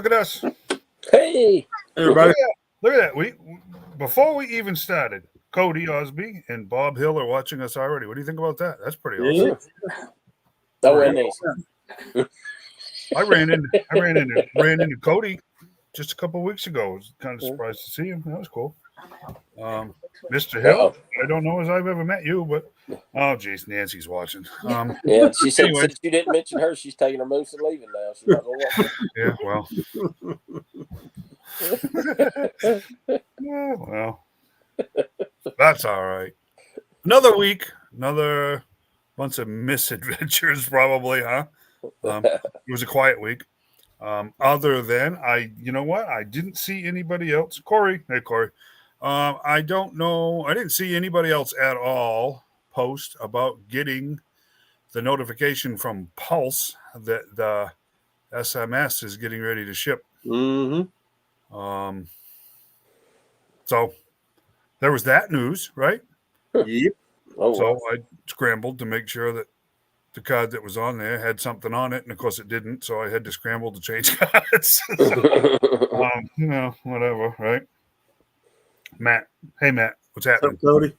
Look at us. Hey, Everybody. Look at that. We before we even started, Cody Osby and Bob Hill are watching us already. What do you think about that? That's pretty awesome. that was nice. I ran into Cody just a couple of weeks ago. I was kind of surprised to see him. That was cool. Mr. Hill, I don't know as I've ever met you, but oh geez, Nancy's watching. Yeah, she said anyway. since you didn't mention her, she's taking her moose and leaving now. She's not gonna watch. Yeah, well, that's all right. Another week, another bunch of misadventures, probably, huh? It was a quiet week. Other than you know what? I didn't see anybody else. Corey, hey Corey. I don't know. I didn't see anybody else at all post about getting the notification from Pulse that the SMS is getting ready to ship. Mm-hmm. So there was that news, right? Yep. So I scrambled to make sure that the card that was on there had something on it, and of course it didn't. So I had to scramble to change cards. Whatever, right? Matt, hey Matt, what's happening? What's up, Cody?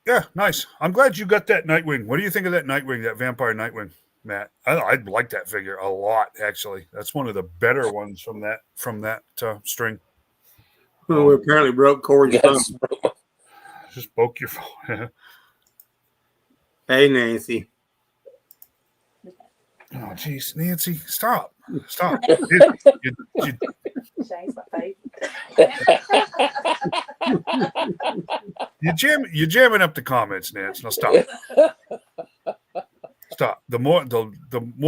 Yeah, nice. I'm glad you got that Nightwing. What do you think of that Nightwing, that Vampire Nightwing, Matt? I like that figure a lot, actually. That's one of the better ones from that string. we apparently broke Corey's phone. Just broke your phone. Hey, Nancy. Oh, geez, Nancy, stop. You're jamming up the comments, Nance. Now stop. Stop. The more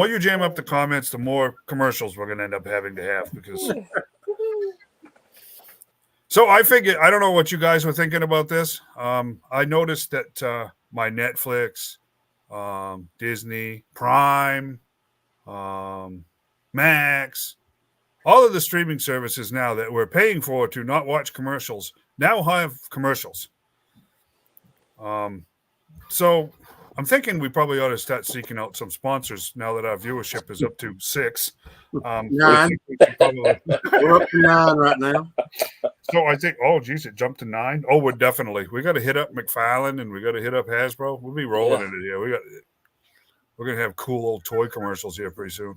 you jam up the comments, the more commercials we're going to end up having to have because. So I figured, I don't know what you guys were thinking about this. I noticed that my Netflix, Disney, Prime, Max, all of the streaming services now that we're paying for to not watch commercials now have commercials. So I'm thinking we probably ought to start seeking out some sponsors now that our viewership is up to 6. 9. We're up to 9 right now. So I think, oh, geez, it jumped to 9. Oh, we got to hit up McFarlane and we got to hit up Hasbro. We'll be rolling in it here. We're going to have cool old toy commercials here pretty soon.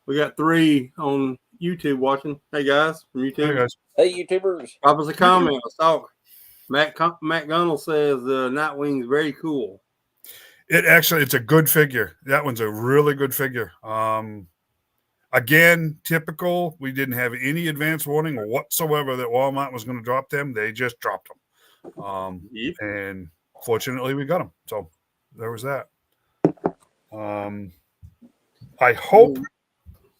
We got 3 on YouTube watching. Hey, guys, from YouTube. Hey, guys. Hey, YouTubers. Drop us a comment. Let's talk. Matt Gunnell says the Nightwing is very cool. It's a good figure. That one's a really good figure. Again, typical. We didn't have any advance warning whatsoever that Walmart was going to drop them. They just dropped them. And fortunately we got them. So there was that. I hope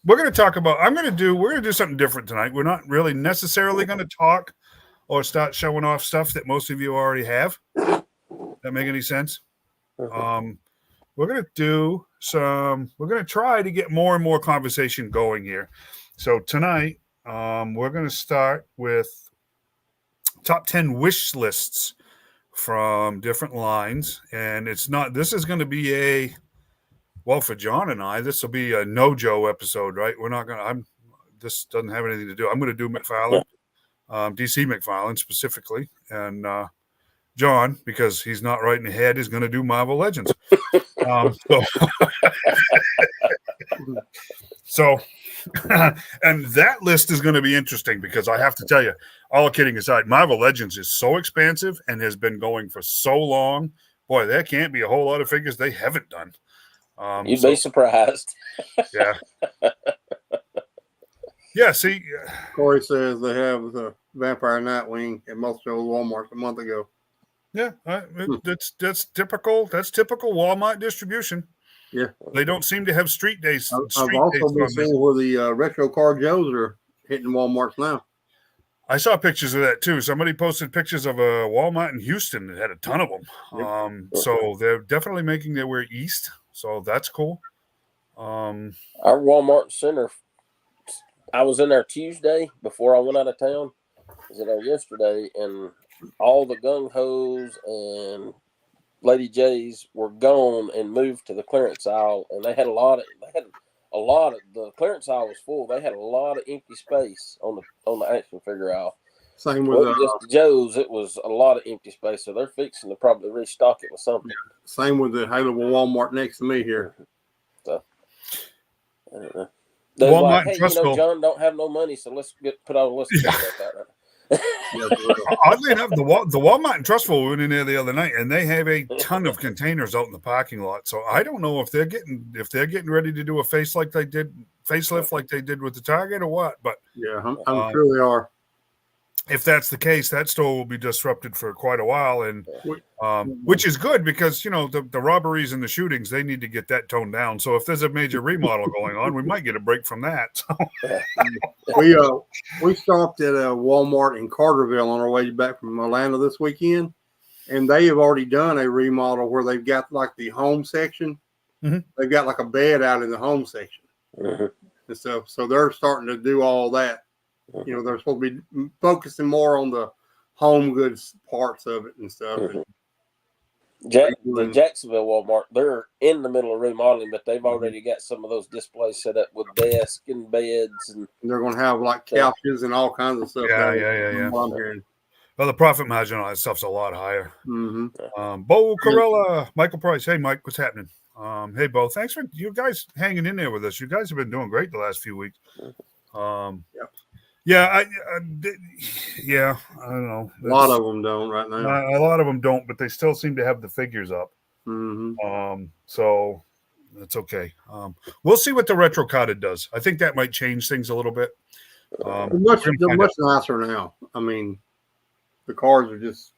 we're going to do something different tonight. We're not really necessarily going to talk or start showing off stuff that most of you already have. That make any sense? We're going to try to get more and more conversation going here. So tonight, we're going to start with top 10 wish lists from different lines. And this is going to be for John and I, this will be a no-Joe episode, right? This doesn't have anything to do. I'm going to do McFarlane, DC McFarlane specifically. And, John, because he's not right in the head, is going to do Marvel Legends. So, and that list is going to be interesting because I have to tell you, all kidding aside, Marvel Legends is so expansive and has been going for so long. Boy, there can't be a whole lot of figures they haven't done. You'd be surprised. Yeah. Yeah, see. Corey says they have the Vampire Nightwing at most of those Walmarts a month ago. Yeah, that's typical. That's typical Walmart distribution. Yeah, they don't seem to have street days. I've also been seeing where the retro car Joes are hitting Walmarts now. I saw pictures of that too. Somebody posted pictures of a Walmart in Houston that had a ton of them. So they're definitely making their way east. So that's cool. Our Walmart center. I was in there Tuesday before I went out of town. I was in there yesterday, and all the gung hos and Lady J's were gone and moved to the clearance aisle, and they had a a lot of the clearance aisle was full. They had a lot of empty space on the action figure aisle. Same with just the Joe's. It was a lot of empty space, so they're fixing to probably restock it with something. Same with the Halo Walmart next to me here. So I don't know. They're Walmart like, and hey, Trustful. John don't have no money, so let's put all the list of stuff out right now. Oddly enough, the Walmart and Trustful went in there the other night, and they have a ton of containers out in the parking lot. So I don't know if they're getting ready to do a facelift like they did with the Target or what. But yeah, I'm sure they are. If that's the case, that store will be disrupted for quite a while, and which is good because the robberies and the shootings, they need to get that toned down. So if there's a major remodel going on, we might get a break from that. So. We stopped at a Walmart in Carterville on our way back from Atlanta this weekend, and they have already done a remodel where they've got like the home section. Mm-hmm. They've got like a bed out in the home section, and stuff. So they're starting to do all that. They're supposed to be focusing more on the home goods parts of it and stuff. The Jacksonville Walmart, they're in the middle of remodeling, but they've already got some of those displays set up with desks and beds, and they're going to have like couches and all kinds of stuff. Yeah. Well, the profit margin on that stuff's a lot higher. Mm-hmm. Bo Corella, Michael Price. Hey, Mike, what's happening? Hey, Bo, thanks for you guys hanging in there with us. You guys have been doing great the last few weeks. Yeah, I don't know. A lot of them don't right now. A lot of them don't, but they still seem to have the figures up. Mm-hmm. So that's okay. We'll see what the retro carded does. I think that might change things a little bit. They're much nicer now. I mean, the cars are just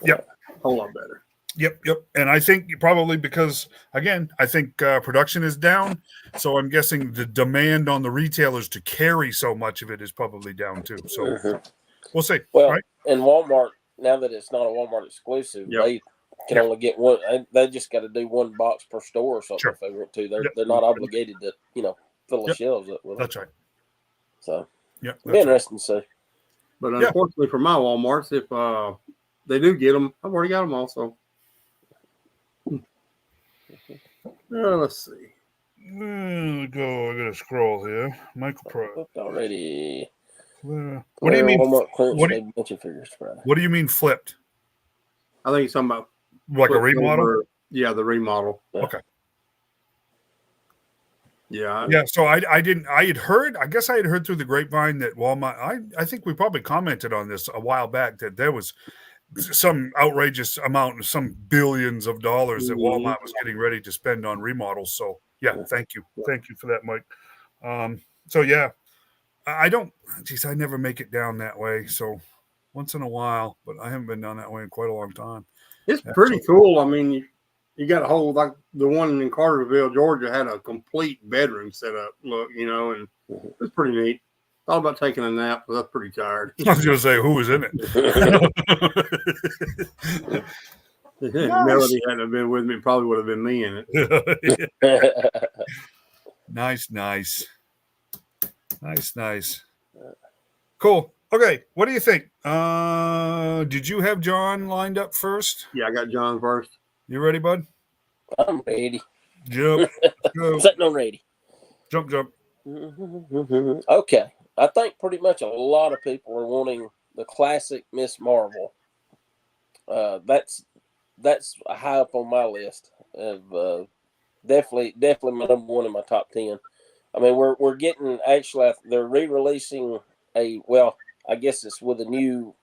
a whole lot better. Yep. And I think probably because, again, I think production is down. So I'm guessing the demand on the retailers to carry so much of it is probably down too. So we'll see. Well, right? And Walmart, now that it's not a Walmart exclusive, they can only get one. They just got to do one box per store or something if they want to. They're not obligated to, fill the shelves up with them. That's right. So, it'll be interesting to see. But unfortunately for my Walmarts, if they do get them, I've already got them also. Let's see. I gotta scroll here. Michael Pro already. What do you mean? What do you mean flipped? I think it's talking about like a remodel. The remodel. Okay. Yeah. So I had heard. I guess I had heard through the grapevine that Walmart. I think we probably commented on this a while back that there was some outrageous amount, some billions of dollars that Walmart was getting ready to spend on remodels. So thank you for that, Mike. I never make it down that way. So once in a while, but I haven't been down that way in quite a long time. It's pretty cool. I mean, you got a whole, like the one in Carterville, Georgia, had a complete bedroom set up. Look, and it's pretty neat. Thought about taking a nap, but that's pretty tired. I was going to say, who was in it? Melody hadn't been with me, probably would have been me in it. Nice. Cool. Okay, what do you think? Did you have John lined up first? Yeah, I got John first. You ready, bud? I'm ready. Jump. Sitting on ready. Jump. Okay. I think pretty much a lot of people are wanting the classic Miss Marvel. That's high up on my list of definitely my number one in my top 10. I mean, we're getting they're re-releasing I guess it's with the new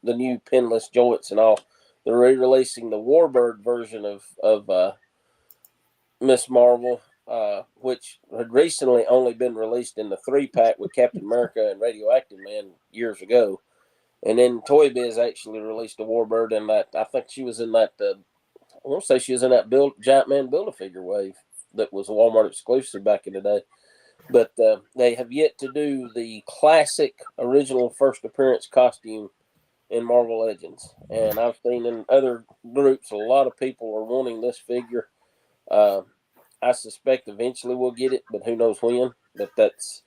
pinless joints and all. They're re-releasing the Warbird version of Miss Marvel. Which had recently only been released in the 3-pack with Captain America and Radioactive Man years ago. And then Toy Biz actually released a Warbird in that. I think she was in that, I want to say she was in that Giant Man Build-A-Figure wave that was a Walmart exclusive back in the day. But they have yet to do the classic original first appearance costume in Marvel Legends. And I've seen in other groups, a lot of people are wanting this figure. I suspect eventually we'll get it, but who knows when. But that's,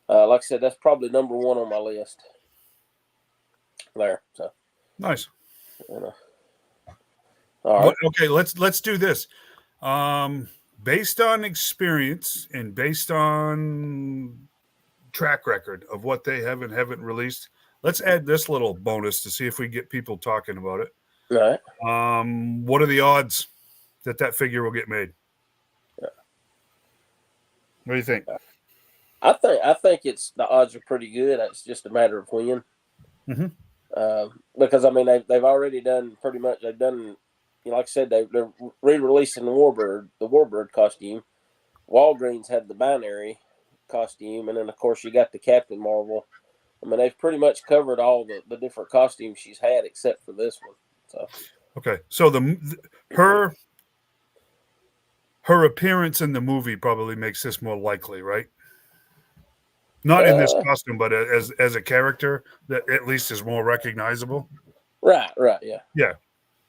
like I said, that's probably number one on my list. There, so nice. All right. Okay, let's do this. based on experience and based on track record of what they have and haven't released, let's add this little bonus to see if we get people talking about it. Right. What are the odds that figure will get made? Yeah. What do you think? I think it's the odds are pretty good. It's just a matter of when. Mm-hmm. Because I mean they've already done pretty much. They've done, like I said, they're re-releasing the Warbird costume. Walgreens had the Binary costume, and then of course you got the Captain Marvel. I mean they've pretty much covered all the different costumes she's had except for this one. So okay, so her appearance in the movie probably makes this more likely, right? Not in this costume, but as a character that at least is more recognizable. Right, yeah. Yeah.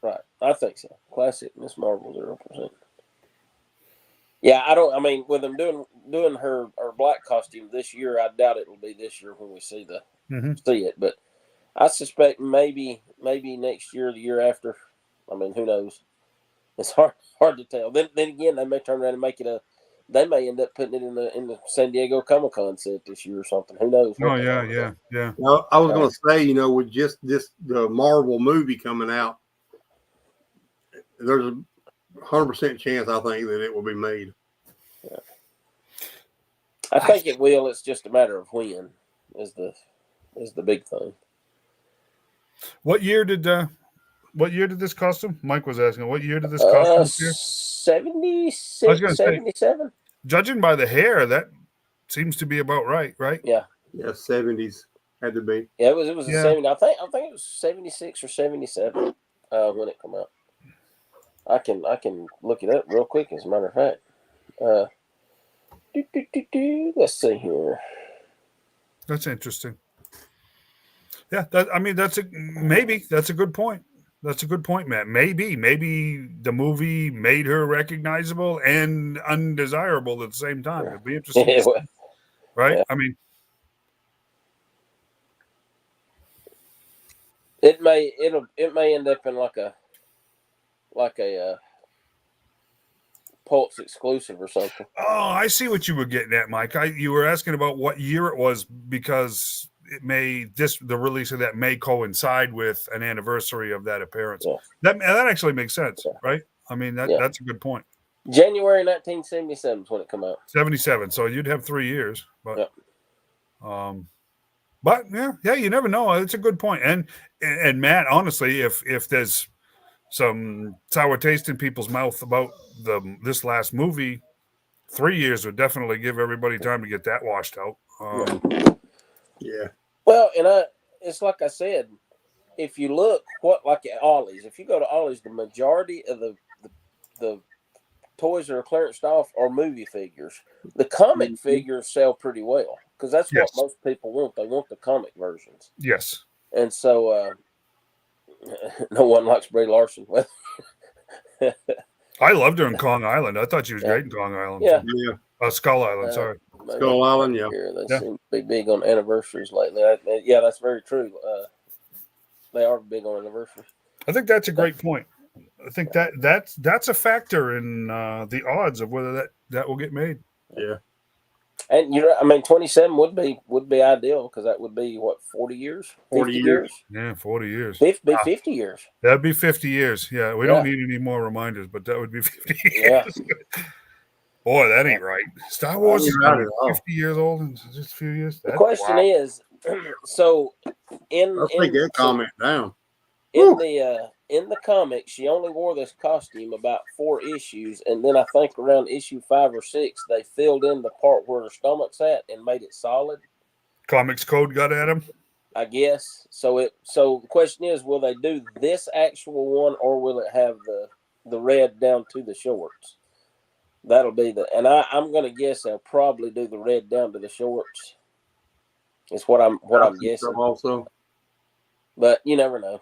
Right. I think so. Classic Miss Marvel 0%. Yeah, I mean, with them doing her black costume this year, I doubt it will be this year when we see it. But I suspect maybe next year or the year after. I mean, who knows? It's hard to tell. Then again, they may turn around and make it they may end up putting it in the San Diego Comic-Con set this year or something. Who knows? Oh yeah. Well, I was going to say, with just the Marvel movie coming out, there's a 100% chance I think that it will be made. Yeah. I think it will. It's just a matter of when is the big thing. What year did this costume? Mike was asking. What year did this costume appear? 76, I was gonna 77. Judging by the hair, that seems to be about right? Yeah. Yeah, 70s had to be. Yeah, it was a 70. I think it was 76 or 77 when it came out. I can look it up real quick. As a matter of fact, let's see here. That's interesting. Yeah, that's a good point. That's a good point, Matt. Maybe the movie made her recognizable and undesirable at the same time. It'd be interesting, to see, right? Yeah. I mean, it may end up in like a Pulse exclusive or something. Oh, I see what you were getting at, Mike. You were asking about what year it was because the release of that may coincide with an anniversary of that appearance. Yeah. That actually makes sense, right? I mean that's a good point. January 1977 is when it came out. 77. So you'd have 3 years, but but yeah, you never know. It's a good point. And Matt, honestly, if there's some sour taste in people's mouth about this last movie, 3 years would definitely give everybody time to get that washed out. Yeah. Well, and it's like I said, if you look like at Ollie's, if you go to Ollie's, the majority of the toys that are clearanced off are movie figures. The comic figures sell pretty well because that's what most people want. They want the comic versions. Yes. And so no one likes Brie Larson. I loved her in Kong Island. I thought she was great in Kong Island. Yeah. Skull Island, sorry. Skull Island, yeah. They seem to be big on anniversaries lately. Yeah, that's very true. They are big on anniversaries. I think that's a great point. I think that's a factor in the odds of whether that will get made. Yeah. And 27 would be ideal because that would be 40 years? 40 years. Yeah, 40 years. 50 years. That'd be 50 years. Yeah, we don't need any more reminders, but that would be 50 years. Yeah. Boy, that ain't right. Star Wars is 50 years old in just a few years. The question is, so I'll take that comment down. In the comic, she only wore this costume about 4 issues, and then I think around issue 5 or 6, they filled in the part where her stomach's at and made it solid. Comics Code got at him, I guess. So the question is, will they do this actual one, or will it have the red down to the shorts? That'll be and I'm going to guess they'll probably do the red down to the shorts. It's what I'm guessing. So also, but you never know.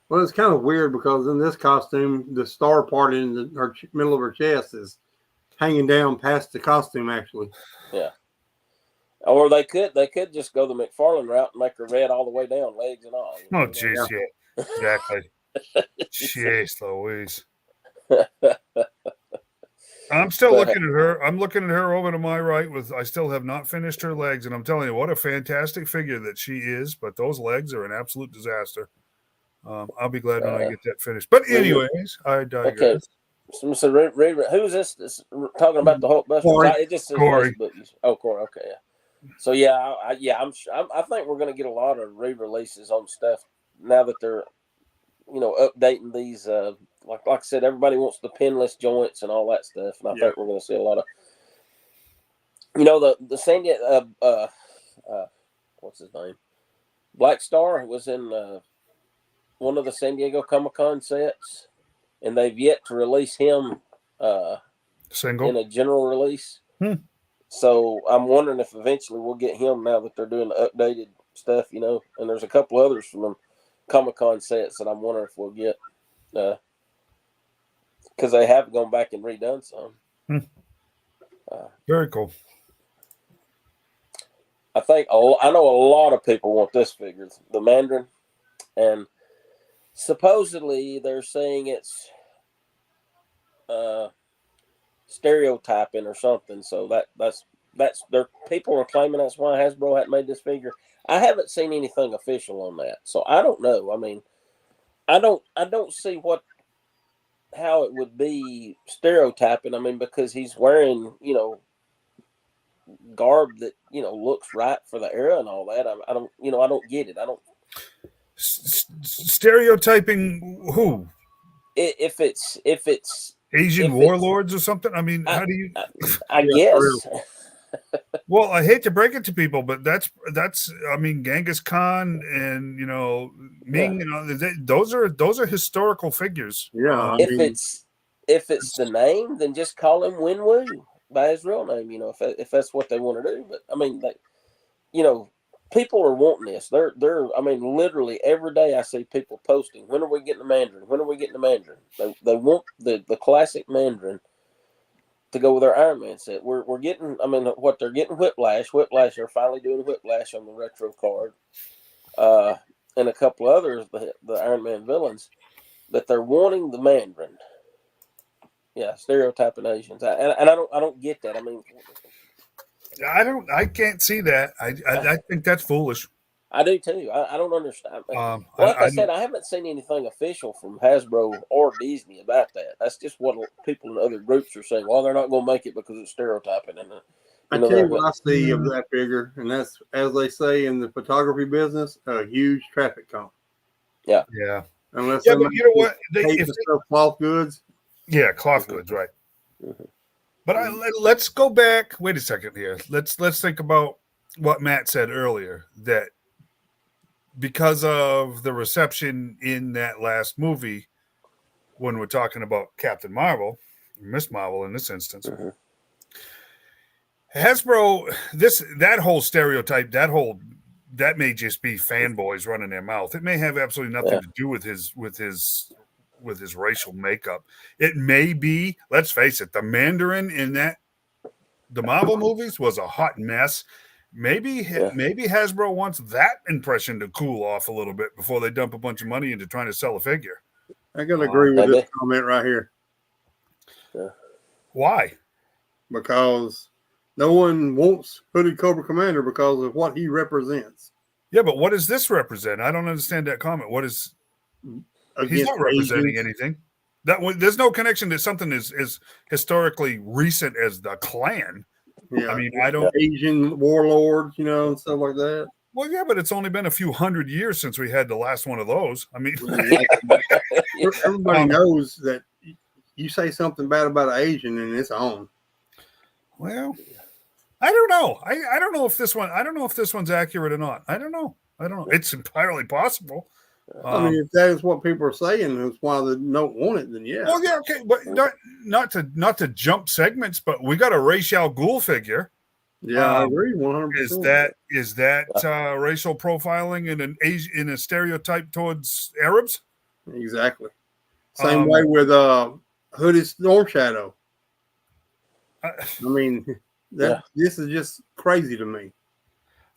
Well, it's kind of weird because in this costume, the star part in her middle of her chest is hanging down past the costume, actually. Yeah. Or they could just go the McFarlane route and make her red all the way down, legs and all. Oh, jeez, yeah. Exactly. Jeez Louise. I'm still looking at her. I'm looking at her over to my right. I still have not finished her legs, and I'm telling you, what a fantastic figure that she is. But those legs are an absolute disaster. I'll be glad when I get that finished. But anyways, I digress. Okay. So who's this? Talking about the Hulkbusters? It just says Corey. Facebook. Oh, Corey. Okay. Yeah. So yeah, I think we're going to get a lot of re-releases on stuff now that they're, updating these. Like I said, everybody wants the pinless joints and all that stuff, and I think we're going to see a lot of. The San Diego. What's his name? Black Star was in one of the San Diego Comic-Con sets, and they've yet to release him single in a general release. So I'm wondering if eventually we'll get him now that they're doing the updated stuff, and there's a couple others from them Comic-Con sets that I'm wondering if we'll get, because they have gone back and redone some. Very cool. I know a lot of people want this figure, the Mandarin, and supposedly they're saying it's stereotyping or something. So that's their people are claiming that's why Hasbro hadn't made this figure. I haven't seen anything official on that, so I don't know. I mean, I don't see how it would be stereotyping. I mean, because he's wearing garb that looks right for the era and all that. I don't get it. I don't stereotyping who? If it's Asian warlords or something. I mean, how do you? I guess. Well, I hate to break it to people, but that's. I mean, Genghis Khan and Ming. Those are historical figures. Yeah. If it's the name, then just call him Wen Wu by his real name. If that's what they want to do. But I mean, people are wanting this. They're. I mean, literally every day I see people posting. When are we getting the Mandarin? When are we getting the Mandarin? They want the classic Mandarin to go with their Iron Man set. We're getting. I mean, what they're getting Whiplash. They're finally doing Whiplash on the retro card, and a couple others, the Iron Man villains, that they're wanting the Mandarin. Yeah, stereotyping Asians, and I don't get that. I mean, I can't see that. I think that's foolish. I do too. I don't understand. Like I said, I haven't seen anything official from Hasbro or Disney about that. That's just what people in other groups are saying. Well, they're not going to make it because it's stereotyping. And I tell you what I see of that figure, and that's, as they say in the photography business, a huge traffic cone. Yeah. Yeah. Unless but you know what? If cloth goods. Yeah, cloth goods, right. Mm-hmm. But let's go back. Wait a second here. Let's think about what Matt said earlier, that because of the reception in that last movie, when we're talking about Captain Marvel, Miss Marvel in this instance, Hasbro, that whole stereotype, that may just be fanboys running their mouth. It may have absolutely nothing to do with his racial makeup. It may be, let's face it, the Mandarin in the Marvel movies was a hot mess. Maybe Hasbro wants that impression to cool off a little bit before they dump a bunch of money into trying to sell a figure. I gotta agree with this comment right here. Yeah. Why? Because no one wants Hooded Cobra Commander because of what he represents. Yeah, but what does this represent? I don't understand that comment. What is? He's not representing anything. There's no connection to something as historically recent as the Klan. Yeah, I mean, I don't Asian warlords, and stuff like that. Well, yeah, but it's only been a few hundred years since we had the last one of those. I mean, everybody knows that you say something bad about an Asian and it's on. Well, I don't know. I don't know if this one. I don't know if this one's accurate or not. I don't know. It's entirely possible. I mean, if that is what people are saying, that's why they don't want it. Then yeah. Well, yeah, okay, but not to jump segments, but we got a Ra's al Ghul figure. Yeah, I agree 100%. Is that racial profiling in a stereotype towards Arabs? Exactly. Same way with Hooded Storm Shadow. I mean, this is just crazy to me.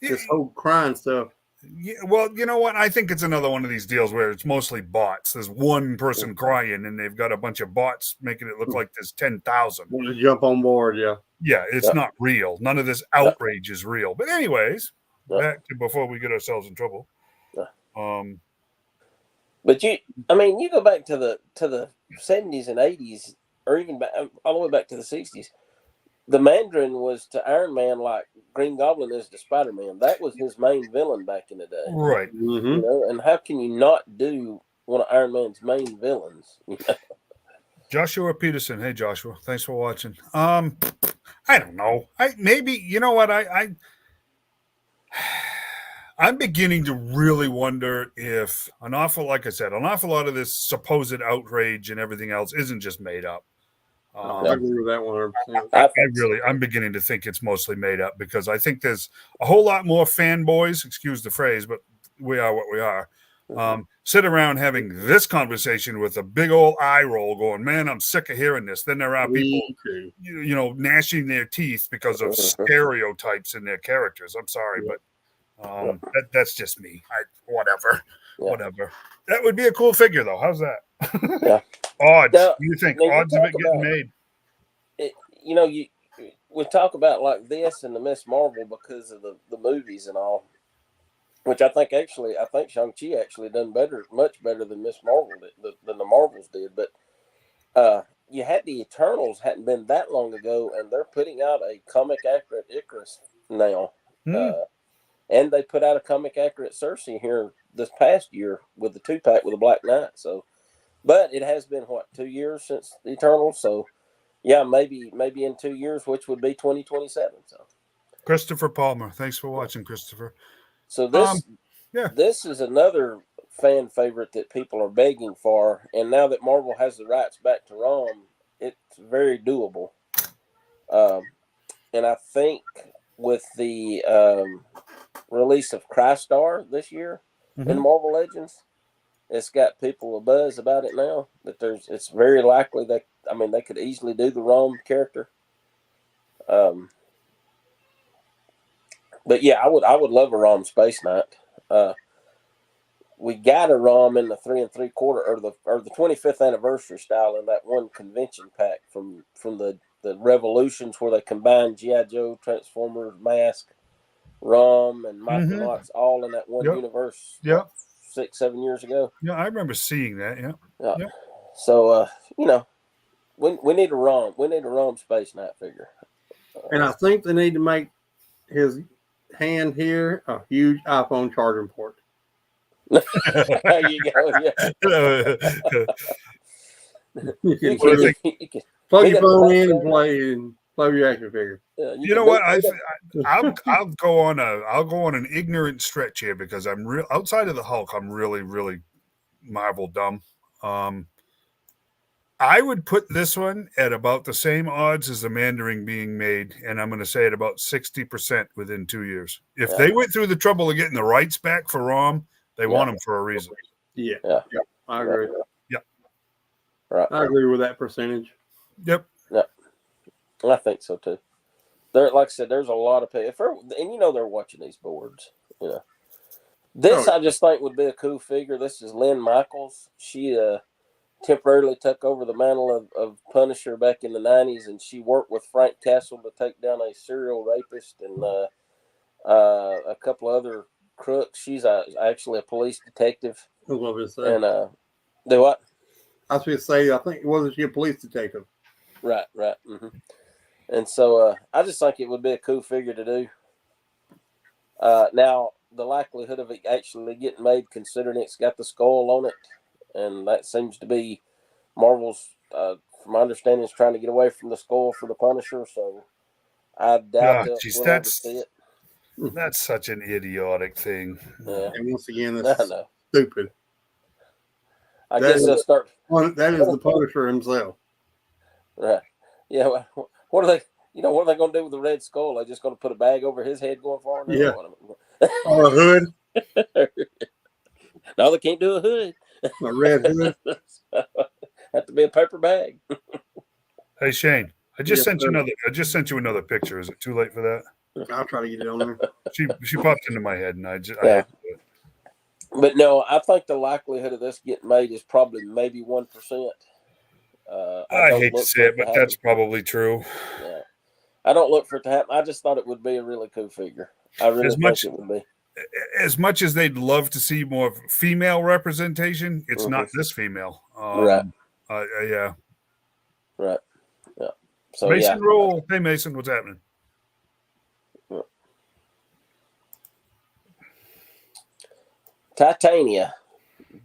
This whole crying stuff. Yeah, well, you know what? I think it's another one of these deals where it's mostly bots. There's one person crying, and they've got a bunch of bots making it look like there's 10,000. Want to jump on board? Yeah. Yeah, it's not real. None of this outrage is real. But anyways, back to before we get ourselves in trouble. But you go back to the 70s and 80s, or even back, all the way back to the 60s. The Mandarin was to Iron Man like Green Goblin is to Spider-Man. That was his main villain back in the day, right? Mm-hmm. You know, and how can you not do one of Iron Man's main villains? You know? Joshua Peterson. Hey, Joshua. Thanks for watching. I don't know. Maybe you know what I'm beginning to really wonder if like I said, an awful lot of this supposed outrage and everything else isn't just made up. I agree with that 100%. I'm beginning to think it's mostly made up because I think there's a whole lot more fanboys, excuse the phrase, but we are what we are, sit around having this conversation with a big old eye roll going, man, I'm sick of hearing this. Then there are people, you know, gnashing their teeth because of stereotypes in their characters. I'm sorry, but that's just me. Whatever. That would be a cool figure, though. How's that? Yeah. Odds. Now, you think odds of it getting made? You know, we talk about like this and the Miss Marvel because of the movies and all, which I think Shang-Chi actually done much better than Miss Marvel than the Marvels did. But you had the Eternals hadn't been that long ago, and they're putting out a comic accurate Icarus now, and they put out a comic accurate Cersei here this past year with the 2-pack with the Black Knight. So. But it has been 2 years since the Eternals, so yeah, maybe in 2 years, which would be 2027. So, Christopher Palmer, thanks for watching, Christopher. So this is another fan favorite that people are begging for, and now that Marvel has the rights back to Rom, it's very doable. And I think with the release of Crystar this year in Marvel Legends. It's got people a buzz about it now. That it's very likely that they could easily do the Rom character. But yeah, I would love a Rom Space Knight. We got a Rom in the 3 3/4 or the 25th anniversary style in that one convention pack from the Revolutions where they combined G.I. Joe, Transformers, Mask, Rom, and Micronauts all in that one universe. Yeah. 6-7 years ago. Yeah, I remember seeing that. Yeah. So we need a Rom. We need a Rom Space Knight figure. And I think they need to make his hand here a huge iPhone charging port. There you go. Yeah. You can plug your phone in and play your action figure. You know what? I'll go on an ignorant stretch here because I'm real outside of the Hulk. I'm really Marvel dumb. I would put this one at about the same odds as the Mandarin being made, and I'm going to say at about 60% within 2 years. If they went through the trouble of getting the rights back for Rom, they want them for a reason. Yeah. I agree. Yeah. Right. I agree with that percentage. Yep. I think so too. There, like I said, there's a lot of people, and they're watching these boards. This I just think would be a cool figure. This is Lynn Michaels. She temporarily took over the mantle of Punisher back in the 90s, and she worked with Frank Castle to take down a serial rapist and a couple other crooks. She's actually a police detective. I was going to say. And do what? I was going to say, I think, wasn't she a police detective? Right. Mm-hmm. And so I just think it would be a cool figure to do. Now, the likelihood of it actually getting made, considering it's got the skull on it, and that seems to be Marvel's, from my understanding, is trying to get away from the skull for the Punisher. So I doubt we'll ever see it. That's such an idiotic thing. Yeah. And once again, that's stupid. I guess they'll start. That is the Punisher himself. Right. Yeah. Well, what are they? What are they going to do with the red skull? They're just going to put a bag over his head going forward? Yeah. Or a hood. No, they can't do a hood. A red hood. Have to be a paper bag. Hey Shane, I just sent you another picture. Is it too late for that? I'll try to get it on there. She popped into my head, and I had to do it. But no, I think the likelihood of this getting made is probably maybe 1%. I hate to say it, but that's probably true. Yeah, I don't look for it to happen. I just thought it would be a really cool figure. I really think it would be. As much as they'd love to see more female representation, it's not this female. Right. Yeah. Right. Yeah. So Mason roll. Hey Mason, what's happening? Yeah. Titania.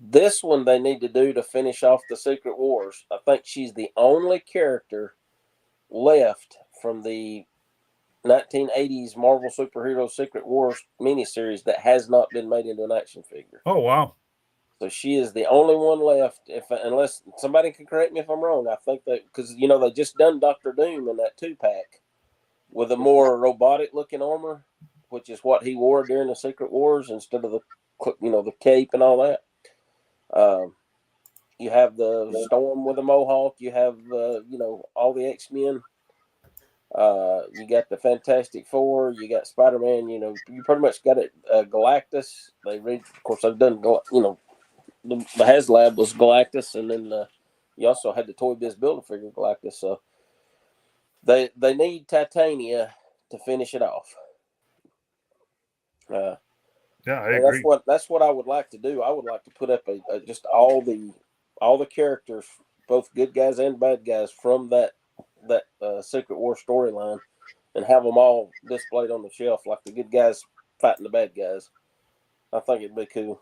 This one they need to do to finish off the Secret Wars. I think she's the only character left from the 1980s Marvel Superhero Secret Wars miniseries that has not been made into an action figure. Oh, wow. So she is the only one left. Unless somebody can correct me if I'm wrong. I think that because, they just done Dr. Doom in that 2-pack with a more robotic looking armor, which is what he wore during the Secret Wars instead of the cape and all that. You have the Storm with a mohawk. You have, all the X-Men. You got the Fantastic Four. You got Spider-Man. You pretty much got it. Galactus. Of course, I've done, the HasLab was Galactus, and then you also had the Toy Biz Build-A-Figure Galactus. So they need Titania to finish it off. Yeah, I agree. That's what I would like to do. I would like to put up just all the characters, both good guys and bad guys, from that Secret War storyline, and have them all displayed on the shelf like the good guys fighting the bad guys. I think it'd be cool.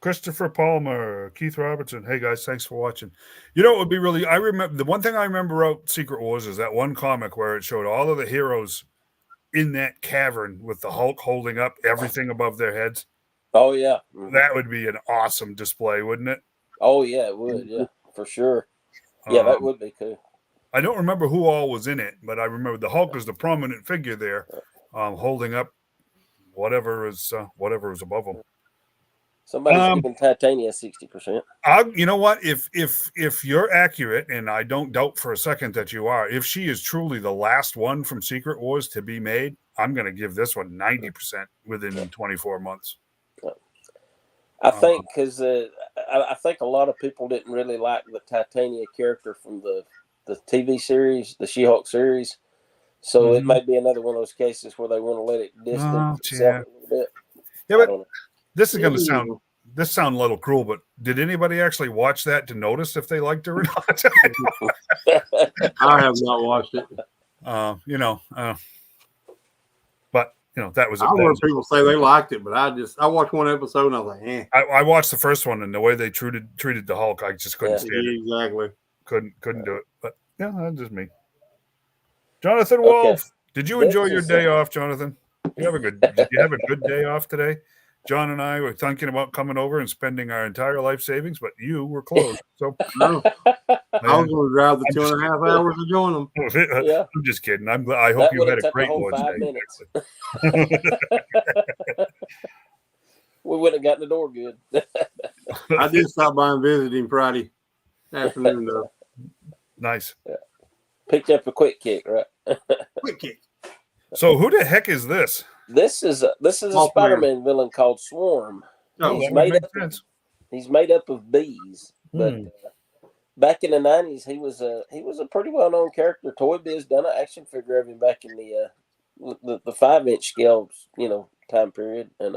Christopher Palmer, Keith Robertson. Hey guys, thanks for watching. It would be really. I remember the one thing I remember about Secret Wars is that one comic where it showed all of the heroes in that cavern with the Hulk holding up everything above their heads. Oh yeah, that would be an awesome display, wouldn't it? Oh yeah, it would. Yeah, for sure. Yeah, that would be cool. I don't remember who all was in it, but I remember the Hulk was the prominent figure there, holding up whatever is above him. Somebody's giving Titania 60%. You know what? If you're accurate, and I don't doubt for a second that you are, if she is truly the last one from Secret Wars to be made, I'm going to give this one 90% within 24 months. I think because I think a lot of people didn't really like the Titania character from the TV series, the She-Hulk series. So it may be another one of those cases where they want to let it distance itself a little bit. Yeah, but this is going to sound a little cruel, but did anybody actually watch that to notice if they liked her or not? I have not watched it. But that was. I heard people say they liked it, but I watched one episode and I was like, eh. I watched the first one, and the way they treated the Hulk, I just couldn't stand it. Exactly. Couldn't do it. But yeah, that's just me. Jonathan Wolf, did you enjoy your day off, Jonathan? Did you have a good day off today? John and I were thinking about coming over and spending our entire life savings, but you were closed. So no. I was going to drive the 2.5 hours to join them. Yeah. I'm just kidding. I hope you had a great Lord's Day. We wouldn't have gotten the door good. I did stop by and visit him Friday afternoon, though. Nice. Yeah. Picked up a quick kick, right? Quick kick. So who the heck is this? This is a Spider-Man villain called Swarm. Oh, he's made up of bees. But back in the 90s, he was a pretty well-known character. Toy Biz done an action figure of him back in the 5-inch scale, time period. And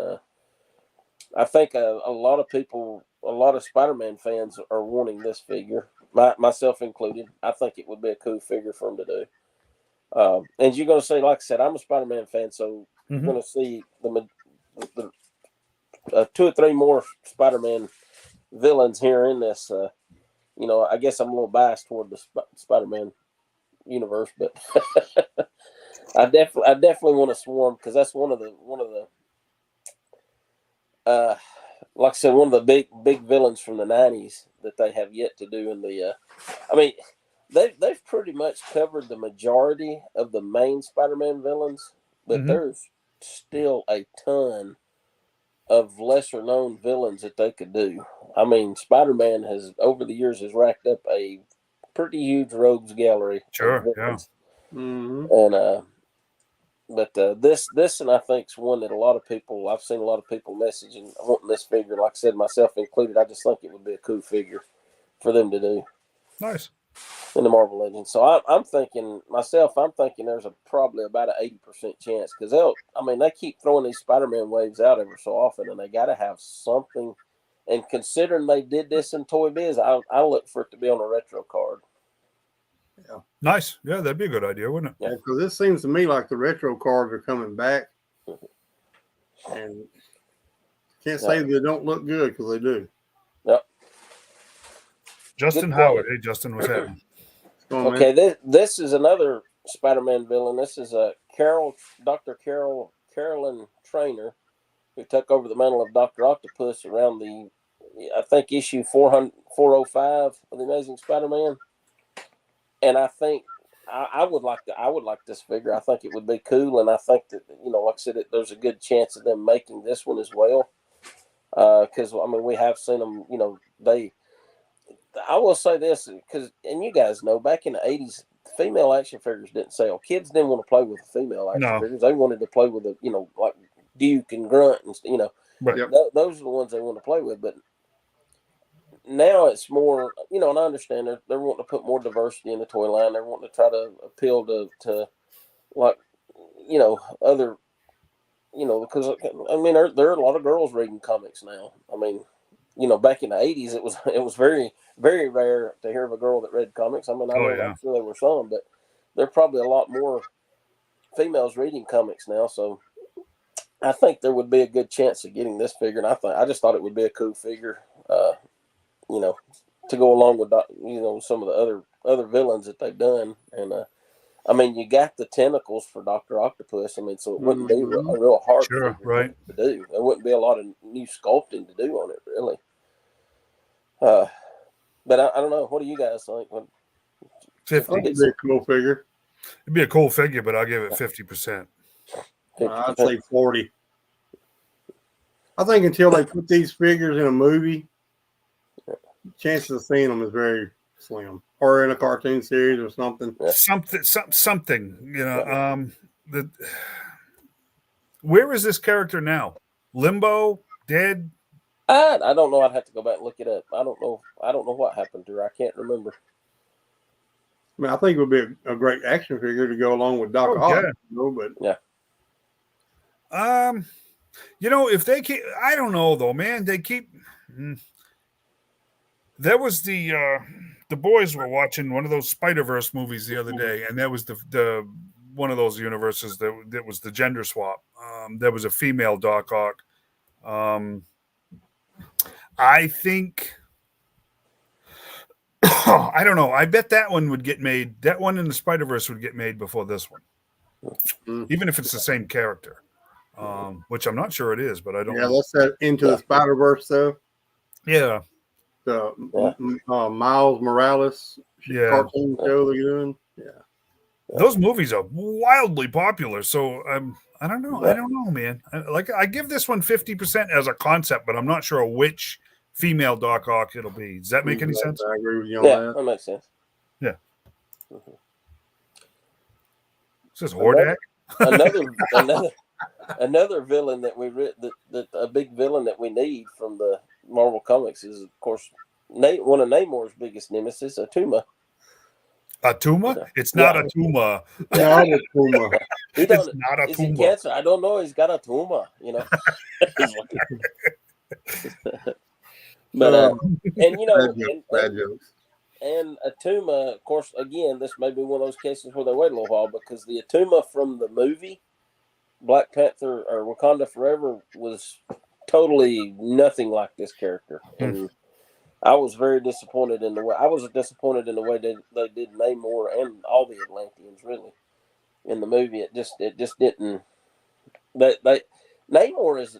I think a lot of Spider-Man fans are wanting this figure, myself included. I think it would be a cool figure for him to do. And you're going to see, like I said, I'm a Spider-Man fan, so you're going to see the 2 or 3 more Spider-Man villains here in this. I guess I'm a little biased toward the Spider-Man universe, but I definitely want to Swarm because that's one of the like I said, one of the big villains from the 90s that they have yet to do in the. They've pretty much covered the majority of the main Spider-Man villains, but there's still a ton of lesser known villains that they could do. I mean, Spider-Man has over the years racked up a pretty huge rogues gallery. Sure, yeah. And But this, and I think is one that a lot of people, I've seen a lot of people messaging wanting this figure. Like I said, myself included, I just think it would be a cool figure for them to do. Nice. In the Marvel Legends. So I'm thinking there's probably about an 80% chance because they keep throwing these Spider-Man waves out every so often, and they got to have something. And considering they did this in Toy Biz, I look for it to be on a retro card. Yeah. Nice. Yeah, that'd be a good idea, wouldn't it? Yeah, because it seems to me like the retro cards are coming back, and can't say they don't look good because they do. Yep. Justin Howard. Hey, Justin, what's happening? Okay, this is another Spider-Man villain. This is Dr. Carolyn Trainer, who took over the mantle of Dr. Octopus around I think issue 405 of the Amazing Spider-Man. And I think I would like this figure. I think it would be cool, and I think that like I said, there's a good chance of them making this one as well. Because we have seen them. I will say this and you guys know, back in the 80s, female action figures didn't sell. Kids didn't want to play with the female action figures. They wanted to play with like Duke and Grunt and Right. Those are the ones they want to play with. But now it's more, and I understand they're wanting to put more diversity in the toy line. They're wanting to try to appeal to like other because there are a lot of girls reading comics now. Back in the 80s, it was very, very rare to hear of a girl that read comics. I'm sure there were some, but there are probably a lot more females reading comics now. So I think there would be a good chance of getting this figure. And I just thought it would be a cool figure, to go along with some of the other villains that they've done. And you got the tentacles for Dr. Octopus. So it wouldn't be a real hard to do. There wouldn't be a lot of new sculpting to do on it, really. But I don't know. What do you guys think? 50. It'd be a cool figure. It'd be a cool figure, but I'll give it 50%. I'd say 40. I think until they put these figures in a movie, chances of seeing them is very slim. Or in a cartoon series or something. Something. Where is this character now? Limbo? Dead? I don't know. I'd have to go back and look it up. I don't know what happened to her. I can't remember. I think it would be a great action figure to go along with Doc Ock. But if they keep, I don't know though, man. They keep. There was the boys were watching one of those Spider-Verse movies the other day, and there was the one of those universes that was the gender swap. There was a female Doc Ock. I think. I don't know. I bet that one would get made. That one in the Spider-Verse would get made before this one, even if it's the same character, which I'm not sure it is. But I don't. Yeah, that's that Into the Spider-Verse though. Yeah. The Miles Morales cartoon show they're doing. Yeah. Those movies are wildly popular. So I don't know. I don't know, man. I give this one 50% as a concept, but I'm not sure which female Doc Ock it'll be. Does that make any sense? I agree with you on that. That makes sense. Yeah. This is Hordak. Another villain that we that a big villain that we need from the Marvel comics is, of course, one of Namor's biggest nemesis, Atuma. Atuma? It's not Atuma. Not Atuma. It's not Atuma. Is he cancer? I don't know. He's got a tumor, But bad jokes. And Atuma, of course, again, this may be one of those cases where they wait a little while, because the Atuma from the movie Black Panther or Wakanda Forever was totally nothing like this character, and I was very disappointed in the way they did Namor and all the Atlanteans really in the movie. It just didn't. Namor is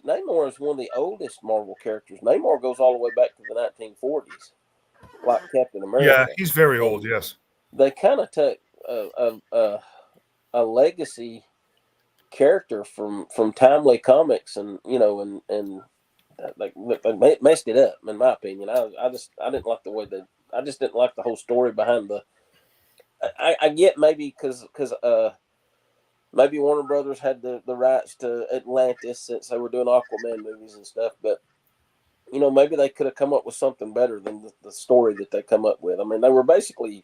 one of the oldest Marvel characters. Namor goes all the way back to the 1940s, like Captain America. Yeah, he's very old. Yes, they kind of took a legacy character from Timely Comics, and they messed it up. In my opinion, I didn't like the way I just didn't like the whole story behind the. I get maybe because maybe Warner Brothers had the rights to Atlantis since they were doing Aquaman movies and stuff, but maybe they could have come up with something better than the story that they come up with. I mean, they were basically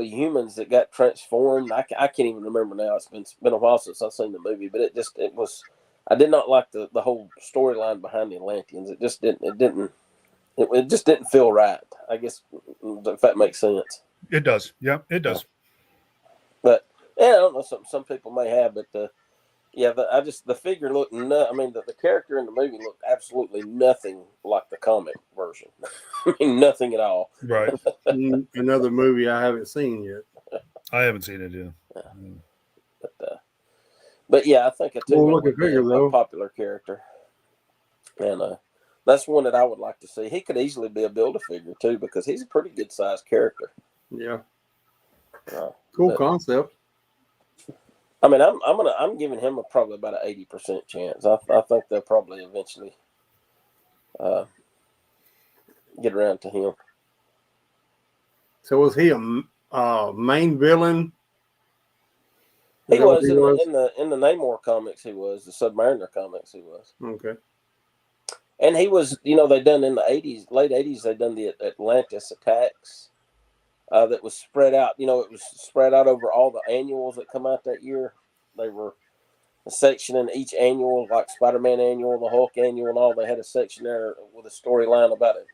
humans that got transformed. I can't even remember now. It's been a while since I've seen the movie, but it was. I did not like the whole storyline behind the Atlanteans. It just didn't feel right. I guess if that makes sense. It does. Yeah, it does. But I don't know. Some people may have, but the figure looked. The character in the movie looked absolutely nothing like the comic version. I mean, nothing at all. Right. Another movie I haven't seen yet. I haven't seen it yet. But yeah, I think a Well, would be a popular character, and that's one that I would like to see. He could easily be a Build-A-Figure too, because he's a pretty good sized character. Yeah, cool concept. I mean, I'm giving him probably about an 80% chance. I think they'll probably eventually get around to him. So was he a main villain? He was in the Namor comics. He was the Submariner comics. He was okay, and he was. They done in the late 80s. They done the Atlantis attacks. That was spread out. It was spread out over all the annuals that come out that year. They were a section in each annual, like Spider-Man annual, the Hulk annual, and all. They had a section there with a storyline about it.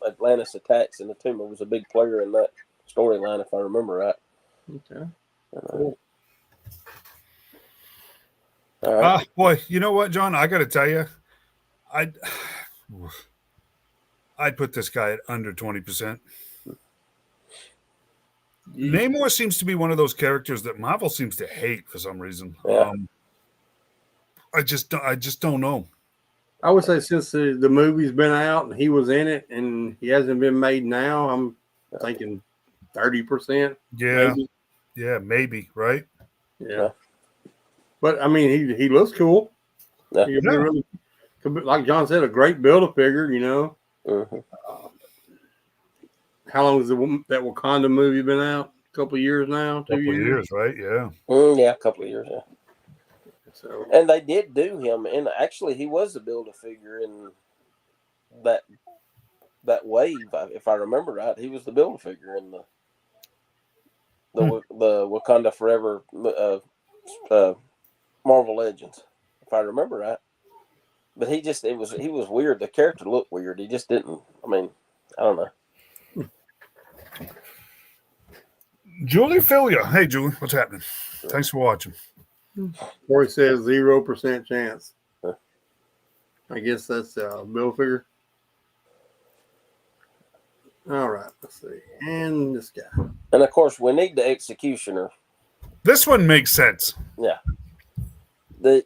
Atlantis attacks, and the Tumor was a big player in that storyline, if I remember right. Okay, cool. All right. Boy, you know what, John? I got to tell you, I'd put this guy at under 20%. Namor seems to be one of those characters that Marvel seems to hate for some reason. Yeah. I just don't know. I would say since the movie's been out and he was in it and he hasn't been made now, I'm thinking 30%. Yeah. Maybe. Yeah, maybe, right? Yeah. But I mean, he looks cool. Yeah. He really, like John said, a great Build-A-Figure. Mm-hmm. How long has that Wakanda movie been out? A couple of years now. 2 years. Years, right? Yeah. Yeah, a couple of years. Yeah. So, and they did do him, and actually, he was a Build-A-Figure in that wave, if I remember right. He was the Build-A-Figure in the Wakanda Forever Marvel Legends, if I remember right. But he was weird. The character looked weird. He just didn't. I mean, I don't know. Julie Filia. Hey, Julie, what's happening? Thanks for watching. Corey says 0% chance. I guess that's Build-A-Figure. All right, let's see. And this guy. And of course, we need the Executioner. This one makes sense. Yeah. They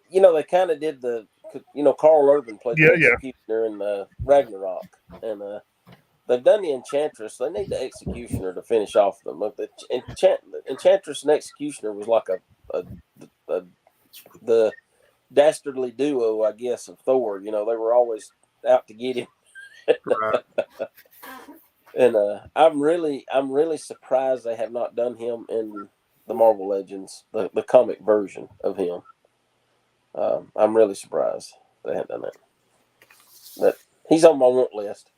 kind of did Carl Urban played the Executioner in Ragnarok, and they've done the Enchantress. They need the Executioner to finish off them. The Enchantress and Executioner was like the dastardly duo, I guess, of Thor. They were always out to get him. Right. And I'm really surprised they have not done him in the Marvel Legends, the comic version of him. I'm really surprised they haven't done that. But he's on my want list.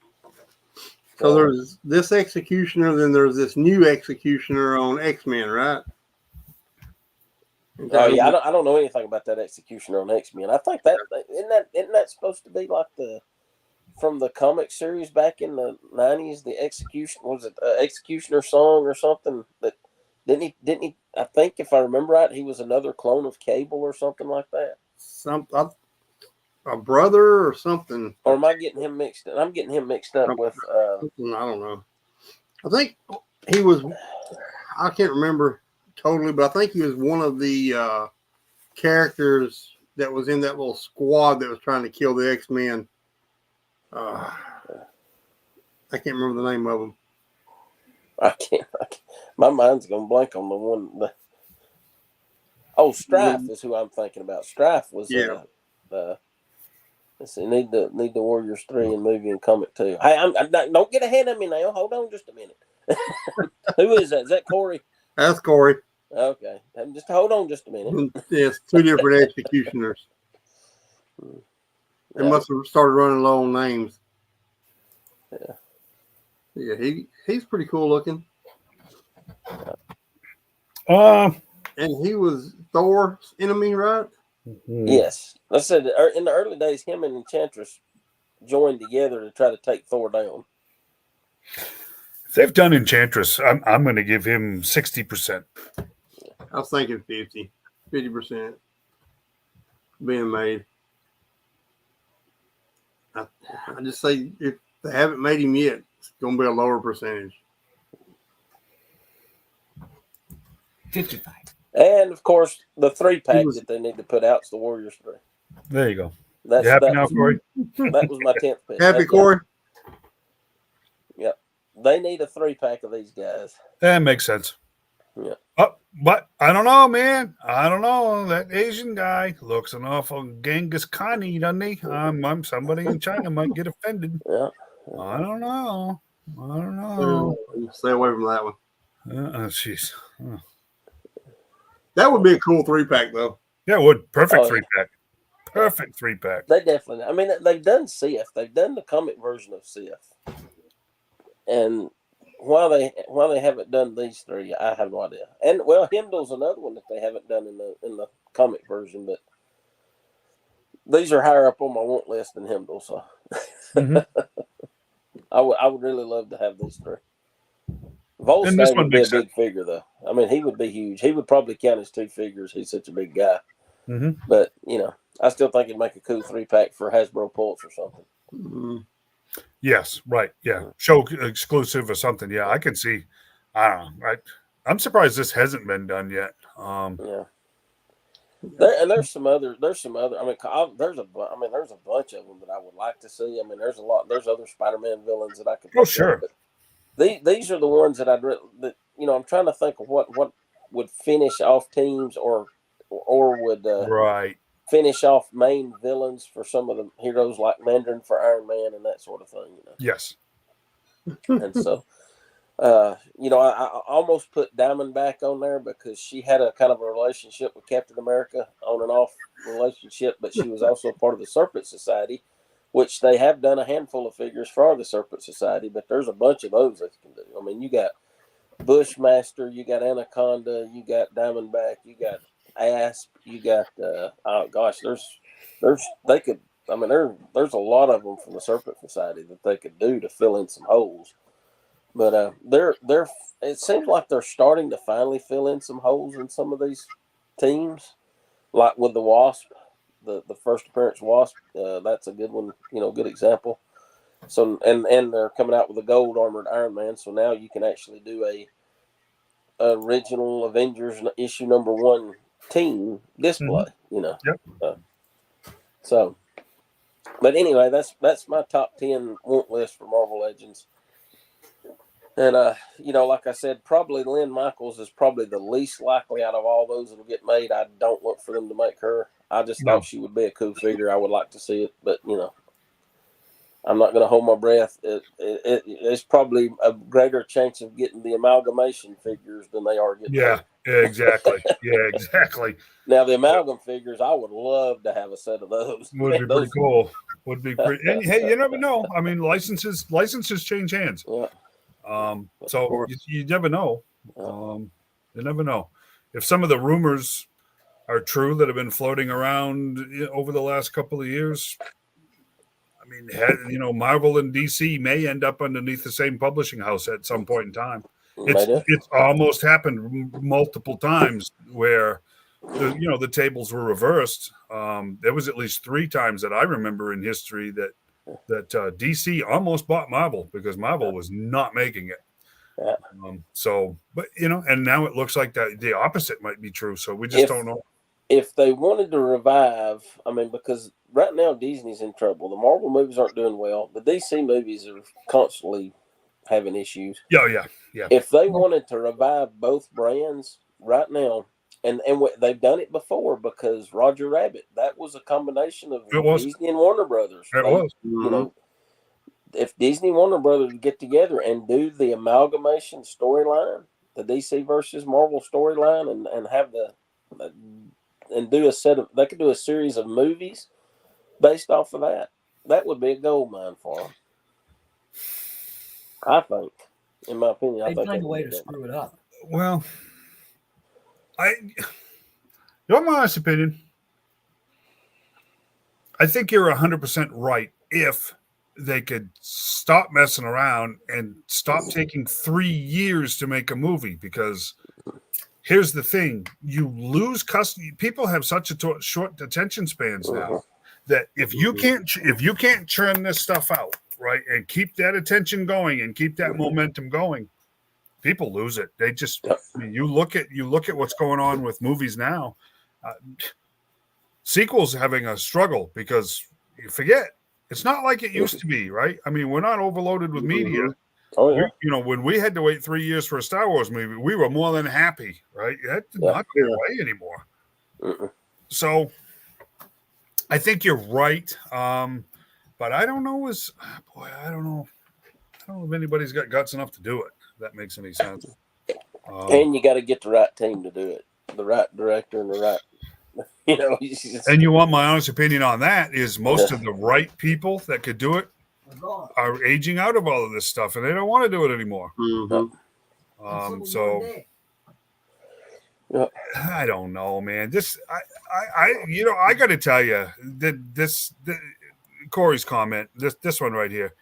So there's this Executioner, then there's this new Executioner on X-Men, right? Oh yeah, I don't know anything about that Executioner on X-Men. I think isn't that supposed to be like from the comic series back in the 90s? The Executioner song or something that didn't he? I think if I remember right, he was another clone of Cable or something like that. A brother or something. Or am I getting him mixed up? I'm getting him mixed up with. I don't know. I think he was. I can't remember totally, but I think he was one of the characters that was in that little squad that was trying to kill the X-Men. I can't remember the name of them. I can't. My mind's going blank on the one. Strife is who I'm thinking about. Strife was. Let's see. Need the Warriors 3 in movie and comic too. Hey, don't get ahead of me now. Hold on just a minute. Who is that? Is that Corey? That's Corey. Okay, just hold on just a minute. Yes, 2 different executioners. They must have started running low on names. Yeah, he's pretty cool looking. And he was Thor's enemy, right? Yes. I said in the early days, him and Enchantress joined together to try to take Thor down. If they've done Enchantress, I'm going to give him 60%. I was thinking 50% being made. I just say if they haven't made him yet, it's going to be a lower percentage. 55. And of course, the 3-pack that they need to put out is the Warriors 3. There you go. That's you happy now, Corey? That was my 10th pick. Happy, Corey? Yep. They need a 3-pack of these guys. That makes sense. Yeah. Oh, but I don't know, man. I don't know. That Asian guy looks an awful Genghis Khan-y, doesn't he? Somebody in China might get offended. Yeah. I don't know. I don't know. Stay away from that one. Jeez. That would be a cool 3-pack, though. Yeah, it would. Perfect 3-pack. Perfect 3-pack. They definitely. I mean, they've done Sif. They've done the comic version of Sif. And why they haven't done these 3, I have no idea. And well, Heimdall's another one that they haven't done in the comic version, but these are higher up on my want list than Heimdall. So I would really love to have these 3. Volstagg would be a big figure, though. I mean, he would be huge. He would probably count as 2 figures. He's such a big guy. But I still think it'd make a cool 3-pack for Hasbro Pulse or something. Yes, right. Yeah. Show exclusive or something. Yeah, I can see. I don't know. I'm surprised this hasn't been done yet. Yeah. There's some other. I mean, there's a bunch of them that I would like to see. I mean, there's a lot. There's other Spider-Man villains that I could. Oh, sure. These are the ones that I'm trying to think of what would finish off teams or would finish off main villains for some of the heroes like Mandarin for Iron Man and that sort of thing. Yes. And so, I almost put Diamondback on there because she had a kind of a relationship with Captain America, on and off relationship, but she was also a part of the Serpent Society, which they have done a handful of figures for the Serpent Society, but there's a bunch of those that you can do. I mean, you got Bushmaster, you got Anaconda, you got Diamondback, you got Asp, you got there's a lot of them from the Serpent Society that they could do to fill in some holes. But it seems like they're starting to finally fill in some holes in some of these teams, like with the Wasp, the first appearance Wasp. That's a good one, good example. So and they're coming out with a gold armored Iron Man, so now you can actually do a original Avengers issue #1 team display. Yep. So, but anyway, that's my top 10 want list for Marvel Legends. And like I said, probably Lynn Michaels is probably the least likely out of all those that'll get made. I don't look for them to make her. I just thought she would be a cool figure. I would like to see it, but I'm not going to hold my breath. It's probably a greater chance of getting the amalgamation figures than they are getting. Yeah, exactly. Yeah, exactly. Now the amalgam figures, I would love to have a set of those. Would be pretty cool. Would be pretty. And hey, you never know. I mean, licenses change hands. Yeah. So you never know. You never know. If some of the rumors are true that have been floating around over the last couple of years, I mean, Marvel and DC may end up underneath the same publishing house at some point in time. It's almost happened multiple times where the tables were reversed. There was at least 3 times that I remember in history that DC almost bought Marvel because Marvel was not making it. Yeah. And now it looks like that the opposite might be true. So we just don't know. If they wanted to revive, I mean, because right now Disney's in trouble. The Marvel movies aren't doing well. The DC movies are constantly having issues. Yeah. If they wanted to revive both brands right now, and they've done it before because Roger Rabbit, that was a combination of Disney and Warner Brothers. It was. If Disney and Warner Brothers would get together and do the amalgamation storyline, DC versus Marvel storyline and have and do they could do a series of movies based off of that. That would be a gold mine for them. I think, in my opinion, They find a way to screw it up. Well, you want my honest opinion? I think you're 100% right if they could stop messing around and stop taking 3 years to make a movie, because here's the thing. You lose custody. People have such a short attention spans now that if you can't churn this stuff out, right, and keep that attention going and keep that momentum going, people lose it. They just, I mean, you look at what's going on with movies now. Sequels having a struggle because you forget it's not like it used to be, right? I mean, we're not overloaded with media. Oh yeah. When we had to wait 3 years for a Star Wars movie, we were more than happy, right? That's not going away anymore. So I think you're right. But I don't know I don't know if anybody's got guts enough to do it. If that makes any sense. And you got to get the right team to do it, the right director and the right, And you want my honest opinion on that is most of the right people that could do it are aging out of all of this stuff, and they don't want to do it anymore. So I don't know, man. I got to tell you that Corey's comment, this one right here.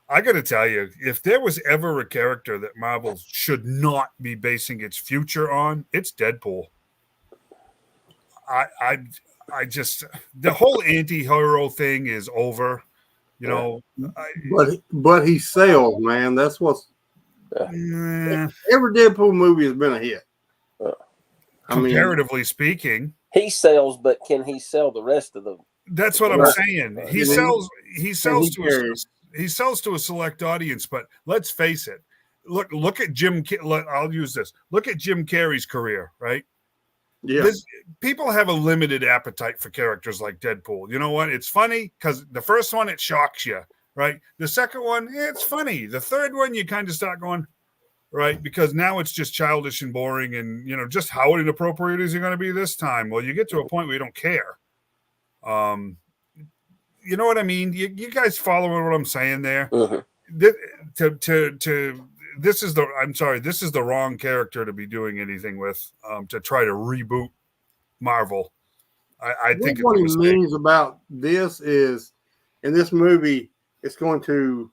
I got to tell you, if there was ever a character that Marvel should not be basing its future on, it's Deadpool. I just, the whole anti-hero thing is over, But he sells, man. That's what's every Deadpool movie has been a hit. Comparatively speaking, he sells, but can he sell the rest of them? That's what I'm saying. He sells to a select audience, but let's face it. Look at Jim. I'll use this. Look at Jim Carrey's career, right? Yeah. People have a limited appetite for characters like Deadpool. You know what? It's funny because the first one, it shocks you, right? The second one, it's funny. The third one, you kind of start going, right? Because now it's just childish and boring and, just how inappropriate is it going to be this time? Well, you get to a point where you don't care. You know what I mean? You guys following what I'm saying there? This is the wrong character to be doing anything with, to try to reboot Marvel. I think what he means about this is in this movie, it's going to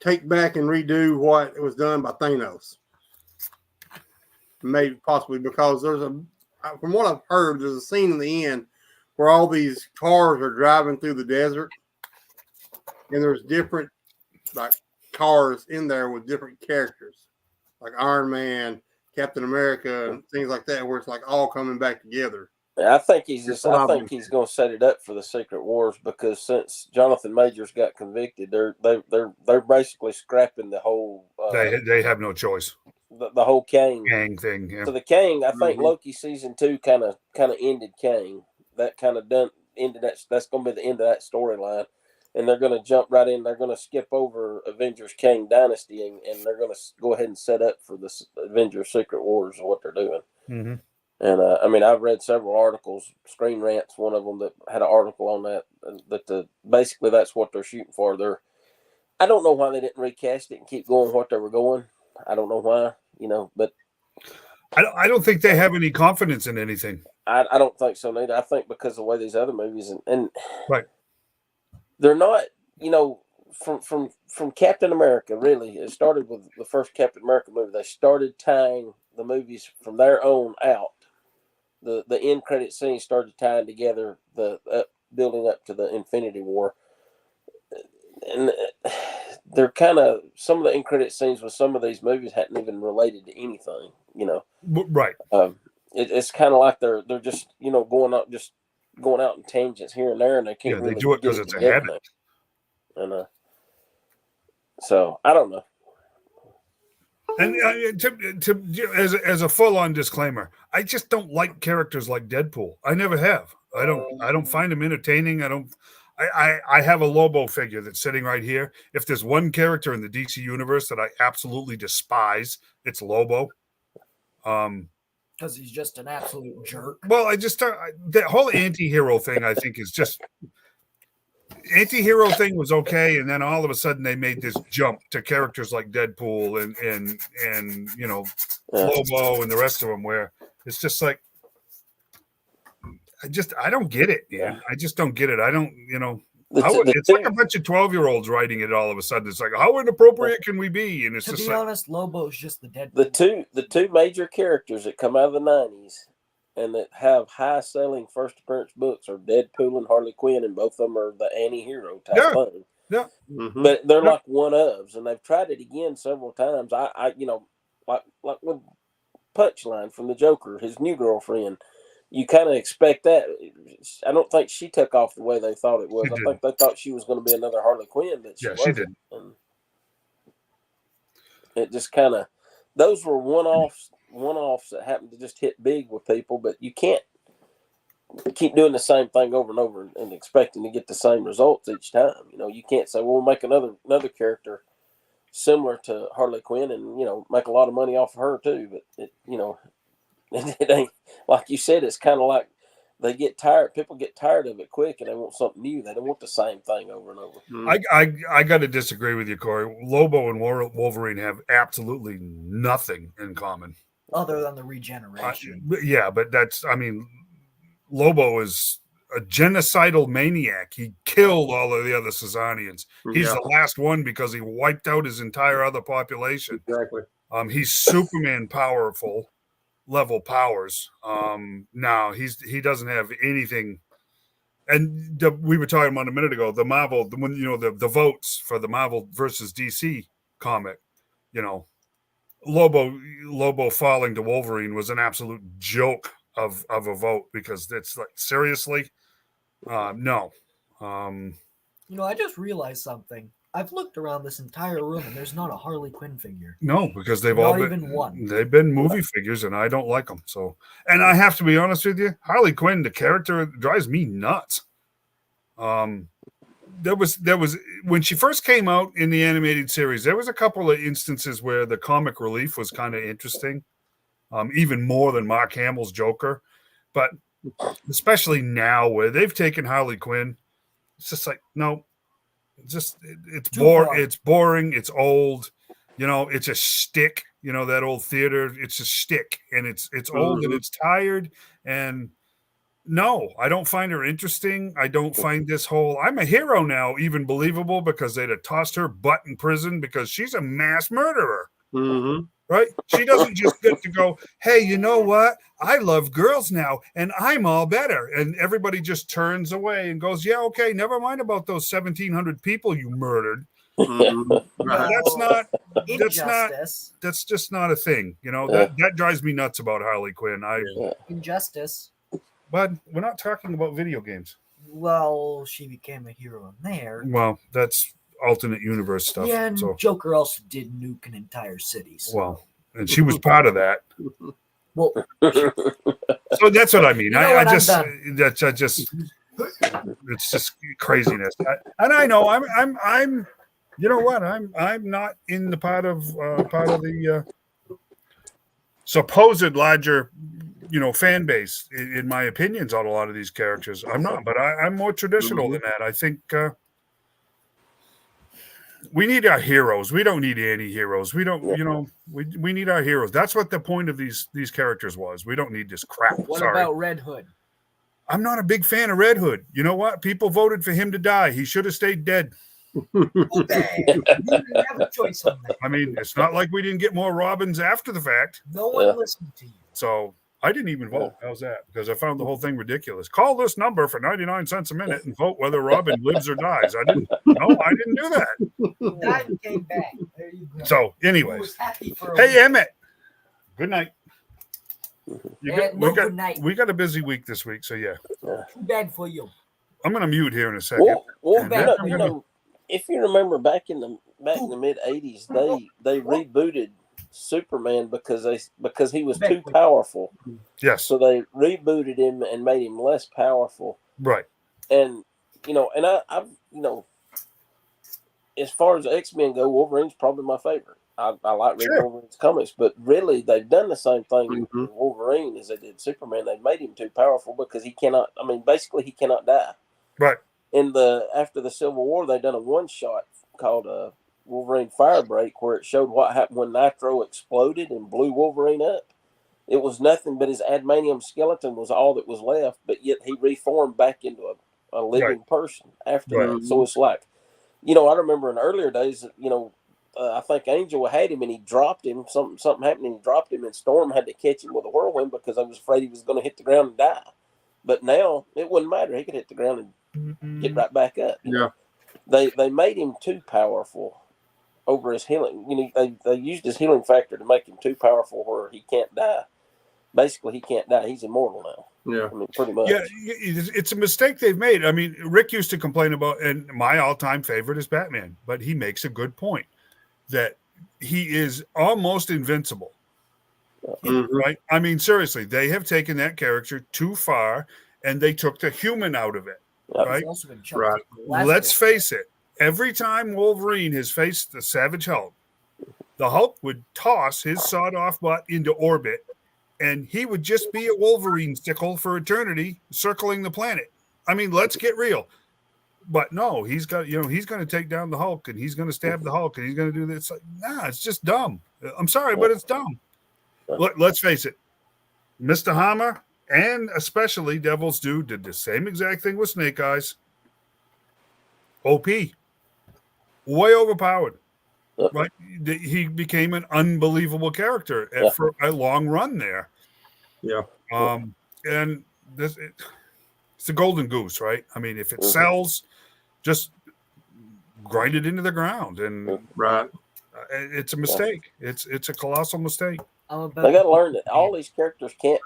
take back and redo what was done by Thanos. Maybe possibly because from what I've heard, there's a scene in the end where all these cars are driving through the desert and there's different cars in there with different characters like Iron Man, Captain America, and things like that, where it's all coming back together. I think he's going to set it up for the Secret Wars because since Jonathan Majors got convicted, they're basically scrapping the whole. They have no choice. The whole Kang thing. Yeah. So the Kang, I think Loki season 2 kind of ended Kang. That kind of ended that. That's going to be the end of that storyline, and they're going to jump right in. They're going to skip over Avengers Kang Dynasty, and they're going to go ahead and set up for the Avengers Secret Wars of what they're doing. Mm-hmm. And I've read several articles. Screen Rant's one of them that had an article on that. Basically that's what they're shooting for. I don't know why they didn't recast it and keep going what they were going. I don't know why, but I don't think they have any confidence in anything. I don't think so neither. I think because of the way these other movies and right, they're not, from Captain America. Really, it started with the first Captain America movie. They started tying the movies from their own out. The end credit scene started tying together building up to the Infinity War, and they're kind of some of the end credit scenes with some of these movies hadn't even related to anything, Right. It's kind of like they're just going out in tangents here and there, and they can't. Yeah, really they do it because it's a habit. And so I don't know. And as a full-on disclaimer, I just don't like characters like Deadpool. I never have. I don't find him entertaining. I have a Lobo figure that's sitting right here. If there's one character in the DC universe that I absolutely despise, it's Lobo. Because he's just an absolute jerk. Well, the whole anti-hero thing, I think, is just anti-hero thing was okay, and then all of a sudden they made this jump to characters like Deadpool and Lobo and the rest of them, where it's just like I don't get it, man. I just don't get it. I don't, it's like a bunch of 12-year-olds writing it all of a sudden. It's like, how inappropriate can we be? And it's to just be honest, Lobo's just the Deadpool. The two major characters that come out of the 90s and that have high-selling first appearance books are Deadpool and Harley Quinn, and both of them are the anti-hero type thing. Yeah. Mm-hmm. But they're like one-ofs, and they've tried it again several times. I like with Punchline from the Joker, his new girlfriend, you kind of expect that. I don't think she took off the way they thought it was. I think they thought she was going to be another Harley Quinn, but she wasn't. Did. And it just kind of, those were one-offs that happened to just hit big with people, but you can't keep doing the same thing over and over and expecting to get the same results each time. You can't say, well, we'll make another character similar to Harley Quinn and, make a lot of money off of her too. But, it ain't, like you said, it's kind of like they get tired. People get tired of it quick and they want something new. They don't want the same thing over and over. I got to disagree with you, Corey. Lobo and Wolverine have absolutely nothing in common. Other than the regeneration. But Lobo is a genocidal maniac. He killed all of the other Sazanians. He's the last one because he wiped out his entire other population. Exactly. He's Superman powerful level powers. Now he doesn't have anything. And we were talking about a minute ago, the Marvel, the votes for the Marvel versus DC comic, Lobo falling to Wolverine was an absolute joke of a vote, because it's like, seriously, no. I just realized something. I've looked around this entire room and there's not a Harley Quinn figure. No, because they've not all been even one. They've been movie figures, and I don't like them. So, and I have to be honest with you, Harley Quinn, the character, drives me nuts. There was when she first came out in the animated series, there was a couple of instances where the comic relief was kind of interesting, even more than Mark Hamill's Joker. But especially now, where they've taken Harley Quinn, it's just like, no. It's boring. It's old. It's a shtick. That old theater. It's a shtick, and it's old and it's tired. And no, I don't find her interesting. I don't find this whole "I'm a hero now" even believable, because they'd have tossed her butt in prison because she's a mass murderer. Mm-hmm. Right? She doesn't just get to go, hey, you know what? I love girls now and I'm all better. And everybody just turns away and goes, yeah, okay, never mind about those 1,700 people you murdered. That's just not a thing. That drives me nuts about Harley Quinn. Injustice. But we're not talking about video games. Well, she became a hero in there. Well, that's alternate universe stuff. Yeah, and Joker also did nuke an entire city. So. Well, and she was part of that. Well, so that's what I mean. It's just craziness. And I know I'm not in the part of the supposed larger, fan base in my opinions on a lot of these characters. I'm not, but I'm more traditional than that. I think we need our heroes. We don't need anti-heroes. We don't, we need our heroes. That's what the point of these characters was. We don't need this crap. What about Red Hood? I'm not a big fan of Red Hood. You know what? People voted for him to die. He should have stayed dead. Okay. You didn't have a choice on that. I mean, it's not like we didn't get more Robins after the fact. No one listened to you. So I didn't even vote. How's that? Because I found the whole thing ridiculous. Call this number for 99 cents a minute and vote whether Robin lives or dies. I didn't do that. He died and came back. There you go. So anyway, hey, Emmeett. Good night. Good night. We got a busy week this week, so yeah. Too bad for you. I'm going to mute here in a second. If you remember back in the mid '80s, they rebooted Superman because he was too powerful. Yes. So they rebooted him and made him less powerful. Right. And and I've as far as X-Men go, Wolverine's probably my favorite. I like reading Wolverine's comics, but really they've done the same thing with Wolverine as they did Superman. They made him too powerful because he cannot. I mean, basically he cannot die. Right. After the Civil War, they done a one-shot called Wolverine Firebreak, where it showed what happened when Nitro exploded and blew Wolverine up. It was nothing but his adamantium skeleton was all that was left, but yet he reformed back into a living person after that. So it's like, I remember in earlier days, I think Angel had him and he dropped him. Something happened and he dropped him, and Storm had to catch him with a whirlwind because I was afraid he was going to hit the ground and die. But now it wouldn't matter. He could hit the ground and get right back up. They made him too powerful over his healing. They used his healing factor to make him too powerful where he can't die. Basically, he can't die. He's immortal now. Yeah. I mean, pretty much. Yeah, it's a mistake they've made. I mean, Rick used to complain about, and my all-time favorite is Batman, but he makes a good point that he is almost invincible. Right? I mean, seriously, they have taken that character too far, and they took the human out of it. Right? Right. Let's face it. Every time Wolverine has faced the Savage Hulk, the Hulk would toss his sawed-off butt into orbit, and he would just be a Wolverine sickle for eternity, circling the planet. I mean, let's get real. But no, he's got, he's going to take down the Hulk, and he's going to stab the Hulk, and he's going to do this. It's just dumb. I'm sorry, but it's dumb. Let's face it. Mr. Hammer and especially Devil's Due did the same exact thing with Snake Eyes. OP. Way overpowered. Right? He became an unbelievable character for a long run there. Yeah. And it's a golden goose, right? I mean, if it sells, just grind it into the ground, and it's a mistake. It's a colossal mistake. They got to learn that all these characters can't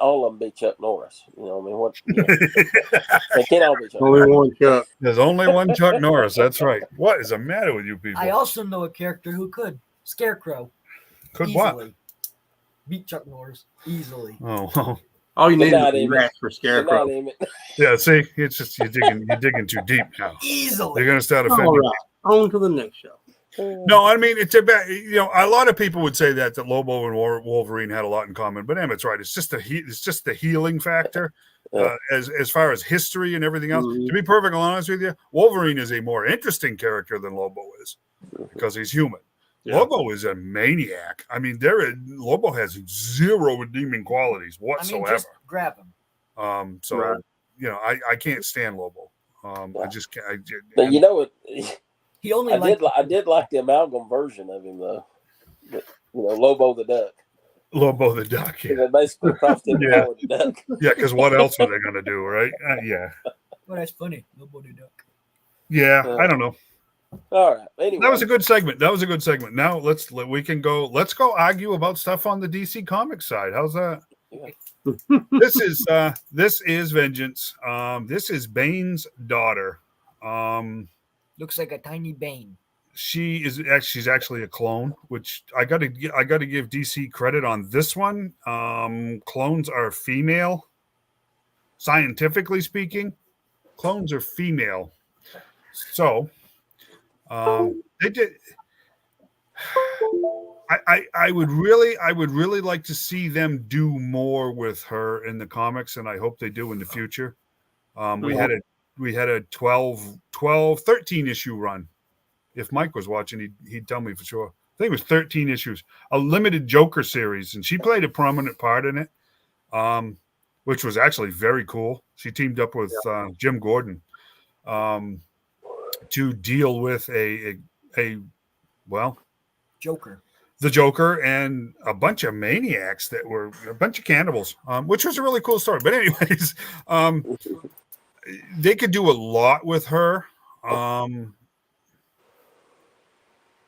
all of them be Chuck Norris. You know, I mean, what? They can't all be Chuck. Only one Chuck. There's only one Chuck Norris. That's right. What is the matter with you people? I also know a character who could. Scarecrow. Could easily what? Beat Chuck Norris easily. Oh. All you need is a match for Scarecrow. Yeah, see, it's just you're digging too deep now. Easily. You're going to start offending. All right. On to the next show. No, I mean, it's about, a lot of people would say that Lobo and Wolverine had a lot in common, but Emmett's right. It's just the healing factor as far as history and everything else. To be perfectly honest with you, Wolverine is a more interesting character than Lobo is because he's human. Yeah. Lobo is a maniac. I mean, Lobo has zero redeeming qualities whatsoever. Just grab him. I can't stand Lobo. I just can't. He only I did like the amalgam version of him though. Lobo the Duck. Lobo the Duck. Yeah. They basically crossed him with the duck. Yeah, because what else are they going to do, right? Yeah. Well, that's funny. Lobo the Duck. Yeah, I don't know. All right. Anyway, that was a good segment. Now let's go argue about stuff on the DC Comics side. How's that? Yeah. This is Vengeance. This is Bane's daughter. Looks like a tiny Bane. She's actually a clone, which I got to give DC credit on this one. Clones are female. Scientifically speaking, clones are female. So they did. I would really like to see them do more with her in the comics, and I hope they do in the future. We had a 13 issue run. If Mike was watching, he'd tell me for sure. I think it was 13 issues, a limited Joker series, and she played a prominent part in it, which was actually very cool. She teamed up with Jim Gordon to deal with Joker. The Joker and a bunch of maniacs that were a bunch of cannibals, which was a really cool story. But anyways, they could do a lot with her.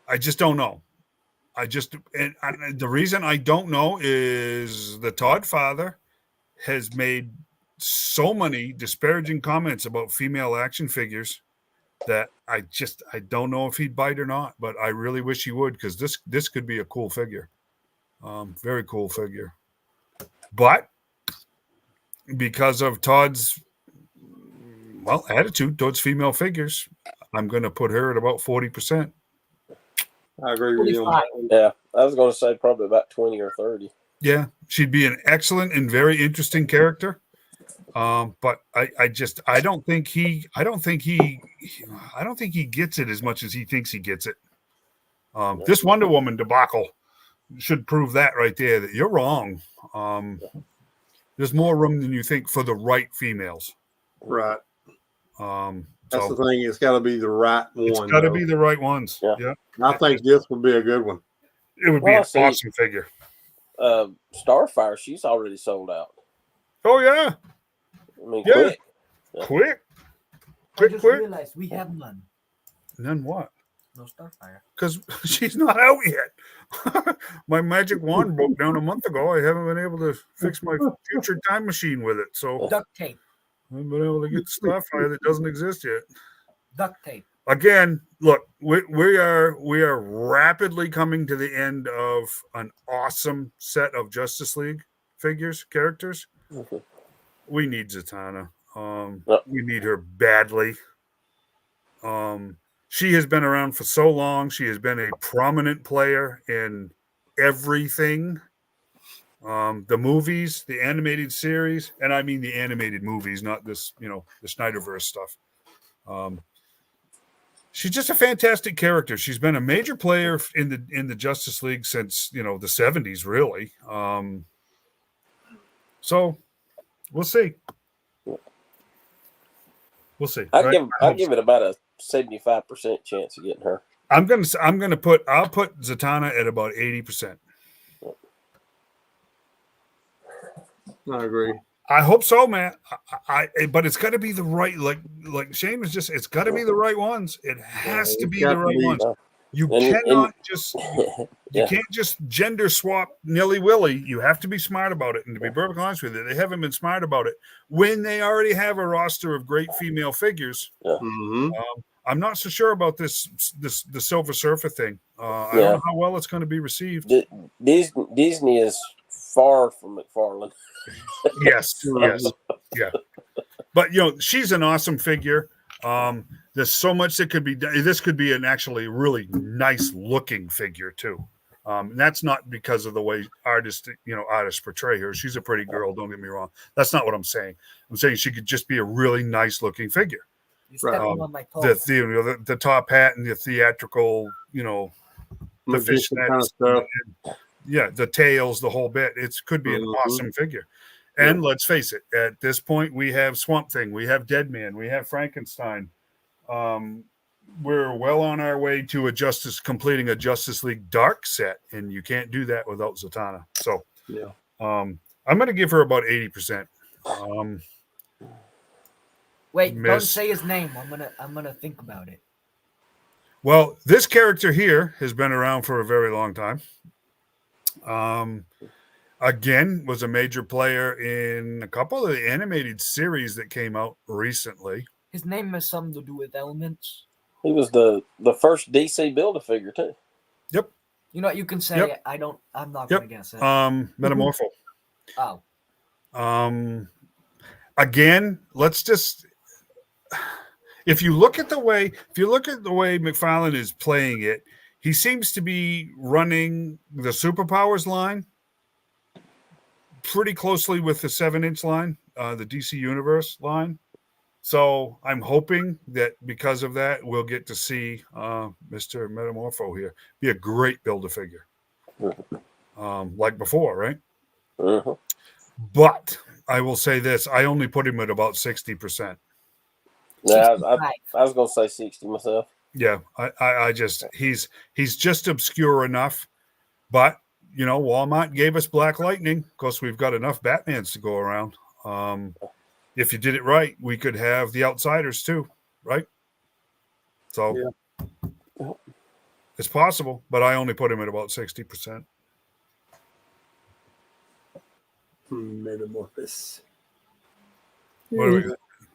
I just don't know. The reason I don't know is the Todd father has made so many disparaging comments about female action figures that I don't know if he'd bite or not, but I really wish he would, because this could be a cool figure. Very cool figure. But because of Todd's Well, attitude towards female figures. I'm going to put her at about 40%. I agree with you on 45. that one. Yeah, I was going to say probably about 20 or 30. Yeah, she'd be an excellent and very interesting character. But I don't think he gets it as much as he thinks he gets it. This Wonder Woman debacle should prove that right there, that you're wrong. There's more room than you think for the right females. Right. That's So the thing. It's got to be the right one. it's got to be the right ones. Yeah. I think this would be a good one. It would be an awesome figure. Starfire, she's already sold out. Oh, yeah. I mean, Yeah. quick. I just realized we have none. None what? No Starfire. Because she's not out yet. My magic wand broke down a month ago. I haven't been able to fix my future time machine with it. So Duct tape. I haven't been able to get Starfire that doesn't exist yet. Duct tape. Again, look, we are rapidly coming to the end of an awesome set of Justice League characters. Mm-hmm. We need Zatanna. We need her badly. She has been around for so long. She has been a prominent player in everything. The movies, the animated series, and I mean the animated movies, not this, the Snyderverse stuff. She's just a fantastic character. She's been a major player in the Justice League since, the 70s, really. So we'll see. We'll see. I'll give it about a 75% chance of getting her. I'll put Zatanna at about 80%. I agree. I hope so, man. But it's got to be the right, like Shane was just. It's got to be the right ones. It has to be the right ones. You cannot just. You can't just gender swap nilly willy. You have to be smart about it. And to be perfectly honest with you, they haven't been smart about it when they already have a roster of great female figures. Yeah. Mm-hmm. I'm not so sure about the Silver Surfer thing. I don't know how well it's going to be received. Disney is far from McFarlane. Yes. Yeah. But she's an awesome figure. There's so much that could be done. This could be an actually really nice looking figure too. And that's not because of the way artists portray her. She's a pretty girl. Don't get me wrong. That's not what I'm saying. I'm saying she could just be a really nice looking figure. On my toes. The top hat and the theatrical, the fishnet kind of stuff. The tails, the whole bit. It could be an awesome figure. And let's face it, at this point, we have Swamp Thing, we have Deadman, we have Frankenstein. We're well on our way to completing a Justice League Dark set, and you can't do that without Zatanna. So, I'm going to give her about 80%. Wait, don't say his name. I'm gonna think about it. Well, this character here has been around for a very long time. Again, was a major player in a couple of the animated series that came out recently. His name has something to do with elements. He was the first DC Build-A-Figure too. Yep. You know what you can say? Yep. I'm not gonna guess it. Metamorpho. Oh. Again, let's just. If you look at the way McFarlane is playing it, he seems to be running the Superpowers line pretty closely with the 7-inch line, the DC Universe line. So I'm hoping that because of that, we'll get to see Mr. Metamorpho here be a great Build-A-Figure, like before, right? Mm-hmm. But I will say this: I only put him at about 60%. Yeah, I was going to say 60 myself. Yeah, I just he's just obscure enough, but Walmart gave us Black Lightning. Of course, we've got enough Batmans to go around. If you did it right, we could have the Outsiders too, right? So it's possible, but I only put him at about 60%. Metamorphosis. What do we?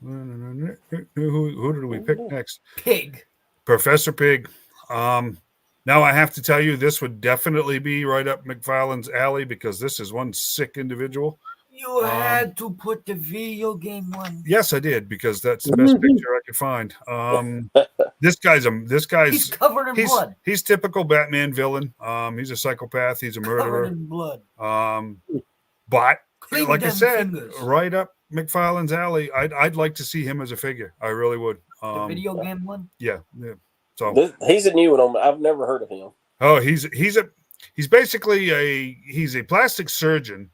Who did we pick next? Pig. Professor Pig. Now I have to tell you, this would definitely be right up McFarlane's alley because this is one sick individual. You had to put the video game one. Yes, I did, because that's the best picture I could find. This guy's He's covered in blood. He's typical Batman villain. He's a psychopath. He's a murderer. Covered in blood. But Clean like I them said, fingers. right up McFarlane's alley. I'd like to see him as a figure. I really would. The video game one. Yeah. So he's a new one. I've never heard of him. Oh, he's basically a plastic surgeon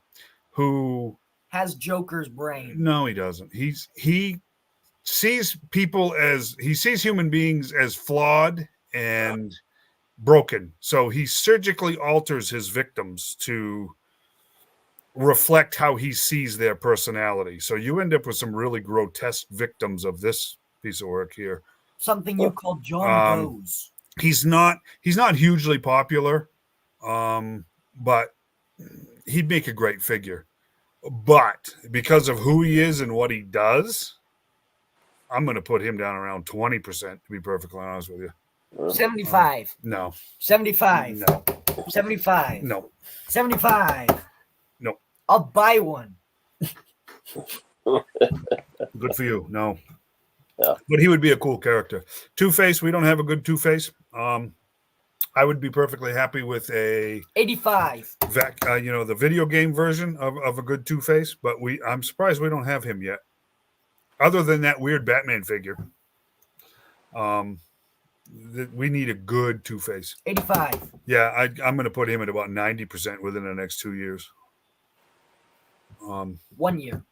who has Joker's brain. No, he doesn't. He sees human beings as flawed and broken. So he surgically alters his victims to reflect how he sees their personality. So you end up with some really grotesque victims of this piece of work here. Something you call John Doe's. He's not hugely popular, but he'd make a great figure. But because of who he is and what he does, I'm going to put him down around 20%, to be perfectly honest with you. 75. No. 75. No. 75. No. 75. No. I'll buy one. Good for you. No. Yeah. But he would be a cool character. Two-Face, we don't have a good Two-Face. I would be perfectly happy with a 85. The video game version of a good Two-Face, but I'm surprised we don't have him yet. Other than that weird Batman figure. We need a good Two-Face. 85. Yeah, I'm going to put him at about 90% within the next 2 years. 1 year.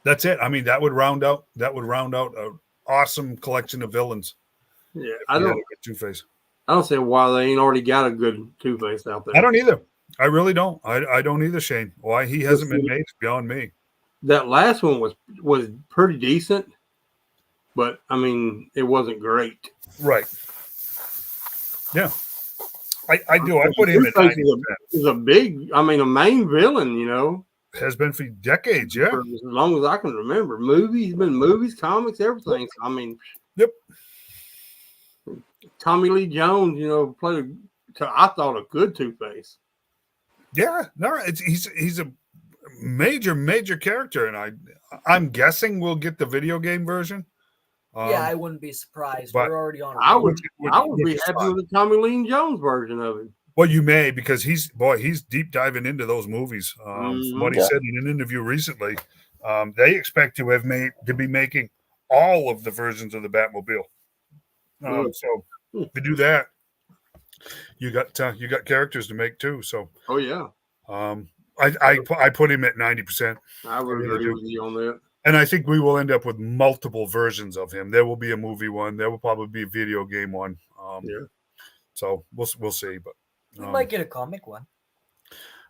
That's it. I mean, that would round out an awesome collection of villains. Yeah, I don't Two-Face. I don't see why they ain't already got a good Two-Face out there. I don't either. I really don't. I don't either, Shane. Why he hasn't been made is beyond me. That last one was pretty decent, but I mean, it wasn't great. Right. Yeah. I do. I put him at 90%. Is a big, a main villain, Has been for decades, yeah. For as long as I can remember. Movies, comics, everything. Yep. Tommy Lee Jones, played I thought a good Two-Face. Yeah, no, he's a major character, and I'm guessing we'll get the video game version. Yeah, I wouldn't be surprised. We're already on. I would be happy with the Tommy Lee Jones version of it. Well, you may, because he's deep diving into those movies. From what he said in an interview recently, they expect to be making all of the versions of the Batmobile. So if you do that, you got characters to make too. So I put him at 90%. I would agree with you on that. And I think we will end up with multiple versions of him. There will be a movie one. There will probably be a video game one. So we'll see. But we might get a comic one.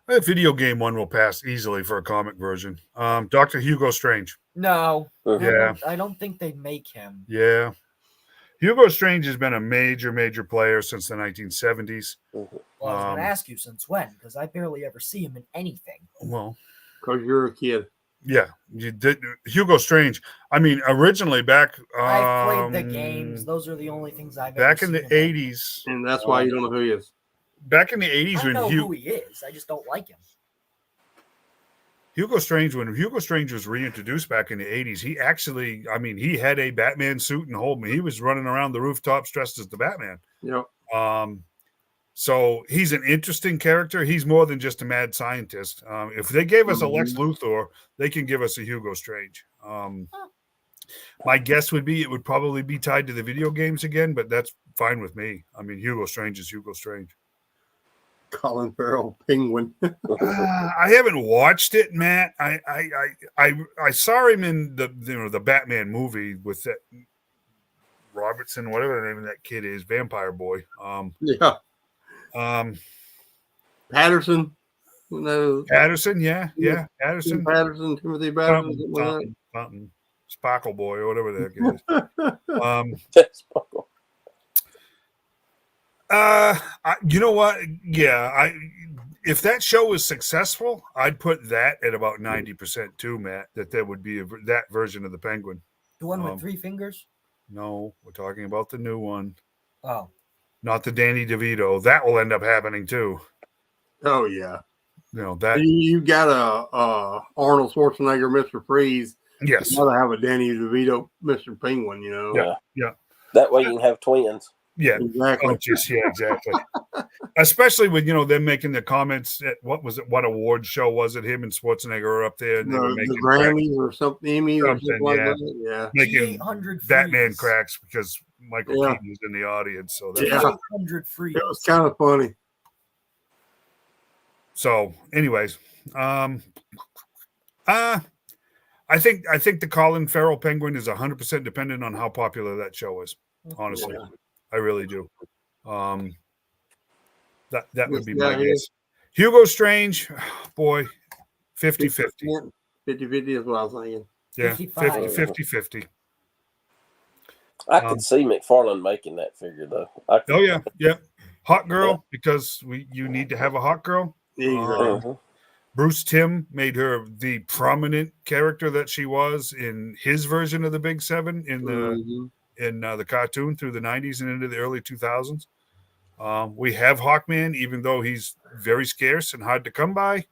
A video game one will pass easily for a comic version. Dr. Hugo Strange. No. Yeah. I don't think they'd make him. Yeah. Hugo Strange has been a major player since the 1970s. Well, I was going to ask you since when, because I barely ever see him in anything. Well, because you're a kid. Yeah, you did. Hugo Strange. I mean, originally back. I played the games. Those are the only things I've back ever in the seen 80s. And that's why you don't know who he is. Back in the 80s, I know who he is. I just don't like him. Hugo Strange, when Hugo Strange was reintroduced back in the 80s, he actually, he had a Batman suit and whole. He was running around the rooftops dressed as the Batman. Yep. So he's an interesting character. He's more than just a mad scientist. If they gave us a Lex Luthor, they can give us a Hugo Strange. My guess would be it would probably be tied to the video games again, but that's fine with me. Hugo Strange is Hugo Strange. Colin Farrell Penguin. I haven't watched it, Matt. I saw him in the Batman movie with that Robertson, whatever the name of that kid is, Vampire Boy. Yeah. Patterson. Patterson, yeah. Patterson. Timothy Patterson. Something. Sparkle Boy or whatever that is. You know what? Yeah, if that show is successful, I'd put that at about 90% too, Matt. That there would be that version of the Penguin. The one with 3 fingers? No, we're talking about the new one. Oh. Not the Danny DeVito. That will end up happening too. Oh, yeah. that. You got a Arnold Schwarzenegger, Mr. Freeze. Yes. You gotta have a Danny DeVito, Mr. Penguin. Yeah. That way you can have twins. Yeah. Exactly. Oh, just exactly. Especially with them making the comments at what award show was it? Him and Schwarzenegger were up there, and they were making the Grammys or something, Emmys or something like that. Yeah, making Batman cracks because Michael Keaton was in the audience. So that 800 free. It was kind of funny. So, anyways, I think the Colin Farrell Penguin is 100% dependent on how popular that show is. Honestly, I really do. That would be my guess. Hugo Strange, boy, 50-50. 50-50 is what I was thinking. Yeah, 50-50. I could see McFarlane making that figure though. Yeah. Hot girl, because you need to have a hot girl. Exactly. Bruce Timm made her the prominent character that she was in his version of the Big Seven in the cartoon through the 90s and into the early 2000s. We have Hawkman, even though he's very scarce and hard to come by.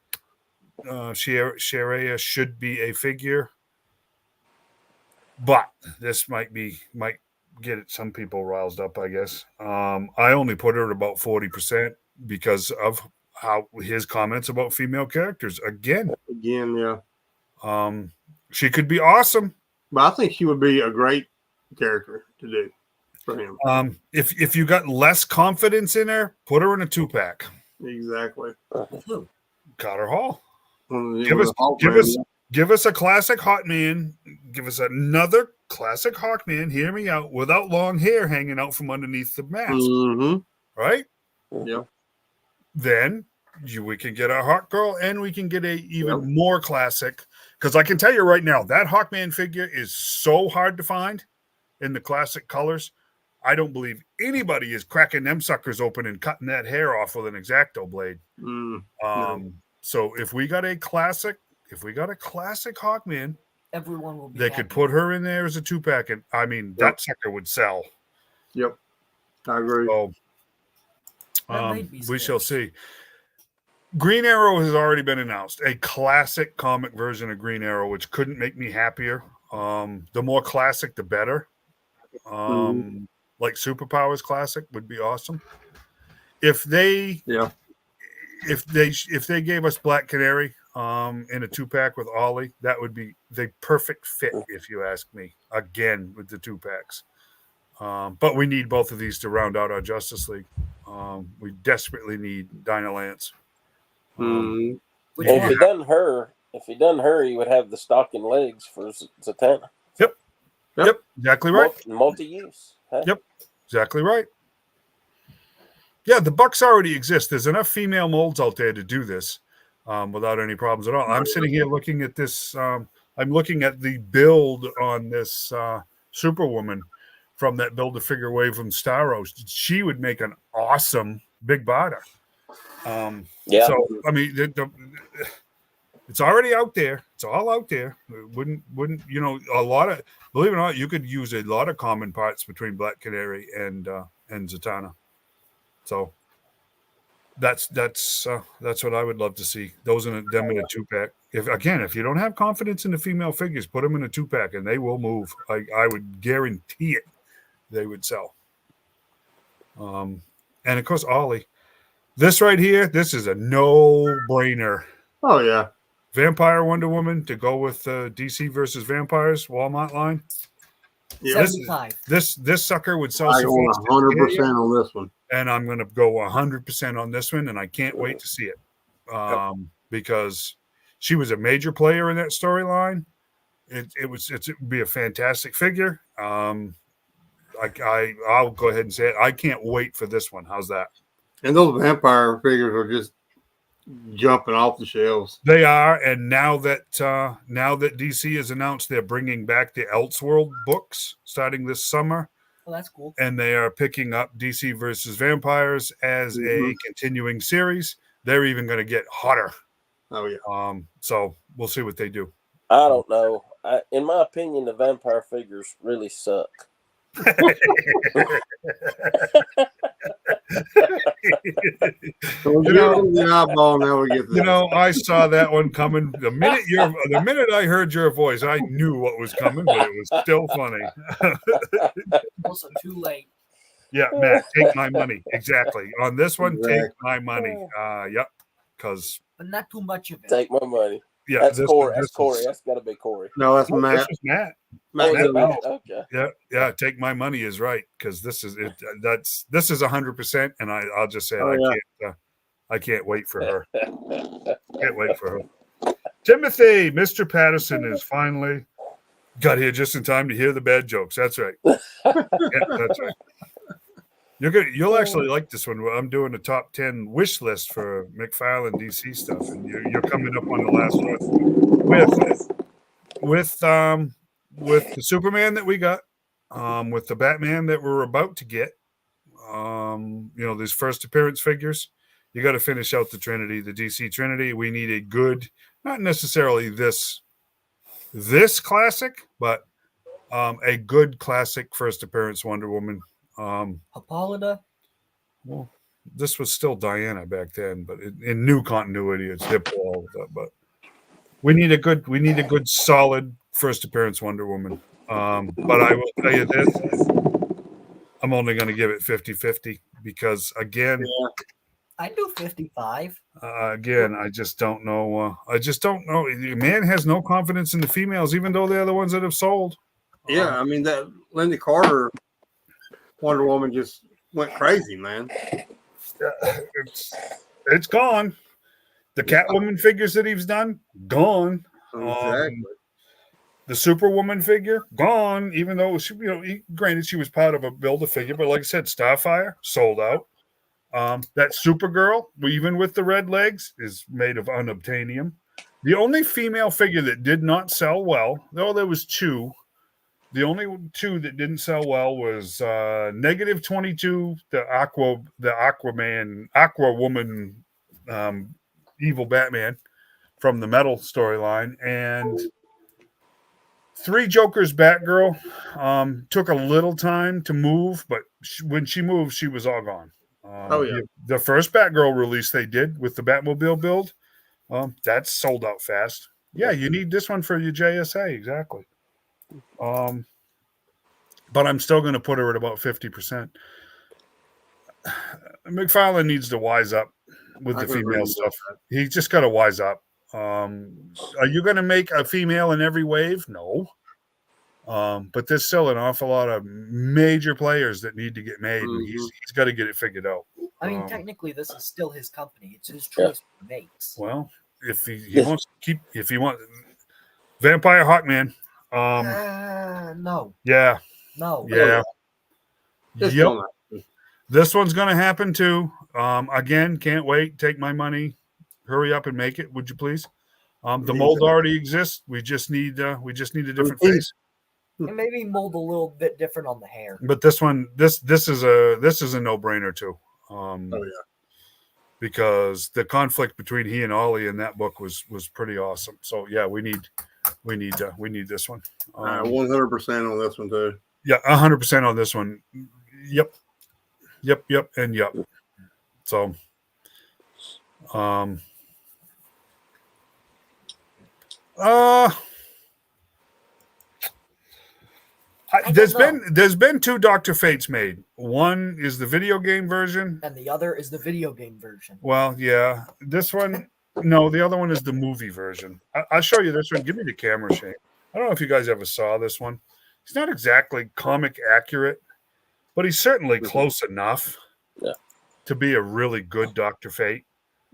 Sharia should be a figure, but this might get some people roused up, I guess. I only put her at about 40% because of how his comments about female characters. Again, yeah. She could be awesome, but I think she would be a great character to do for him. If you got less confidence in her, put her in a 2-pack. Exactly. Carter Hall. Give us a classic Hawkman. Give us another classic Hawkman. Hear me out. Without long hair hanging out from underneath the mask. Right? Yeah. Then we can get a Hawk Girl, and we can get a even more classic. Because I can tell you right now, that Hawkman figure is so hard to find in the classic colors. I don't believe anybody is cracking them suckers open and cutting that hair off with an X-Acto blade. So if we got a classic Hawkman, everyone will be they could put her in there as a 2-pack, and I mean that sucker would sell. Yep, I agree. So we shall see. Green Arrow has already been announced. A classic comic version of Green Arrow, which couldn't make me happier. The more classic, the better. Like Superpowers classic would be awesome. If they gave us Black Canary in a 2-pack with Ollie, that would be the perfect fit, if you ask me. Again, with the 2-packs. But we need both of these to round out our Justice League. We desperately need Dinah Lance. If he done her, he would have the stocking legs for Zatanna. Yep. Exactly right. Multi-use. Huh? Yep. Exactly right. Yeah, the Bucks already exist. There's enough female molds out there to do this without any problems at all. I'm sitting here looking at this. I'm looking at the build on this Superwoman from that Build-A-Figure wave from Starros. She would make an awesome Big Bada. So I mean, it's already out there. It's all out there. It wouldn't a lot of, believe it or not, you could use a lot of common parts between Black Canary and Zatanna. So that's what I would love to see. Those them in a 2-pack. If you don't have confidence in the female figures, put them in a 2-pack and they will move. I would guarantee it. They would sell. And of course, Ollie. This right here, this is a no-brainer. Oh yeah. Vampire Wonder Woman to go with DC versus Vampires Walmart line. Yeah, 75. This sucker would sell. I go 100% on this one, and I'm going to go 100% on this one, and I can't wait to see it because she was a major player in that storyline. It would be a fantastic figure. I'll go ahead and say it. I can't wait for this one. How's that? And those vampire figures are just jumping off the shelves. They are, and now that DC has announced they're bringing back the Elseworld books starting this summer. Oh, that's cool. And they are picking up DC versus Vampires as a continuing series. They're even going to get hotter. Oh yeah. So we'll see what they do. I don't know. In my opinion, the vampire figures really suck. So we got the eyeball, now we get this. You know, I saw that one coming. The minute I heard your voice, I knew what was coming, but it was still funny. Also, too late. Yeah, Matt, take my money. Exactly. On this one, take Exactly. my money. Yep. Because But not too much of it. Take my money. yeah, That's Corey. this That's Corey. is- That's got to be Corey. No, that's this Matt. was Matt. Matt Oh, is it Dillon. Matt? Okay. Yeah. Take my money is right because this is it. This is 100%, and I'll just say it. I can't wait for her. Can't wait for her. Timothy, Mr. Patterson is finally got here just in time to hear the bad jokes. That's right. Yeah, that's right. You'll actually like this one. I'm doing a top 10 wish list for McFarlane DC stuff, and you're coming up on the last one with the Superman that we got, with the Batman that we're about to get. These first appearance figures. You got to finish out the Trinity, the DC Trinity. We need a good, not necessarily this classic, but a good classic first appearance Wonder Woman. Hippolyta. Well, this was still Diana back then, but in new continuity, it's Hippo. But we need a good solid first appearance Wonder Woman. But I will tell you this: I'm only going to give it 50-50 because again. Yeah. I do 55. Again, I just don't know. Man has no confidence in the females, even though they're the ones that have sold. Yeah, I mean that Linda Carter Wonder Woman just went crazy, man. It's gone. The Catwoman figures that he's done, gone. Exactly. The Superwoman figure, gone. Even though granted she was part of a Build-A-Figure, but like I said, Starfire sold out. That Supergirl, even with the red legs, is made of unobtainium. The only female figure that did not sell well, though there was two. The only two that didn't sell well was -22, the Aqua Woman, evil Batman from the Metal storyline, and 3 Jokers Batgirl. Took a little time to move, but when she moved, she was all gone. The first Batgirl release they did with the Batmobile build, that's sold out fast. Yeah, you need this one for your JSA, exactly. But I'm still going to put her at about 50%. McFarlane needs to wise up with the female stuff. He just got to wise up. Are you going to make a female in every wave? No. But there's still an awful lot of major players that need to get made, and he's got to get it figured out. I mean, technically, this is still his company. It's his choice he makes. Well, if he wants Vampire Hawkman. No. Yeah. No. Yeah. Yep. This one's going to happen too. Again, can't wait. Take my money. Hurry up and make it, would you please? The mold already exists. We just need a different face. And maybe mold a little bit different on the hair. But this one, this is a no-brainer too. Because the conflict between he and Ollie in that book was pretty awesome. So yeah, we need this one. 100% on this one too. Yeah, 100% on this one. Yep, and yep. So, there's been 2 Dr. Fates made. One is the video game version, and the other is the video game version. Well, yeah, this one. No, the other one is the movie version. I'll show you this one. Give me the camera, Shane. I don't know if you guys ever saw this one. He's not exactly comic accurate, but he's certainly close enough to be a really good Dr. Fate.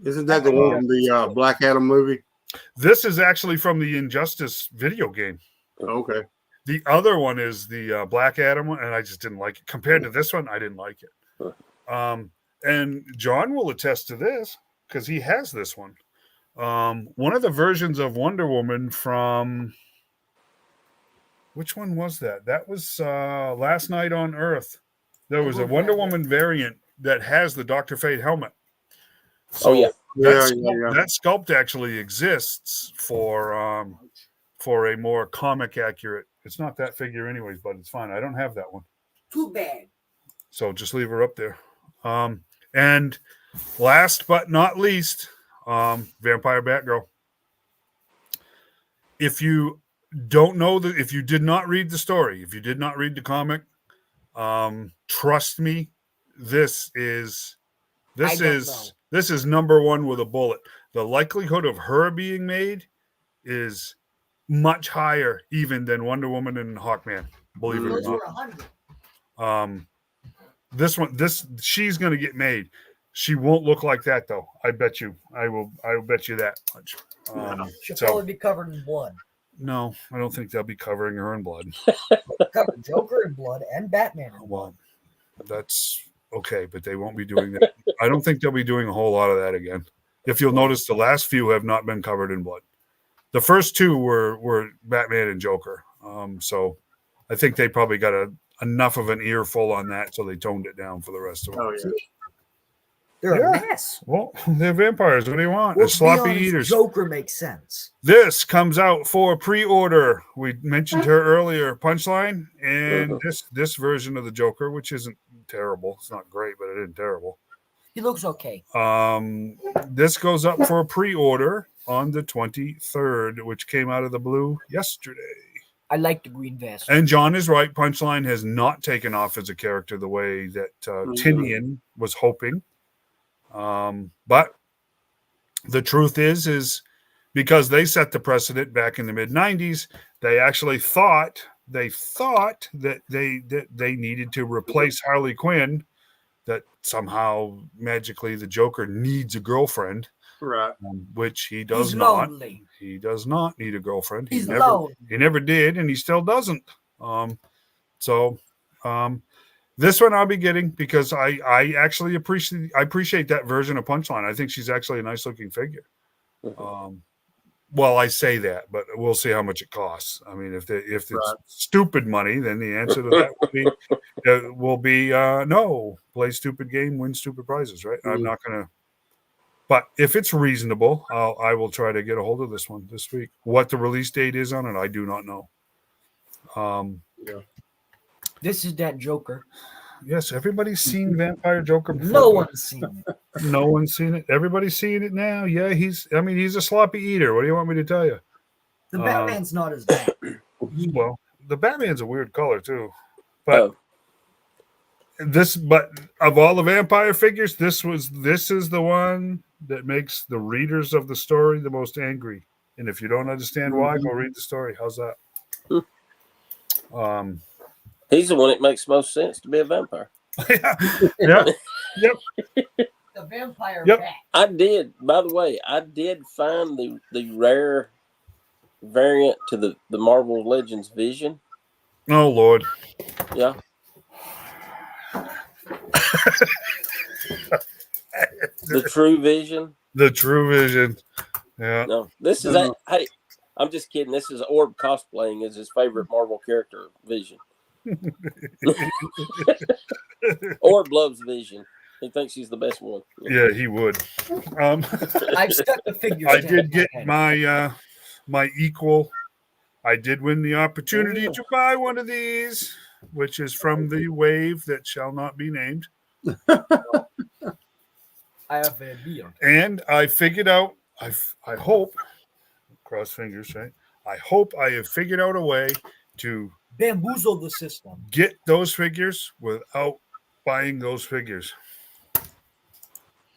Isn't that the one from the Black Adam movie? This is actually from the Injustice video game. Okay. The other one is the Black Adam one, and I just didn't like it. Compared to this one, I didn't like it. And John will attest to this because he has this one. One of the versions of Wonder Woman from... Which one was that? That was Last Night on Earth. There was a Wonder Woman variant that has the Dr. Fate helmet. So that sculpt actually exists for a more comic accurate. It's not that figure anyways, but it's fine. I don't have that one. Too bad. So just leave her up there. And Last but not least, Vampire Batgirl. If you don't know if you did not read the story, if you did not read the comic, trust me, this is number one with a bullet. The likelihood of her being made is much higher even than Wonder Woman and Hawkman. Believe it or not. She's going to get made. She won't look like that though. I bet you. I will bet you that much. She'll probably be covered in blood. No, I don't think they'll be covering her in blood. Cover Joker in blood and Batman in blood. Well, that's okay, but they won't be doing that. I don't think they'll be doing a whole lot of that again. If you'll notice, the last few have not been covered in blood. The first two were Batman and Joker. So I think they probably got enough of an earful on that, so they toned it down for the rest of them. Oh, yeah. They're a mess. Well, they're vampires. What do you want? Well, They're sloppy eaters. Joker makes sense. This comes out for pre-order. We mentioned her earlier, Punchline, and this version of the Joker, which isn't terrible. It's not great, but it isn't terrible. He looks okay. This goes up for a pre-order on the 23rd, which came out of the blue yesterday. I like the green vest. And John is right. Punchline has not taken off as a character the way that Tinian was hoping. But the truth is because they set the precedent back in the mid 90s, they actually thought that they needed to replace Harley Quinn, that somehow magically the Joker needs a girlfriend, right? Which he does He's not. Lonely. He does not need a girlfriend. He's lonely. He never did, and he still doesn't. This one I'll be getting because I actually appreciate that version of Punchline. I think she's actually a nice looking figure. Well, I say that, but we'll see how much it costs. I mean, if it's stupid money, then the answer to that will be no. Play stupid game, win stupid prizes, right? I'm not going to. But if it's reasonable, I will try to get a hold of this one this week. What the release date is on it, I do not know. This is that Joker. Yes, everybody's seen Vampire Joker before. No one's seen it. No one's seen it. Everybody's seeing it now. Yeah, he's a sloppy eater. What do you want me to tell you? The Batman's not as bad. Well, the Batman's a weird color too. But but of all the vampire figures, this is the one that makes the readers of the story the most angry. And if you don't understand why, go read the story. How's that? He's the one that makes most sense to be a vampire. Yep. The vampire bat. I did, by the way, find the rare variant to the Marvel Legends Vision. Oh, Lord. Yeah. The True Vision. The True Vision. Yeah. No, this is hey, I'm just kidding. This is Orb cosplaying as his favorite Marvel character, Vision. Orb loves Vision. He thinks he's the best one. Yeah, he would. I've stuck the figures. I did get my equal. I did win the opportunity to buy one of these, which is from the wave that shall not be named. I have a beer. And I figured out, I hope, cross fingers, right? I hope I have figured out a way to bamboozle the system. Get those figures without buying those figures.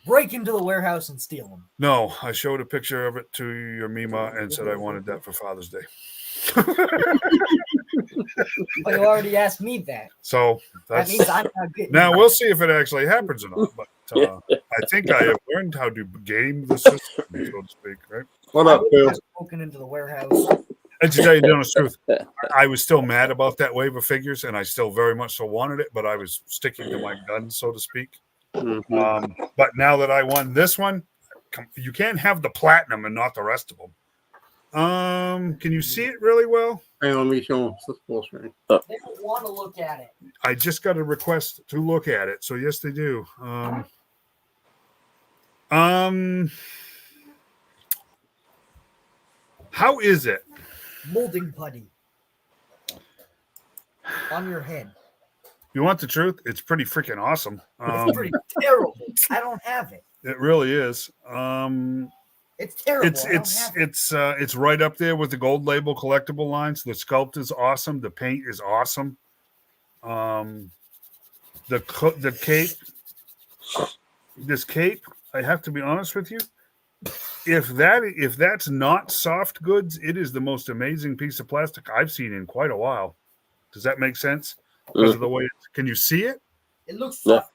Break into the warehouse and steal them. No, I showed a picture of it to your Mima and said I wanted that for Father's Day. But you already asked me that. So that means I'm not getting now. We'll see if it actually happens or not. But I think I have learned how to game the system, so to speak. Right? What up, Phil? Broken into the warehouse. And to tell you the honest truth, I was still mad about that wave of figures, and I still very much so wanted it, but I was sticking to my guns, so to speak. Mm-hmm. But now that I won this one, you can't have the platinum and not the rest of them. Can you see it really well? Hey, let me show them full screen. They don't want to look at it. I just got a request to look at it, so yes, they do. How is it? Molding putty on your head. You want the truth? It's pretty freaking awesome. It's pretty terrible. I don't have it. It really is. It's terrible. I don't have it. It's right up there with the gold label collectible lines. The sculpt is awesome. The paint is awesome. The cape. This cape, I have to be honest with you. If that's not soft goods, it is the most amazing piece of plastic I've seen in quite a while. Does that make sense? Because of the way can you see it? It looks soft.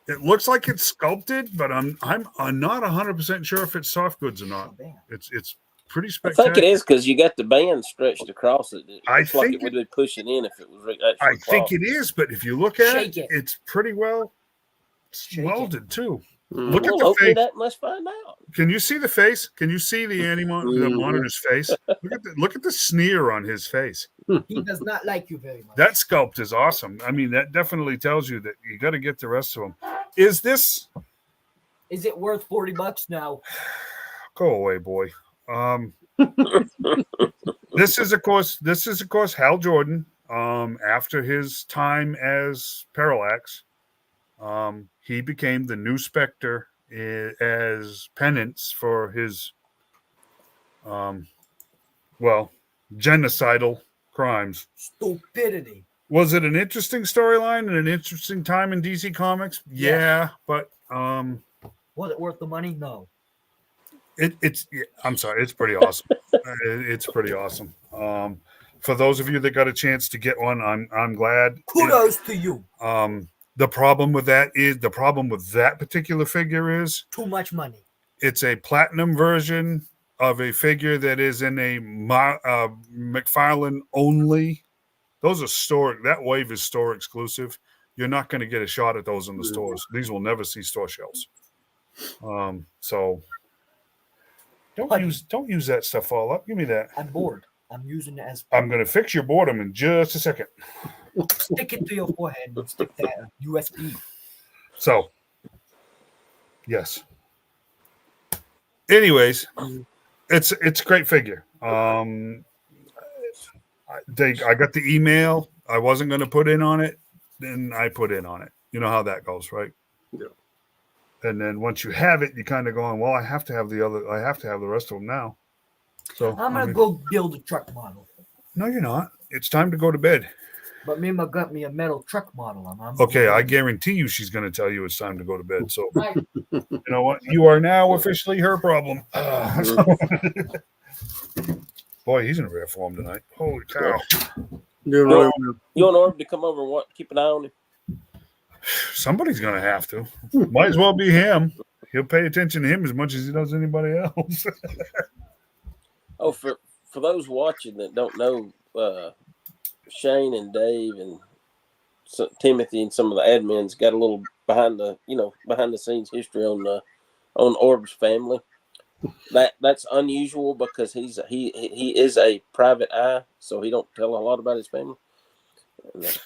It looks like it's sculpted, but I'm not 100% sure if it's soft goods or not. It's pretty spectacular. I think it is because you got the band stretched across it. It looks like it would be pushing in if it was actually I think it is, but if you look at it, it's pretty well welded too. Look at the face. Let's find out. Can you see the face? Can you see the monitor's face? Look at the sneer on his face. He does not like you very much. That sculpt is awesome. I mean, that definitely tells you that you got to get the rest of them. Is it worth $40 now? Go away, boy. This is of course Hal Jordan. After his time as Parallax, he became the new Spectre as penance for his genocidal crimes. Stupidity. Was it an interesting storyline and an interesting time in DC Comics? Yeah, but was it worth the money? No. I'm sorry, it's pretty awesome. It's pretty awesome. For those of you that got a chance to get one, I'm glad. Kudos to you. The problem with that particular figure is too much money. It's a platinum version of a figure that is in a McFarlane only. Those are store. That wave is store exclusive. You're not going to get a shot at those in the stores. These will never see store shelves. So don't use that stuff all up. Give me that. I'm bored. I'm using it as. I'm going to fix your boredom in just a second. Stick it to your forehead and stick that USB. So, yes. Anyways, it's a great figure. I got the email. I wasn't going to put in on it. Then I put in on it. You know how that goes, right? Yeah. And then once you have it, you kind of going, well, I have to have the rest of them now. So I'm gonna go build a truck model. No, you're not. It's time to go to bed. But Mima got me a metal truck model. Okay, I guarantee you she's going to tell you it's time to go to bed. So, you know what? You are now officially her problem. Boy, he's in rare form tonight. Holy cow. You want Orb to come over and keep an eye on him? Somebody's going to have to. Might as well be him. He'll pay attention to him as much as he does anybody else. Oh, for those watching that don't know, Shane and Dave and Timothy and some of the admins got a little behind the scenes history on Orb's family. That's unusual because he is a private eye, so he don't tell a lot about his family. This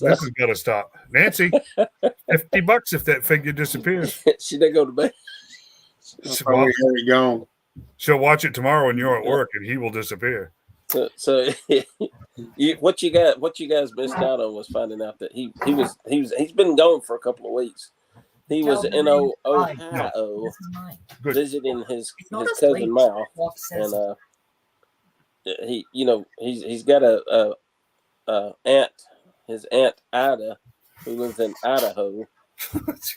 has got to stop. Nancy, $50 if that figure disappears. She didn't go to bed. She'll watch it tomorrow when you're at work, and he will disappear. So what you guys missed out on was finding out that he's been gone for a couple of weeks. He was in Ohio visiting his cousin Mal, and he's got a aunt, his aunt Ida, who lives in Idaho,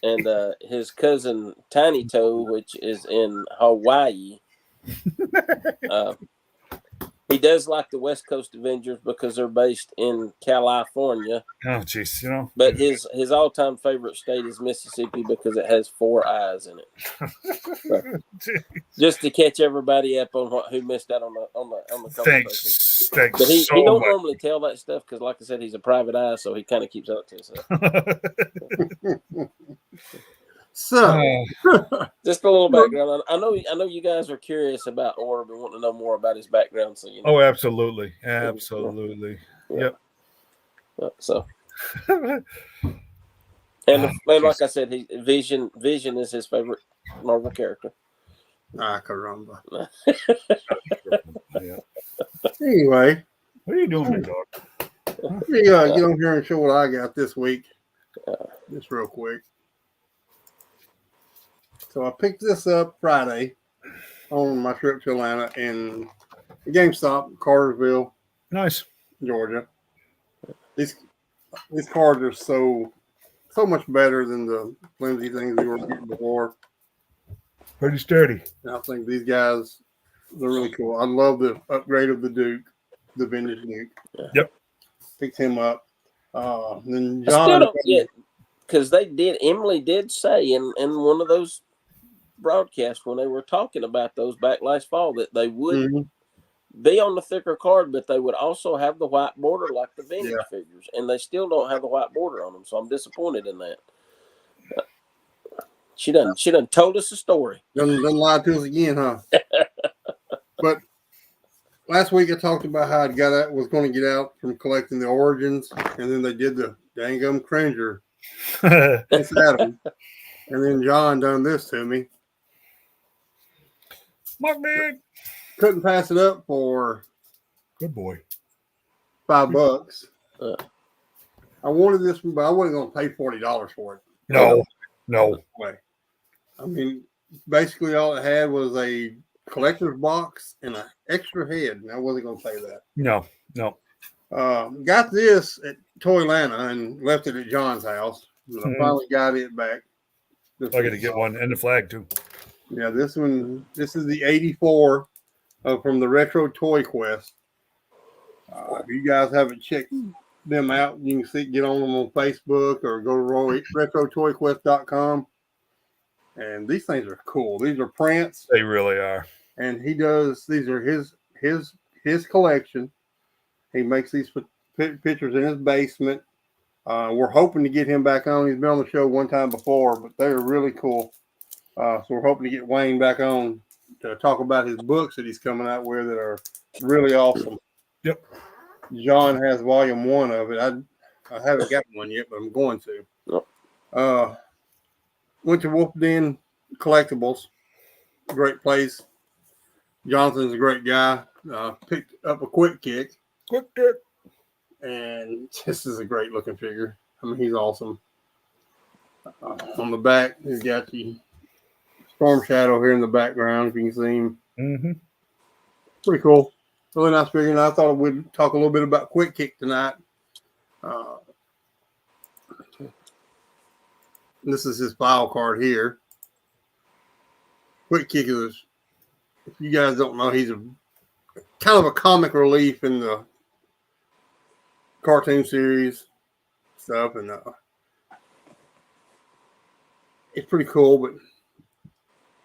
and his cousin Tiny Toe, which is in Hawaii. He does like the West Coast Avengers because they're based in California. Oh, jeez, But his all-time favorite state is Mississippi because it has 4 eyes in it. So, just to catch everybody up on who missed out on the conversation. Thanks. But he don't normally tell that stuff because, like I said, he's a private eye, so he kind of keeps that to himself. So, just a little background. I know you guys are curious about Orb and want to know more about his background. So Oh, absolutely. Yep. So, and like I said, Vision is his favorite Marvel character. Caramba. Yeah. Anyway, What are you doing, big dog? let me get on here and show what I got this week. Just real quick. So I picked this up Friday on my trip to Atlanta in GameStop, Cartersville, Nice. Georgia. These cards are so much better than the flimsy things we were getting before. Pretty sturdy. And I think these guys, they're really cool. I love the upgrade of the Duke, the vintage Duke. Yep. Picked him up. Then I still John, don't get, because Emily did say in one of those broadcasts when they were talking about those back last fall that they would be on the thicker card, but they would also have the white border like the vintage figures, and they still don't have the white border on them. So I'm disappointed in that. She done told us a story. Done lied to us again, huh? But last week I talked about how I was going to get out from collecting the Origins, and then they did the dang Cringer inside them. And then John done this to me. Mark man. Couldn't pass it up for Good boy. $5. I wanted this one, but I wasn't going to pay $40 for it. No way. I mean, basically all it had was a collector's box and an extra head, and I wasn't going to pay that. No. Got this at Toylanta and left it at John's house. But I finally got it back. I got to get one and the flag too. Yeah, this is the 84 from the Retro Toy Quest. If you guys haven't checked them out, you can get on them on Facebook or go to retrotoyquest.com. And these things are cool. These are prints. They really are. And these are his collection. He makes these pictures in his basement. We're hoping to get him back on. He's been on the show one time before, but they're really cool. So we're hoping to get Wayne back on to talk about his books that he's coming out with that are really awesome. Yep. John has volume 1 of it. I haven't got one yet, but I'm going to. Went to Wolf Den Collectibles. Great place. Jonathan's a great guy. Picked up a Quick Kick. And this is a great looking figure. I mean, he's awesome. On the back, he's got the Storm Shadow here in the background, if you can see him. Mm-hmm. Pretty cool. Really nice figure. And I thought we'd talk a little bit about Quick Kick tonight. This is his file card here. Quick Kick is, if you guys don't know, he's a kind of a comic relief in the cartoon series stuff, and it's pretty cool, but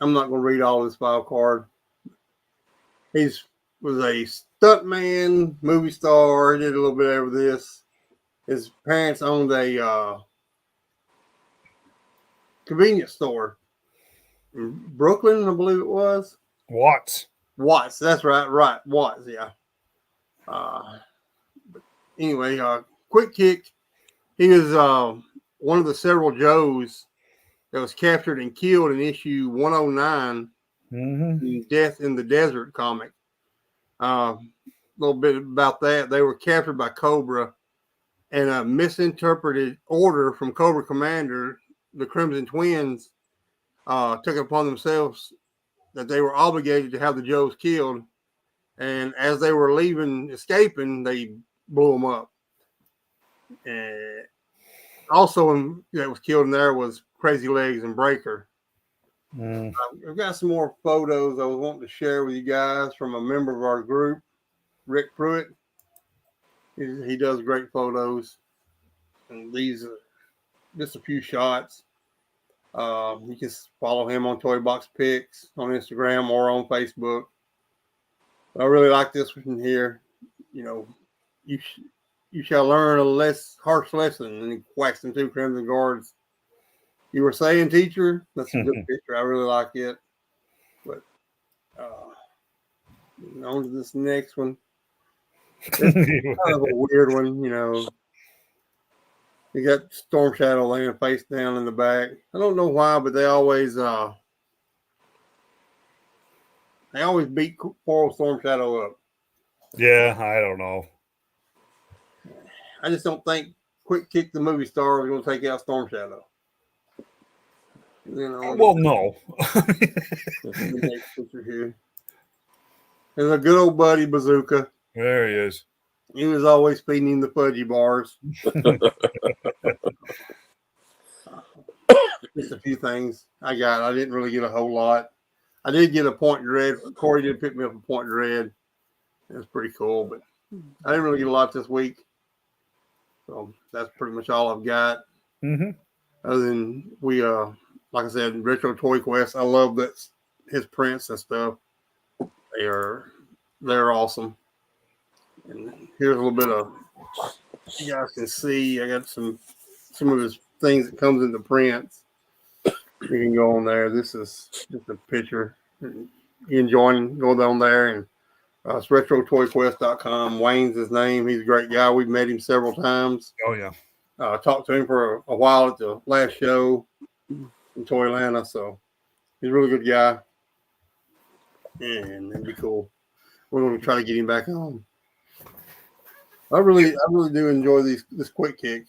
I'm not going to read all his file card. He was a stuntman, movie star. He did a little bit of this. His parents owned a convenience store in Brooklyn, I believe it was. Watts, that's right. Watts, yeah. Anyway, Quick Kick, he was one of the several Joes that was captured and killed in issue 109 in Death in the Desert comic. A little bit about that. They were captured by Cobra, and a misinterpreted order from Cobra Commander, the Crimson Twins, took it upon themselves that they were obligated to have the Joes killed. And as they were escaping, they blew them up. And also that was killed in there was Crazy Legs and Breaker. I've got some more photos I was wanting to share with you guys from a member of our group, Rick Pruitt. He does great photos. And these are just a few shots. You can follow him on Toy Box Pics on Instagram or on Facebook. I really like this one here. You know, you shall learn a less harsh lesson. And he whacks them 2 Crimson Guards. You were saying, teacher? That's a good picture. I really like it. But on to this next one. It's kind of a weird one, you know. You got Storm Shadow laying face down in the back. I don't know why, but they always beat poor Storm Shadow up. Yeah, I don't know. I just don't think Quick Kick the movie star is going to take out Storm Shadow. You know. Well, no. The next picture here. And a good old buddy Bazooka. There he is. He was always feeding him the fudgy bars. Just a few things I got. I didn't really get a whole lot. I did get a Point Dread. Corey did pick me up a Point Dread. It was pretty cool, but I didn't really get a lot this week. So that's pretty much all I've got. Mm-hmm. Other than like I said, Retro Toy Quest. I love that his prints and stuff. They're awesome. And here's a little bit of, you guys can see, I got some of his things that comes in the prints. You can go on there. This is just a picture. You can go down there, and it's retrotoyquest.com. Wayne's his name. He's a great guy. We've met him several times. Oh, yeah. Talked to him for a while at the last show in Toylanta, so he's a really good guy. And it'd be cool. We're going to try to get him back on. I really do enjoy this Quick Kick.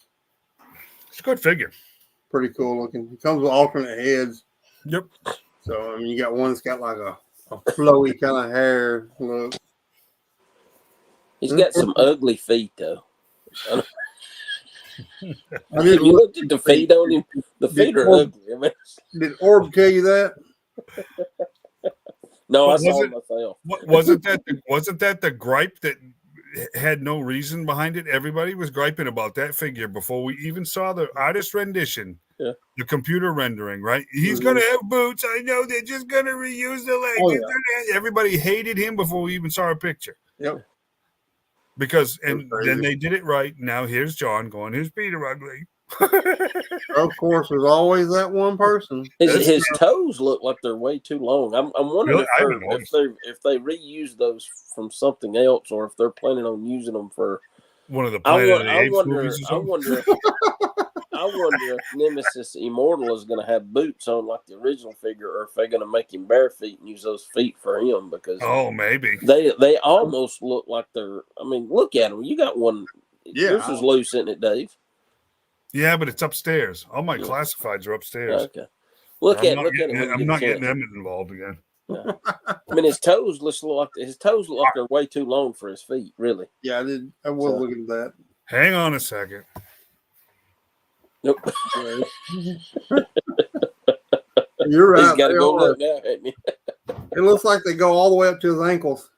It's a good figure. Pretty cool looking. It comes with alternate heads. Yep. So, I mean, you got one that's got like a flowy kind of hair look. He's got some ugly feet, though. I Have you looked at the feet on him? The feet are ugly. I mean, did Orb tell you that? No, I Was saw it- it myself. Wasn't that the gripe that had no reason behind it? Everybody was griping about that figure before we even saw the artist rendition. Yeah. The computer rendering, right? He's going to have boots. I know they're just going to reuse the leg. Oh, yeah. Everybody hated him before we even saw a picture. Yep. Because, That's and crazy. then they did it right. Now here's John going, his feet are ugly. Of course, there's always that one person. His toes look like they're way too long. I'm wondering Really? I haven't noticed. if they reuse those from something else, or if they're planning on using them for. One of the Planet of the Apes movies or I something. wonder if Nemesis Immortal is going to have boots on like the original figure, or if they're going to make him bare feet and use those feet for him, because Oh, maybe. they almost look like they're. I mean, look at them. You got one. Yeah. Yours is loose, isn't it, Dave? Yeah, but it's upstairs. All my Yeah. classifieds are upstairs. Okay. Look at him. I'm not getting Emmeett involved again. Yeah. I mean, his toes look like they're way too long for his feet. Really. Yeah, I did. I was looking at that. Hang on a second. Nope. You're right. He's got to they go are. look now, hasn't he? It looks like they go all the way up to his ankles.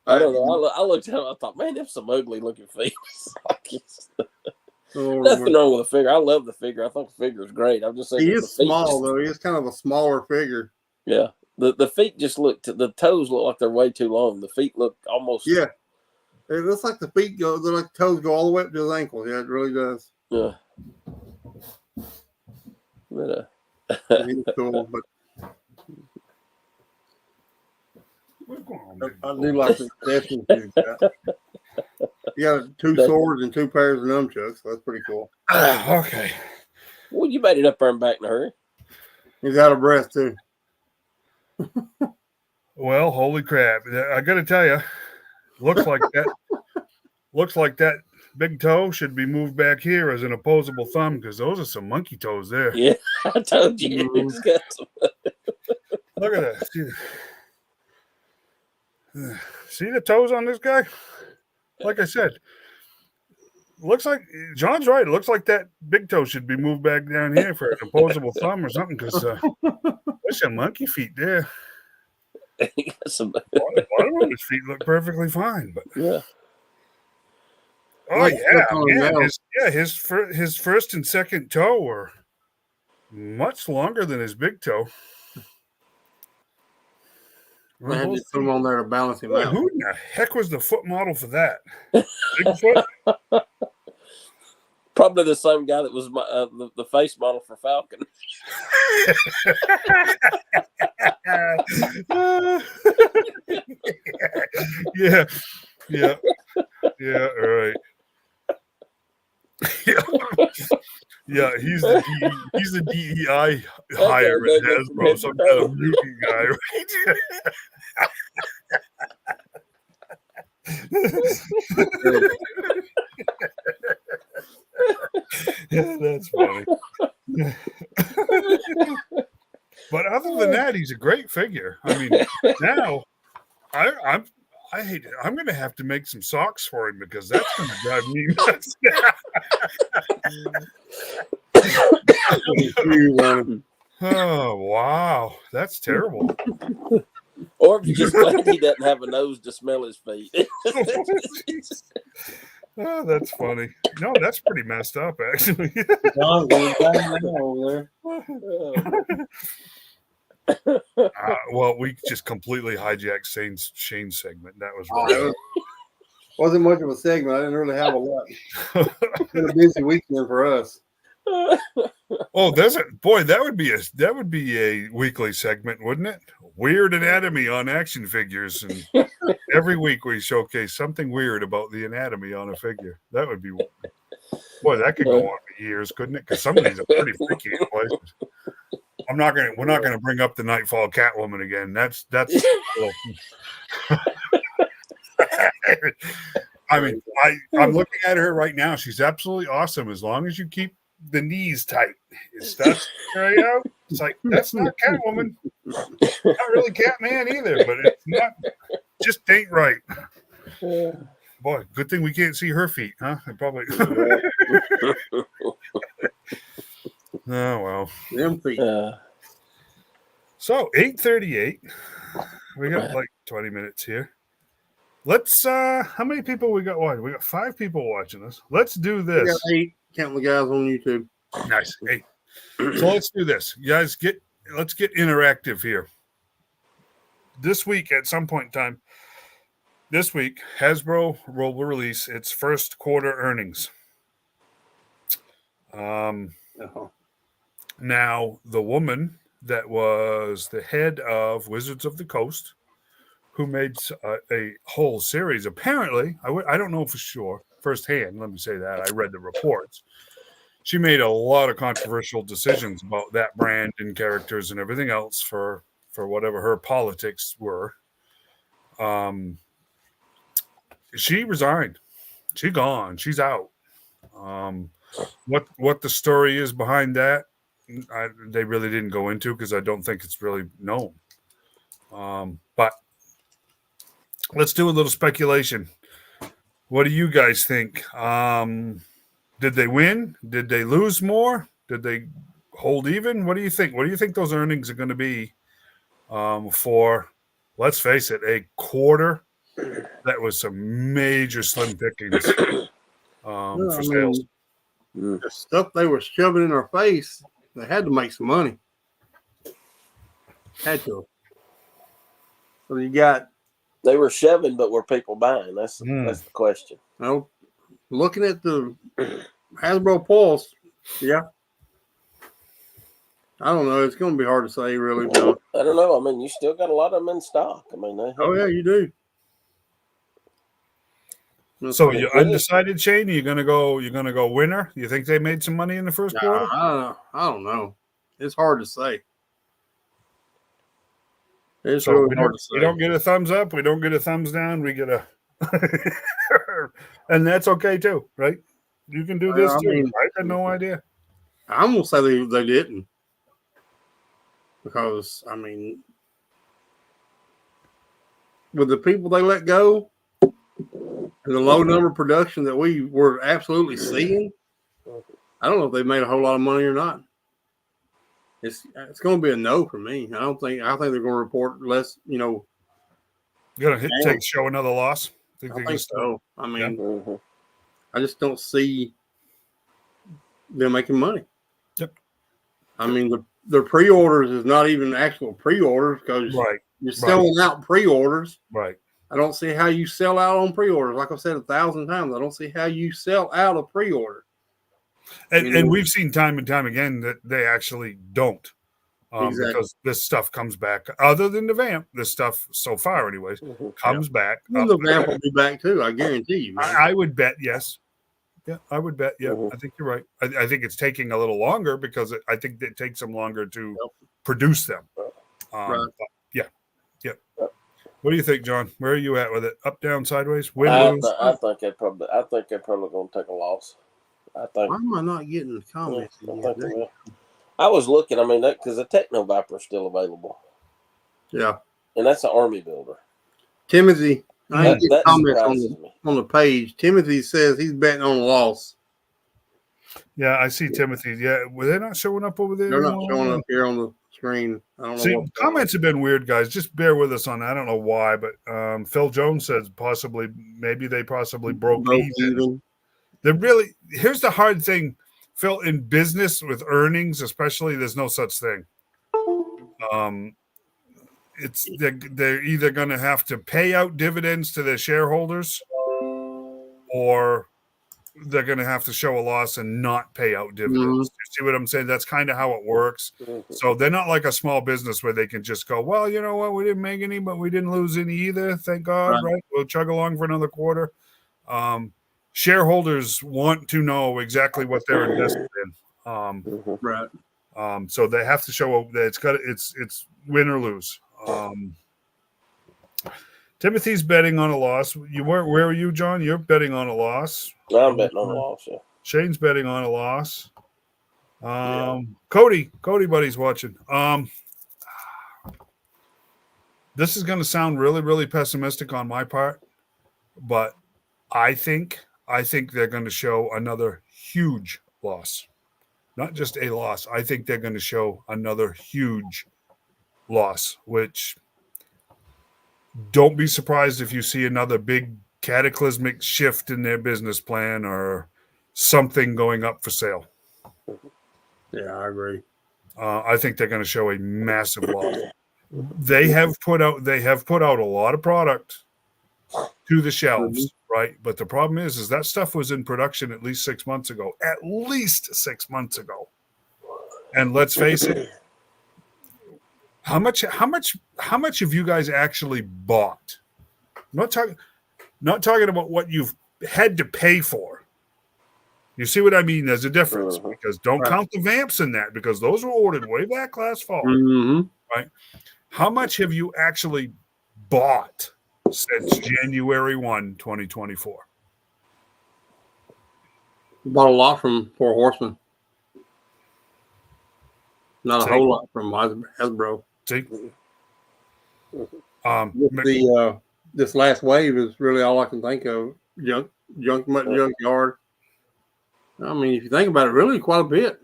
I don't know. I looked at him. I thought, man, there's some ugly looking feet. Nothing wrong with the figure. I love the figure. I think the figure is great. I'm just saying He the is feet small just- though. He is kind of a smaller figure. Yeah. The feet just the toes look like they're way too long. The feet look almost. Yeah, it looks like the feet go. They're like the toes go all the way up to his ankles. Yeah, it really does. Yeah. But, He's cool, but What's going on, big I boy? do like the Destiny figure. You got two swords and two pairs of nunchucks. So that's pretty cool. Okay. well, you made it up there and back in a hurry. He's out of breath too. Well, holy crap! I got to tell you, looks like that big toe should be moved back here as an opposable thumb, because those are some monkey toes there. Yeah, I told you. He's got some. Look at that. See the toes on this guy? Like I said, looks like John's right. It looks like that big toe should be moved back down here for an opposable thumb or something, because there's some monkey feet there. He got some. One of his feet look perfectly fine, but Yeah. oh Like, yeah, look on him now. his first and second toe were much longer than his big toe. I had to put him on there to balance him Boy, out. who in the heck was the foot model for that? Bigfoot? Probably the same guy that was the face model for Falcon. yeah, all right. Yeah, he's the DEI hire at Hasbro, some kind of mutant guy, right? Yeah, that's funny. But other than that, he's a great figure. I mean, now I hate it. I'm going to have to make some socks for him because that's going to drive me nuts. Oh, wow. That's terrible. Or if you're just glad he doesn't have a nose to smell his feet. Oh, that's funny. No, that's pretty messed up, actually. John's going down over Well, we just completely hijacked Shane's segment. That was there. wrong. Wasn't much of a segment. I didn't really have a lot. It's been a busy weekend for us. Oh, that would be a weekly segment, wouldn't it? Weird anatomy on action figures, and every week we showcase something weird about the anatomy on a figure. That would be, boy, that could go on for years, couldn't it? Because some of these are pretty freaky in places. We're not gonna bring up the Nightfall Catwoman again. That's. I mean, I'm looking at her right now. She's absolutely awesome as long as you keep the knees tight. It's like that's not Catwoman. Not really Catman either, but it's not. Just ain't right. Boy, good thing we can't see her feet, huh? Probably. Oh well. Them feet. So 8:38. We got like 20 minutes here. Let's how many people we got watching? We got 5 people watching us. Let's do this. We got 8, counting the guys on YouTube. Nice. 8. So let's do this. You guys let's get interactive here. This week, at some point in time, this week, Hasbro will release its first quarter earnings. Now, the woman that was the head of Wizards of the Coast, who made a whole series, apparently, I don't know for sure, firsthand, let me say that, I read the reports. She made a lot of controversial decisions about that brand and characters and everything else for whatever her politics were. She resigned. She's gone. She's out. What the story is behind that, they really didn't go into because I don't think it's really known. But let's do a little speculation. What do you guys think? Did they win? Did they lose more? Did they hold even? What do you think? What do you think those earnings are going to be for, let's face it, a quarter that was some major slim pickings for sales? The stuff they were shoving in our face, they had to make some money. Had to. So you got. They were shoving, but were people buying? That's the question. No, looking at the Hasbro Pulse, yeah. I don't know. It's going to be hard to say, really. John. I don't know. I mean, you still got a lot of them in stock. I mean, oh yeah, you do. So you're undecided, Shane? You're gonna go winner? You think they made some money in the first quarter? I don't know. It's hard to say. It's so really hard to say. We don't get a thumbs up. We don't get a thumbs down. We get a, and that's okay too, right? You can do this too. I had no idea. I'm gonna say they didn't, because I mean, with the people they let go and the low number production that we were absolutely seeing, I don't know if they made a whole lot of money or not. It's going to be a no for me. I think they're going to report less. You know, you're going to show another loss. I think so. I mean, I just don't see them making money. Yep. I mean, the pre-orders is not even actual pre-orders, because you're selling out pre-orders. Right. I don't see how you sell out on pre-orders. Like I've said 1,000 times, I don't see how you sell out a pre-order. And we've seen time and time again that they actually don't. Exactly. Because this stuff comes back. Other than the Vamp, this stuff, so far anyways, comes back. Well, the Vamp will be back too, I guarantee you. I would bet, yes. Yeah, I would bet. Yeah, I think you're right. I think it's taking a little longer because I think it takes them longer to produce them. Right. Yeah. What do you think, John? Where are you at with it? Up, down, sideways, win, lose? I think they're probably going to take a loss. I think. Why am I not getting the comments? I was looking. I mean, because the Techno Viper is still available. Yeah, and that's an Army builder. Timothy, I ain't getting comments me. on the page. Timothy says he's betting on a loss. Yeah, I see Timothy. Yeah, were they not showing up over there? They're not showing up here on the screen. I don't know. Comments have been weird, guys. Just bear with us on that. I don't know why, but Phil Jones says maybe they broke even. They're really, here's the hard thing, Phil, in business with earnings, especially, there's no such thing. They're either going to have to pay out dividends to their shareholders, or they're going to have to show a loss and not pay out dividends. Mm-hmm. You see what I'm saying? That's kind of how it works. Mm-hmm. So they're not like a small business where they can just go, well, you know what? We didn't make any, but we didn't lose any either. Thank God, right? We'll chug along for another quarter. Shareholders want to know exactly what they're invested in. So they have to show that it's win or lose. Timothy's betting on a loss. Where are you, John? You're betting on a loss. I'm betting on a loss. Yeah. Shane's betting on a loss. Cody buddy's watching. This is going to sound really, really pessimistic on my part, but I think they're going to show another huge loss. Not just a loss. I think they're going to show another huge loss, which don't be surprised if you see another big cataclysmic shift in their business plan or something going up for sale. Yeah, I agree. I think they're going to show a massive loss. They have put out a lot of product to the shelves, right? But the problem is that stuff was in production at least 6 months ago. At least 6 months ago. And let's face it, how much have you guys actually bought? I'm not talking about what you've had to pay for. You see what I mean? There's a difference, because don't count the vamps in that, because those were ordered way back last fall. Right? How much have you actually bought since January 1, 2024? Bought a lot from Four Horsemen. Not a whole lot from Hasbro. See? This last wave is really all I can think of. Junk junkyard. I mean, if you think about it, really quite a bit.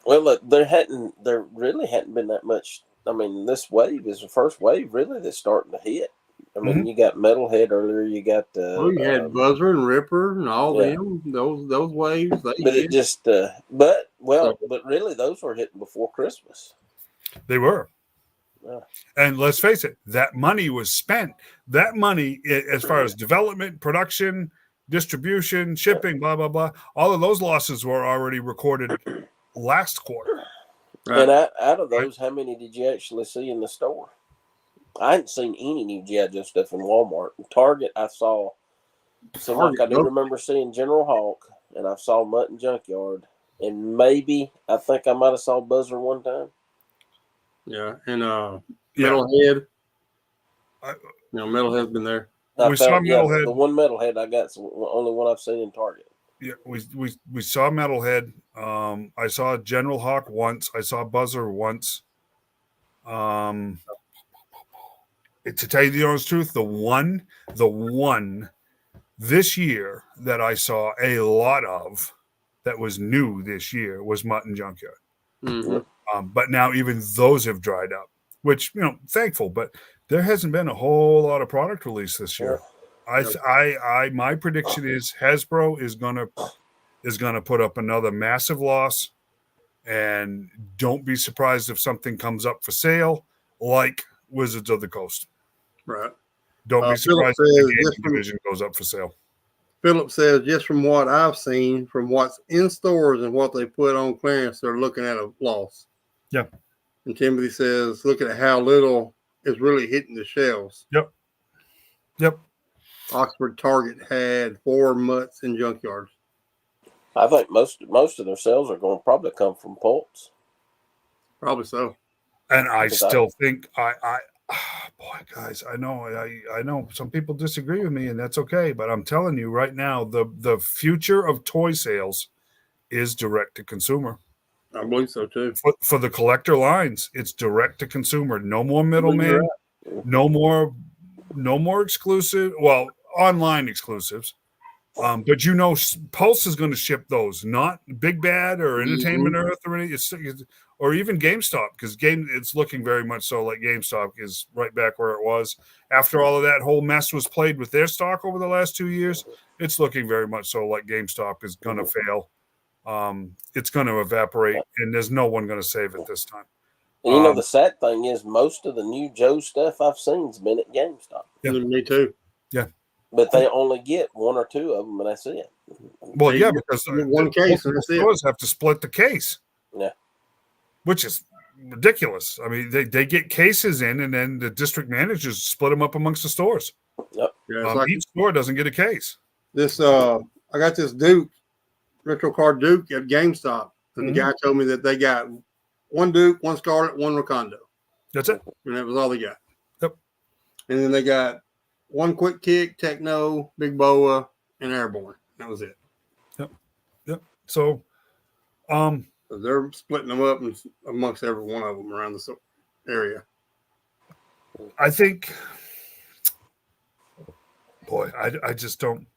Well, look, there really hadn't been that much. I mean, this wave is the first wave really that's starting to hit. I mean, you got Metalhead earlier. You got you had Buzzer and Ripper and all them. Those waves. But it just but really those were hitting before Christmas. They were. Yeah. And let's face it, that money was spent. That money, as far as development, production, distribution, shipping, blah, blah, blah, all of those losses were already recorded last quarter. Right. And out of those, how many did you actually see in the store? I hadn't seen any new G.I. Joe stuff in Walmart. In Target, I saw I do remember seeing General Hawk, and I saw Mutt and Junkyard, and maybe I think I might have saw Buzzer one time. Yeah, and Metalhead. Metalhead's been there. We saw Metalhead. The one Metalhead I got, the only one I've seen in Target. Yeah, we saw Metalhead. I saw General Hawk once. I saw Buzzer once. To tell you the honest truth, the one this year that I saw a lot of that was new this year was Mutt and Junkyard. But now even those have dried up, which, thankful, but there hasn't been a whole lot of product release this year. My prediction is Hasbro is gonna put up another massive loss, and don't be surprised if something comes up for sale like Wizards of the Coast. Right. Don't be surprised if the division goes up for sale. Philip says, just from what I've seen, from what's in stores and what they put on clearance, they're looking at a loss. Yeah. And Timothy says, look at how little is really hitting the shelves. Yep. Oxford Target had 4 Mutts and Junkyards. I think most of their sales are going to probably come from Pulse. Probably so. And I still think Boy, guys, I know some people disagree with me, and that's okay. But I'm telling you right now, the future of toy sales is direct to consumer. I believe so too. For the collector lines, it's direct to consumer. No more middleman. No more exclusive. Well, online exclusives. But Pulse is going to ship those, not Big Bad or Entertainment Earth or anything, or even GameStop, because it's looking very much so like GameStop is right back where it was after all of that whole mess was played with their stock over the last 2 years. It's looking very much so like GameStop is going to fail. It's going to evaporate, and there's no one going to save it this time. And the sad thing is, most of the new Joe stuff I've seen has been at GameStop. Yeah. Me too. Yeah. But they only get one or two of them, and that's it. Well, yeah, because one case, and that's it. Stores have to split the case. Yeah. Which is ridiculous. I mean, they get cases in, and then the district managers split them up amongst the stores. Yep. Yeah, each store doesn't get a case. I got this Duke, retro card Duke at GameStop, and the guy told me that they got one Duke, one Scarlet, one Recondo. That's it. And that was all they got. Yep. And then they got one Quick Kick, Techno, Big Boa, and Airborne. That was it. Yep. So, they're splitting them up amongst every one of them around the area. I think, boy, I just don't.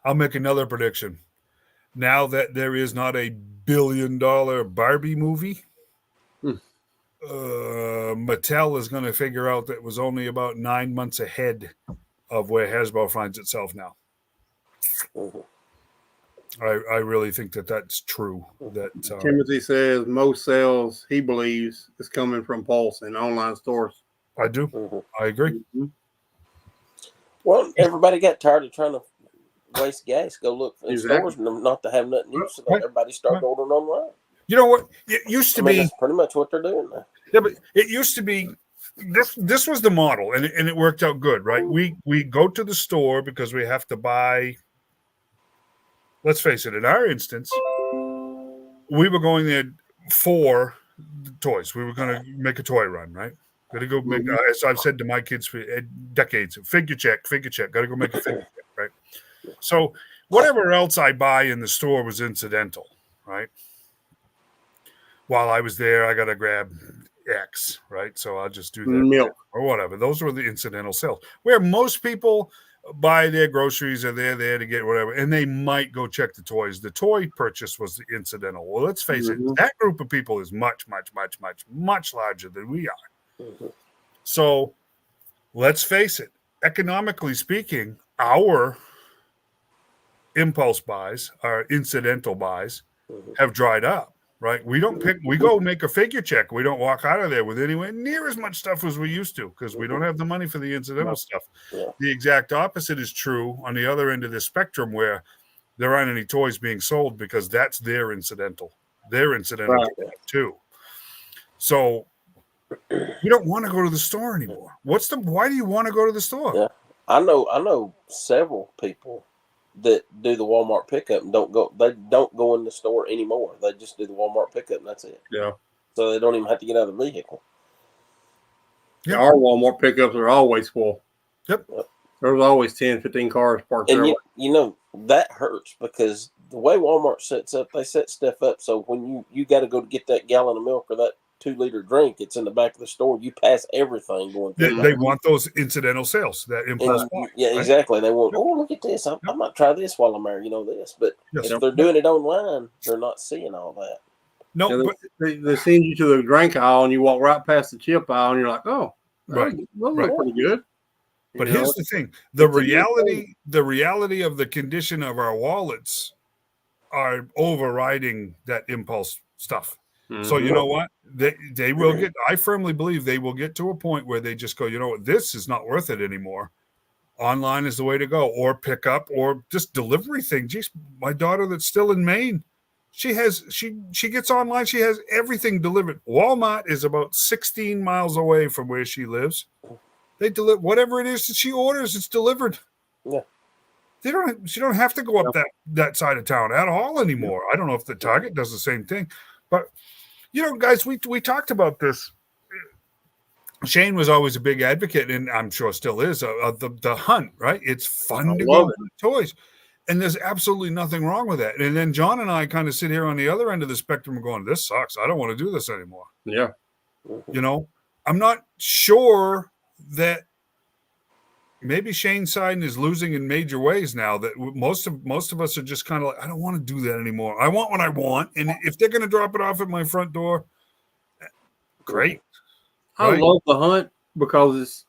I'll make another prediction. Now that there is not a $1 billion Barbie movie, Mattel is going to figure out that it was only about 9 months ahead of where Hasbro finds itself now. I really think that's true. That Timothy says most sales, he believes, is coming from Pulse and online stores. I do. I agree. Well, everybody got tired of trying to waste gas, go look in stores and not to have nothing new, so everybody started ordering online. You know what? It used to be that's pretty much what they're doing now. Yeah, but it used to be this was the model, and it worked out good, right? We go to the store because we have to buy. Let's face it. In our instance, we were going there for toys. We were going to make a toy run, right? Got to go make. As I've said to my kids for decades, figure check. Got to go make a figure check, right? So whatever else I buy in the store was incidental, right? While I was there, I got to grab X, right? So I'll just do that milk or whatever. Those were the incidental sales. Where most people buy their groceries or they're there to get whatever, and they might go check the toys. The toy purchase was the incidental. Well, let's face it, that group of people is much, much, much, much, much larger than we are. So let's face it, economically speaking, our impulse buys, our incidental buys, have dried up, right? We don't we go make a figure check. We don't walk out of there with anywhere near as much stuff as we used to because we don't have the money for the incidental stuff. The exact opposite is true on the other end of the spectrum where there aren't any toys being sold because that's their incidental. Their incidental too. So you don't want to go to the store anymore. Why do you want to go to the store? Yeah. I know several people that do the Walmart pickup and don't go in the store anymore. They just do the Walmart pickup and that's it. Yeah. So they don't even have to get out of the vehicle. Yeah, our Walmart pickups are always full. Yep. There's always 10, 15 cars parked there. And you know, that hurts because the way Walmart sets up, they set stuff up so when you got to go to get that gallon of milk or that 2-liter drink, it's in the back of the store. You pass everything going through. They want those incidental sales, that impulse. Yeah, right? Exactly. They want, look at this. I might try this while I'm there, this. But if they're doing it online, they're not seeing all that. No, but they send you to the drink aisle and you walk right past the chip aisle and you're like, oh, those look pretty good. But here's the thing: the reality of the condition of our wallets are overriding that impulse stuff. So you know what? They will get. I firmly believe they will get to a point where they just go, you know what? This is not worth it anymore. Online is the way to go, or pick up, or just delivery thing. Geez, my daughter that's still in Maine, she gets online. She has everything delivered. Walmart is about 16 miles away from where she lives. They deliver whatever it is that she orders. It's delivered. Yeah. She don't have to go up that side of town at all anymore. I don't know if the Target does the same thing, but. Guys, we talked about this. Shane was always a big advocate, and I'm sure still is, of the hunt, right? It's fun to love go hunt toys. And there's absolutely nothing wrong with that. And then John and I kind of sit here on the other end of the spectrum going, this sucks. I don't want to do this anymore. Yeah. You know, I'm not sure that maybe Shane's side is losing in major ways now, that most of us are just kind of like, I don't want to do that anymore. I want what I want. And if they're going to drop it off at my front door, great. I love the hunt because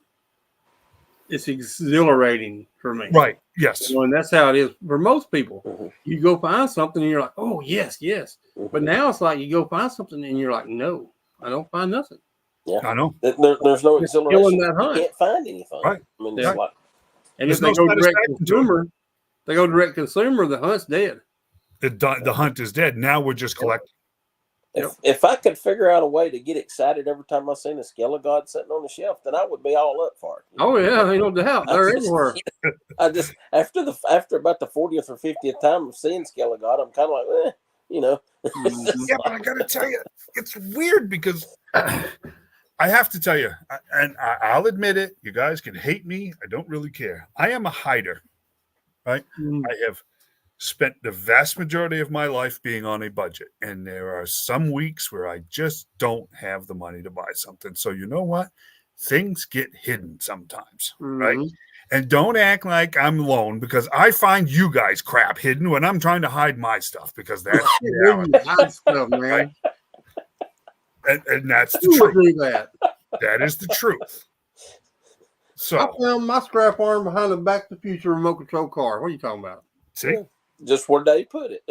it's exhilarating for me. Right. Yes. And that's how it is for most people. You go find something and you're like, oh, yes. But now it's like you go find something and you're like, no, I don't find nothing. Yeah, I know. There's no exhilaration. That hunt. You can't find anything. Right. I mean, it's like, and if they go direct consumer, the hunt's dead. The hunt is dead. Now we're just collecting. If I could figure out a way to get excited every time I seen a Skelegod sitting on the shelf, then I would be all up for it. Oh yeah, ain't no doubt. They're everywhere. I just after about the 40th or 50th time of seeing Skelegod, I'm kind of like, Yeah, but I got to tell you, it's weird because I have to tell you, and I'll admit it. You guys can hate me. I don't really care. I am a hider, right? I have spent the vast majority of my life being on a budget, and there are some weeks where I just don't have the money to buy something. So you know what? Things get hidden sometimes, right? And don't act like I'm alone, because I find you guys crap hidden when I'm trying to hide my stuff, because that's stuff, man. Right? And that's the truth. That is the truth. So I found my scrap iron behind the Back to the Future remote control car. What are you talking about? See? Just where they put it.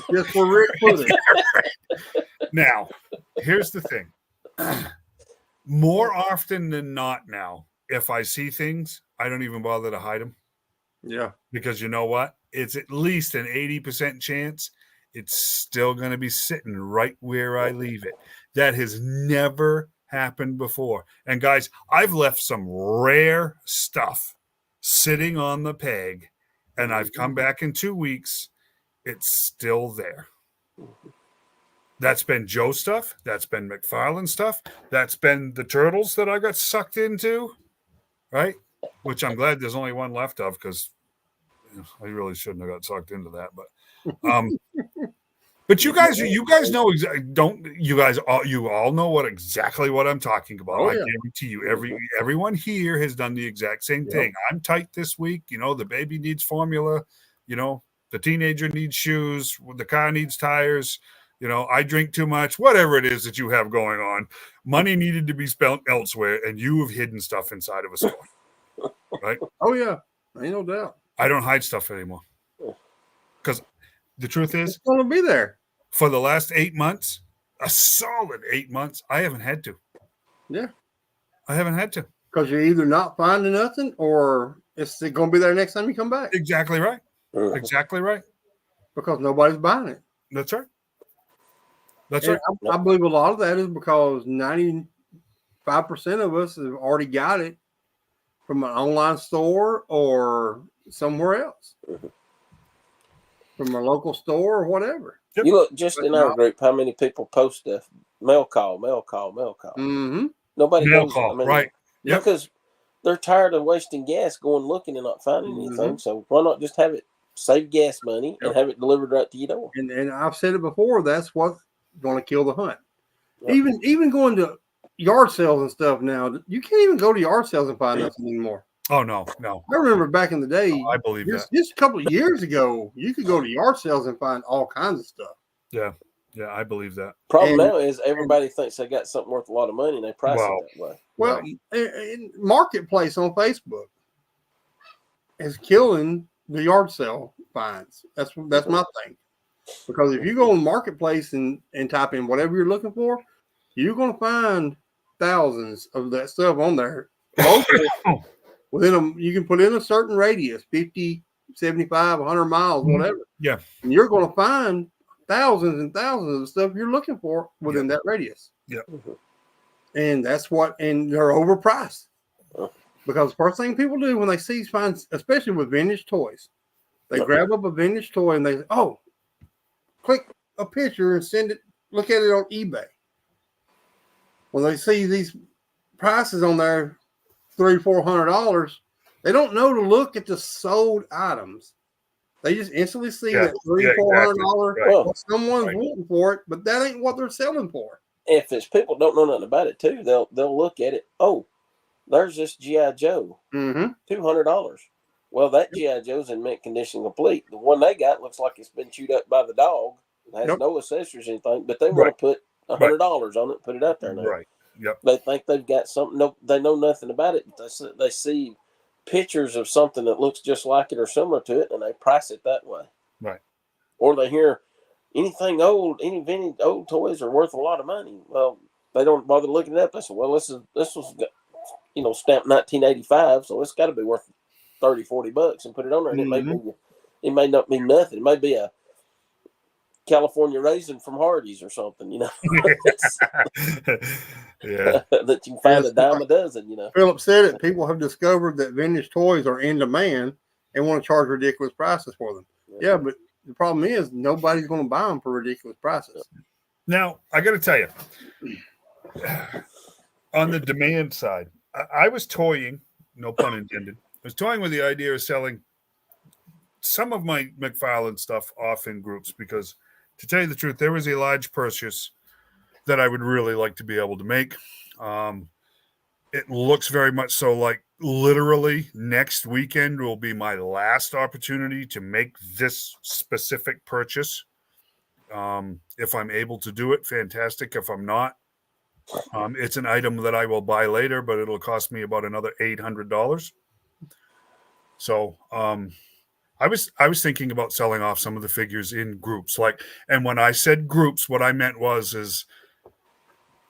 Just where Rick put it. Now, here's the thing. More often than not now, if I see things, I don't even bother to hide them. Yeah. Because you know what? It's at least an 80% chance it's still going to be sitting right where I leave it. That has never happened before. And guys, I've left some rare stuff sitting on the peg, and I've come back in 2 weeks. It's still there. That's been Joe stuff. That's been McFarlane stuff. That's been the turtles that I got sucked into, right? Which I'm glad there's only one left of, because I really shouldn't have got sucked into that. But you guys know you all know exactly what I'm talking about. Oh, I guarantee you, everyone here has done the exact same thing. I'm tight this week. The baby needs formula. The teenager needs shoes. The car needs tires. I drink too much. Whatever it is that you have going on, money needed to be spent elsewhere, and you have hidden stuff inside of a store, right? Oh yeah, ain't no doubt. I don't hide stuff anymore, because the truth is, it's going to be there. For the last 8 months, a solid 8 months, I haven't had to. Yeah. I haven't had to. Because you're either not finding nothing, or it's going to be there next time you come back. Exactly right. Exactly right. Because nobody's buying it. That's right. That's right. I believe a lot of that is because 95% of us have already got it from an online store or somewhere else. From a local store or whatever. You look just in our group, how many people post a mail call. Mm-hmm. Nobody mail knows. call, right? Because they're tired of wasting gas going looking and not finding anything. So why not just have it save gas money and have it delivered right to your door? And I've said it before. That's what's going to kill the hunt. Yep. Even going to yard sales and stuff now, you can't even go to yard sales and find nothing anymore. Oh no. I remember back in the day. I believe that. Just a couple of years ago, you could go to yard sales and find all kinds of stuff. Yeah, I believe that. Problem now is everybody thinks they got something worth a lot of money and they price it that way. Well, in Marketplace on Facebook is killing the yard sale finds. That's my thing. Because if you go on Marketplace and type in whatever you're looking for, you're going to find thousands of that stuff on there. You can put in a certain radius, 50, 75, 100 miles, whatever. Yeah. And you're going to find thousands and thousands of stuff you're looking for within that radius. Yeah. And and they're overpriced. Because the first thing people do when they find, especially with vintage toys, they grab up a vintage toy and they say, oh, click a picture and send it, look at it on eBay. When they see these prices on there $300-400. They don't know to look at the sold items. They just instantly see that $300-400 Well, someone's wanting for it, but that ain't what they're selling for. If it's people don't know nothing about it too, they'll look at it. Oh, there's this GI Joe, $200. Well, that GI Joe's in mint condition complete. The one they got looks like it's been chewed up by the dog. It has no accessories or anything, but they want to put $100 on it, put it out there now. Right. Yep. They think they've got something. No, they know nothing about it. But they see pictures of something that looks just like it or similar to it, and they price it that way. Right. Or they hear anything old, any vintage old toys are worth a lot of money. Well, they don't bother looking it up. They say, well, this was stamped 1985, so it's got to be worth $30-40 and put it on there. And it may not be nothing. It may be a California raisin from Hardee's or something, Yeah. that you can find a dime a dozen, Philip said it. People have discovered that vintage toys are in demand and want to charge ridiculous prices for them. Yeah, but the problem is nobody's going to buy them for ridiculous prices. Now, I got to tell you, on the demand side, I was toying, no pun intended, I was toying with the idea of selling some of my McFarlane stuff off in groups because, to tell you the truth, there was a large purchase that I would really like to be able to make. It looks very much so like literally next weekend will be my last opportunity to make this specific purchase. If I'm able to do it, fantastic. If I'm not, it's an item that I will buy later, but it'll cost me about another $800. So I was thinking about selling off some of the figures in groups. And when I said groups, what I meant is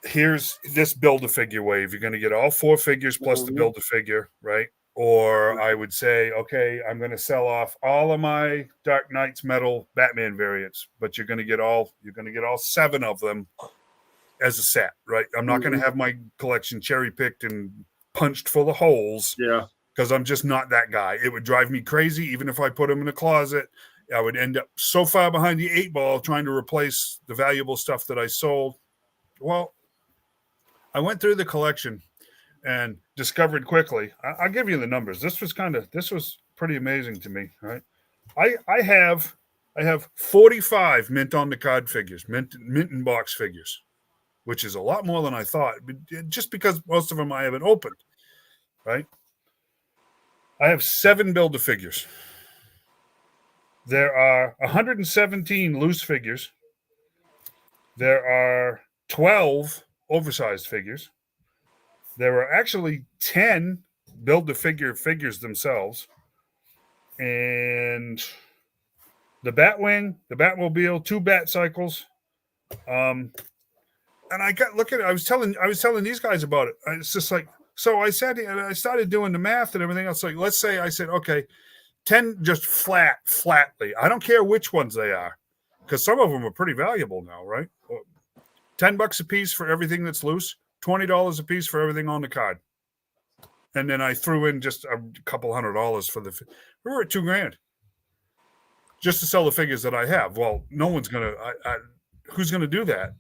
here's this Build-A-Figure wave. You're going to get all 4 figures plus the Build-A-Figure, right? Or I would say, okay, I'm going to sell off all of my Dark Knights metal Batman variants, but you're going to get all 7 of them as a set, right? I'm not going to have my collection cherry picked and punched full of holes. Yeah. Because I'm just not that guy. It would drive me crazy. Even if I put them in a closet, I would end up so far behind the 8 ball trying to replace the valuable stuff that I sold. Well, I went through the collection and discovered quickly. I'll give you the numbers. This was pretty amazing to me. Right? I have 45 mint on the card figures, mint and box figures, which is a lot more than I thought. Just because most of them I haven't opened, right? I have 7 Build-A-Figures. There are 117 loose figures. There are 12 oversized figures. There are actually 10 Build-A-Figure figures themselves. And the Batwing, the Batmobile, 2 Bat Cycles. And I was telling these guys about it. It's just like, so I said, and I started doing the math and everything else. Like, let's say I said, okay, 10 just flatly. I don't care which ones they are, because some of them are pretty valuable now, right? $10 a piece for everything that's loose, $20 a piece for everything on the card. And then I threw in just a couple $100 for we were at $2,000 just to sell the figures that I have. Well, no one's going to, who's going to do that?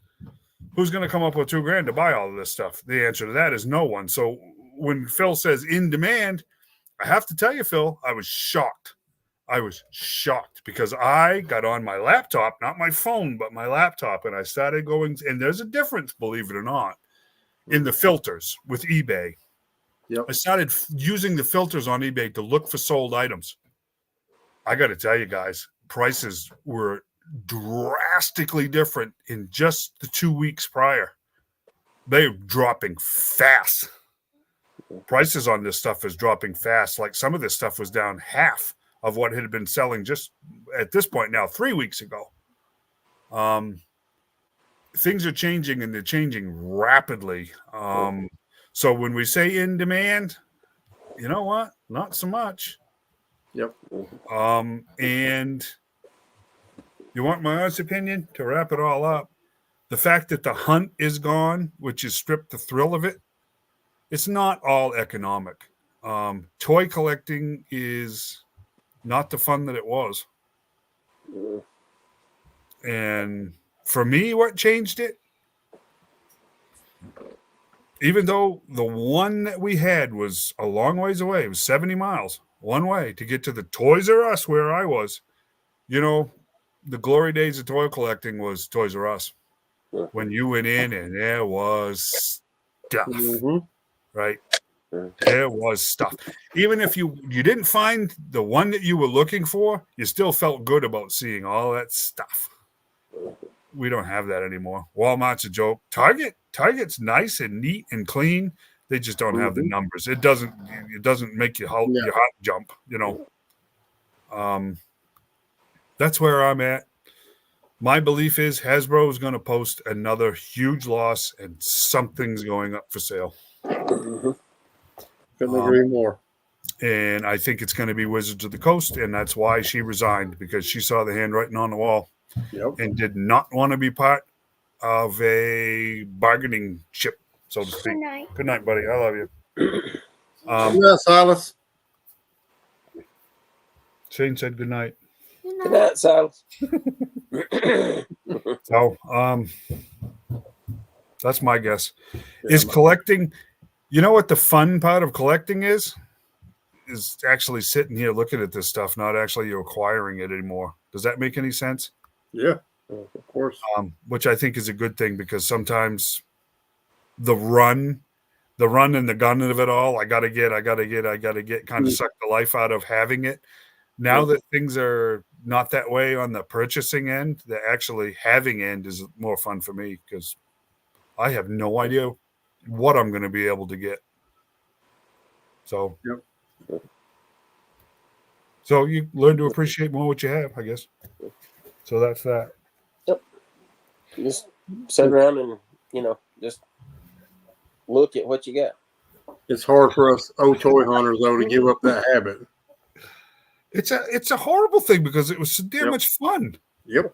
Who's going to come up with $2,000 to buy all of this stuff? The answer to that is no one. So when Phil says in demand, I have to tell you, Phil, I was shocked. Because I got on my laptop, not my phone, but my laptop, and I started going, and there's a difference, believe it or not, in the filters with eBay. Yep. I started using the filters on eBay to look for sold items. I got to tell you guys, prices were drastically different in just the 2 weeks prior. They're dropping fast. Prices on this stuff is dropping fast. Like some of this stuff was down half of what had been selling just at this point now 3 weeks ago. Things are changing, and they're changing rapidly. So when we say in demand, you know what? Not so much. Yep. And you want my honest opinion? To wrap it all up, the fact that the hunt is gone, which has stripped the thrill of it, it's not all economic. Toy collecting is not the fun that it was. And for me, what changed it? even though the one that we had was a long ways away, it was 70 miles one way to get to the Toys R Us where I was. You know, the glory days of toy collecting was Toys R Us. When you went in and there was stuff, right? There was stuff. Even if you didn't find the one that you were looking for, you still felt good about seeing all that stuff. We don't have that anymore. Walmart's a joke. Target's nice and neat and clean. They just don't have the numbers. It doesn't make your heart jump, you know. That's where I'm at. My belief is Hasbro is going to post another huge loss and something's going up for sale. Couldn't agree more. And I think it's going to be Wizards of the Coast, and that's why she resigned, because she saw the handwriting on the wall and did not want to be part of a bargaining chip, so to speak. Good night, buddy. I love you. Yeah, Silas. Shane said good night. Good night, Silas. So, that's my guess. Is collecting, you know what the fun part of collecting is actually sitting here looking at this stuff, not actually acquiring it anymore. Does that make any sense? Yeah, of course. Which I think is a good thing, because sometimes the run and the gun of it all, I gotta get, kind of suck the life out of having it. Now that things are not that way on the purchasing end, the actually having end is more fun for me, because I have no idea what I'm going to be able to get. So, so you learn to appreciate more what you have, I guess. So that's that. Yep. Just sit around and, just look at what you got. It's hard for us old toy hunters, though, to give up that habit. It's a horrible thing, because it was so damn much fun. Yep.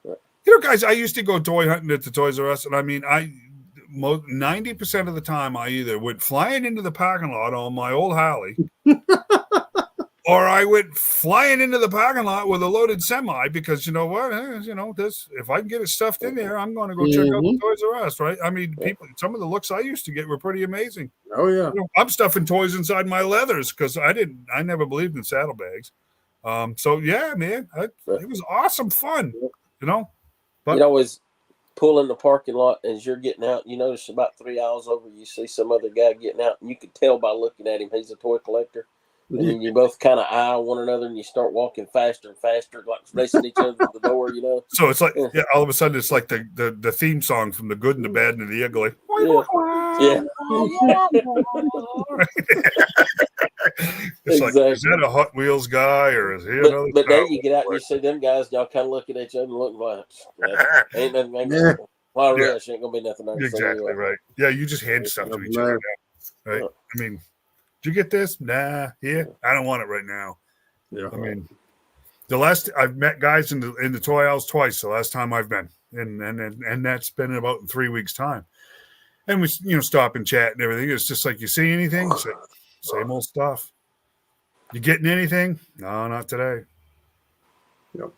You know, guys, I used to go toy hunting at the Toys R Us, and I mean, 90% of the time, I either went flying into the parking lot on my old Harley, or I went flying into the parking lot with a loaded semi, because you know what, if I can get it stuffed in there, I'm going to go check out the Toys R Us, right? I mean, some of the looks I used to get were pretty amazing. Oh yeah, I'm stuffing toys inside my leathers because I never believed in saddlebags. So yeah, man, it was awesome fun, But you'd always pull in the parking lot as you're getting out. You notice about 3 hours over, you see some other guy getting out, and you could tell by looking at him he's a toy collector. And then you both kind of eye one another, and you start walking faster and faster, like racing each other to the door, So it's like, all of a sudden, it's like the theme song from The Good and the Bad and the Ugly. It's exactly. Like, is that a Hot Wheels guy, or is he another? But then you get out and you see them guys, y'all kind of look at each other and look like, ain't nothing. Rush ain't gonna be nothing. Exactly right. Yeah, you just hand stuff to each other, right? I mean, did you get this? Nah, here. I don't want it right now. Yeah. I mean, I've met guys in the toy aisles twice. The last time I've been, and that's been about in 3 weeks' time. And we, stop and chat and everything. It's just like, you see anything? Same old stuff. You getting anything? No, not today. Yep.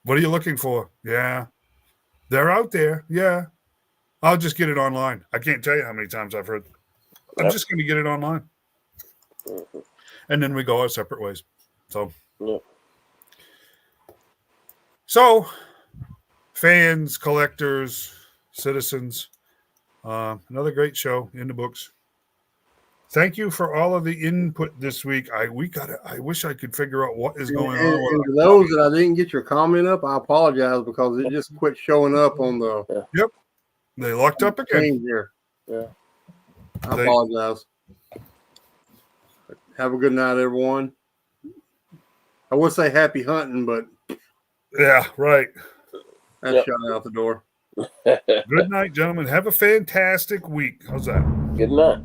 What are you looking for? Yeah, they're out there. Yeah, I'll just get it online. I can't tell you how many times I've heard, I'm just going to get it online. And then we go our separate ways. So, fans, collectors, citizens, another great show in the books. Thank you for all of the input this week. I wish I could figure out what is going on. And for those that I didn't get your comment up, I apologize, because it just quit showing up on the. Yep, they locked up again. Here. Yeah, I apologize. Have a good night, everyone. I would say happy hunting, but yeah, right. That's shot out the door. Good night, gentlemen. Have a fantastic week. How's that? Good night.